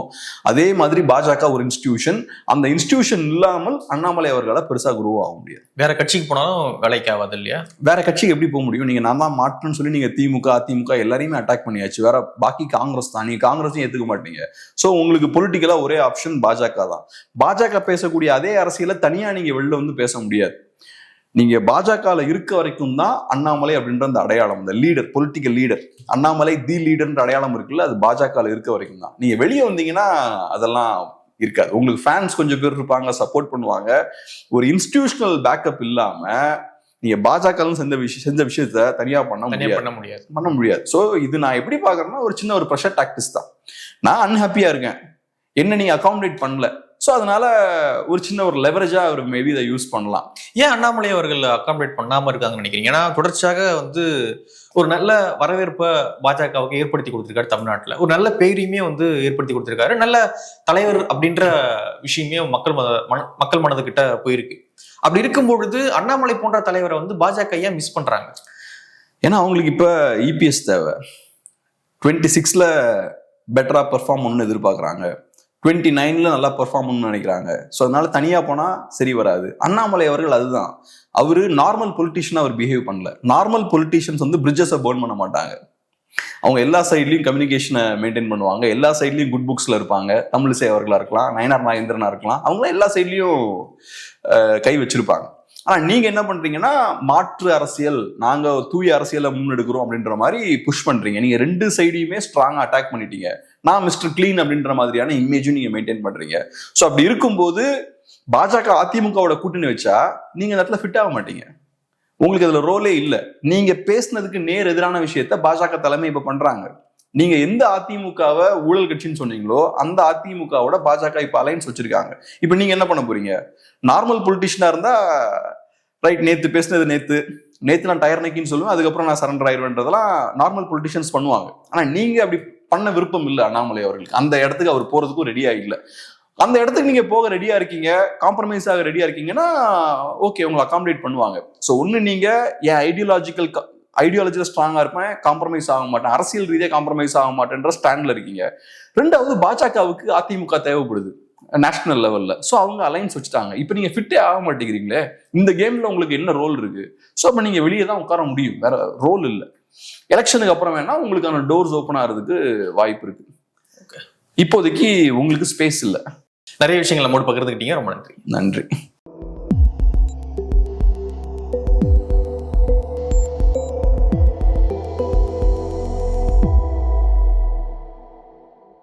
அதே மாதிரி பாஜக ஒரு இன்ஸ்டிடியூஷன். அந்த இன்ஸ்டிடியூஷன் இல்லாமல் அண்ணாமலை அவர்களால் பெருசா குருவா ஆக முடியாது. வேற கட்சிக்கு போனாலும் வேலைக்கு ஆகாது இல்லையா? வேற கட்சிக்கு எப்படி போக முடியும்? நீங்க நான் தான் மாற்றுன்னு சொல்லி நீங்க திமுக அதிமுக எல்லாரையுமே அட்டாக் பண்ணியாச்சு. வேற பாக்கி காங்கிரஸ் தான், நீங்க காங்கிரஸையும் ஏத்துக்க மாட்டீங்க. ஸோ உங்களுக்கு பொலிட்டிக்கலா ஒரே ஆப்ஷன் பாஜக தான். பாஜக பேசக்கூடிய அதே அரசியலை தனியா நீங்க வெளில வந்து பேச முடியாது. நீங்க பாஜகல இருக்க வரைக்கும் தான் அண்ணாமலை அப்படின்ற அந்த அடையாளம், இந்த லீடர், பொலிட்டிக்கல் லீடர், அண்ணாமலை தி லீடர்ன்ற அடையாளம் இருக்குல்ல, அது பாஜகல இருக்க வரைக்கும் தான். நீங்க வெளியே வந்தீங்கன்னா அதெல்லாம் இருக்காது. உங்களுக்கு ஃபேன்ஸ் கொஞ்சம் பேர் இருப்பாங்க, சப்போர்ட் பண்ணுவாங்க. ஒரு இன்ஸ்டிடியூஷனல் பேக்கப் இல்லாம நீங்க பாஜக செஞ்ச விஷயத்த தனியா பண்ண முடியாது. ஸோ இது நான் எப்படி பாக்குறேன்னா, ஒரு சின்ன ஒரு ப்ரெஷர் டாக்டிக்ஸ் தான். நான் அன்ஹாப்பியா இருக்கேன், என்ன நீங்க அகாமடேட் பண்ணல. ஸோ அதனால ஒரு சின்ன ஒரு லெவரேஜா அவர் மேபி இதை யூஸ் பண்ணலாம். ஏன் அண்ணாமலை அவர்கள் அகாமடேட் பண்ணாம இருக்காங்கன்னு நினைக்கிறீங்க? ஏன்னா தொடர்ச்சியாக வந்து ஒரு நல்ல வரவேற்பை பாஜகவுக்கு ஏற்படுத்தி கொடுத்திருக்காரு. தமிழ்நாட்டில் ஒரு நல்ல பெயரையுமே வந்து ஏற்படுத்தி கொடுத்திருக்காரு. நல்ல தலைவர் அப்படின்ற விஷயமே மக்கள் மனதுகிட்ட போயிருக்கு. அப்படி இருக்கும் பொழுது அண்ணாமலை போன்ற தலைவரை வந்து பாஜக ஏன் மிஸ் பண்றாங்க? ஏன்னா அவங்களுக்கு இப்ப இபிஎஸ் தேவை. 26ல பெட்டரா பெர்ஃபார்ம் பண்ணணும்னு எதிர்பார்க்குறாங்க. 29ல நல்லா பெர்ஃபார்ம் பண்ணணும்னு நினைக்கிறாங்க. ஸோ அதனால தனியா போனா சரி வராது. அண்ணாமலை அவர்கள் அதுதான், அவரு நார்மல் பொலிட்டிஷியனா அவர் பிஹேவ் பண்ணல. நார்மல் பொலிட்டிஷியன்ஸ் வந்து பிரிட்ஜஸை பர்ன் பண்ண மாட்டாங்க. அவங்க எல்லா சைட்லயும் கம்யூனிகேஷனை மெயின்டைன் பண்ணுவாங்க, எல்லா சைட்லயும் குட் புக்ஸ்ல இருப்பாங்க. தமிழிசை அவர்களா இருக்கலாம், நயனார் நாகேந்திரனா இருக்கலாம், அவங்களாம் எல்லா சைட்லயும் கை வச்சிருப்பாங்க. ஆனா நீங்க என்ன பண்றீங்கன்னா, மாற்று அரசியல், நாங்க தூய அரசியலை முன்னெடுக்கிறோம் அப்படின்ற மாதிரி புஷ் பண்றீங்க. நீங்க ரெண்டு சைடையுமே ஸ்ட்ராங்கா அட்டாக் பண்ணிட்டீங்க. நான் மிஸ்டர் கிளீன் அப்படின்ற மாதிரியான இமேஜும் நீங்க மெயின்டைன் பண்றீங்க. ஸோ அப்படி இருக்கும்போது பாஜக அதிமுகவோட கூட்டணி வச்சா நீங்க இந்த இடத்துல ஃபிட் ஆக மாட்டீங்க. உங்களுக்கு அதுல ரோலே இல்லை. நீங்க பேசினதுக்கு நேர் எதிரான விஷயத்த பாஜக தலைமை இப்ப பண்றாங்க. நீங்க எந்த அதிமுகவை ஊழல் கட்சின்னு சொன்னீங்களோ அந்த அதிமுகவோட பாஜக இப்ப அலைன்ஸ் வச்சிருக்காங்க. இப்ப நீங்க என்ன பண்ண போறீங்க? நார்மல் பொலிட்டிஷியனா இருந்தா ரைட், நேத்து பேசினது நேத்து நான் டயர் நக்கின்னு சொல்லுவேன், அதுக்கப்புறம் நான் சரண்டர் ஆயிடுவேன்றதெல்லாம் நார்மல் பொலிட்டிஷியன்ஸ் பண்ணுவாங்க. ஆனா நீங்க அப்படி பண்ண விருப்பம் இல்லை அண்ணாமலை அவர்களுக்கு. அந்த இடத்துக்கு அவர் போறதுக்கும் ரெடியா இல்லை. அந்த இடத்துக்கு நீங்க போக ரெடியா இருக்கீங்க, காம்ப்ரமைஸ் ஆக ரெடியா இருக்கீங்கன்னா ஓகே, உங்களை அகாமடேட் பண்ணுவாங்க. ஸோ ஒன்னு, நீங்க என் ஐடியாலஜில ஸ்ட்ராங்கா இருப்பேன், காம்ப்ரமைஸ் ஆக மாட்டேன், அரசியல் ரீதியாக காம்ப்ரமைஸ் ஆக மாட்டேன்ற ஸ்டாண்ட்ல இருக்கீங்க. ரெண்டாவது, பாஜகவுக்கு அதிமுக தேவைப்படுது நேஷனல் லெவல்ல. ஸோ அவங்க அலைன்ஸ் வச்சுட்டாங்க. இப்போ நீங்க ஃபிட்டே ஆக மாட்டேங்கிறீங்களே, இந்த கேம்ல உங்களுக்கு என்ன ரோல் இருக்கு? ஸோ அப்போ நீங்க வெளியே தான் உட்கார முடியும், வேற ரோல் இல்லை. எலெக்ஷனுக்கு அப்புறம் வேணா உங்களுக்கான டோர்ஸ் ஓப்பன் ஆகிறதுக்கு வாய்ப்பு இருக்கு. இப்போதைக்கு உங்களுக்கு ஸ்பேஸ் இல்லை. நிறைய விஷயங்கள் நம்மோடு பகிர்ந்துக்கிட்டீங்க. ரொம்ப நன்றி.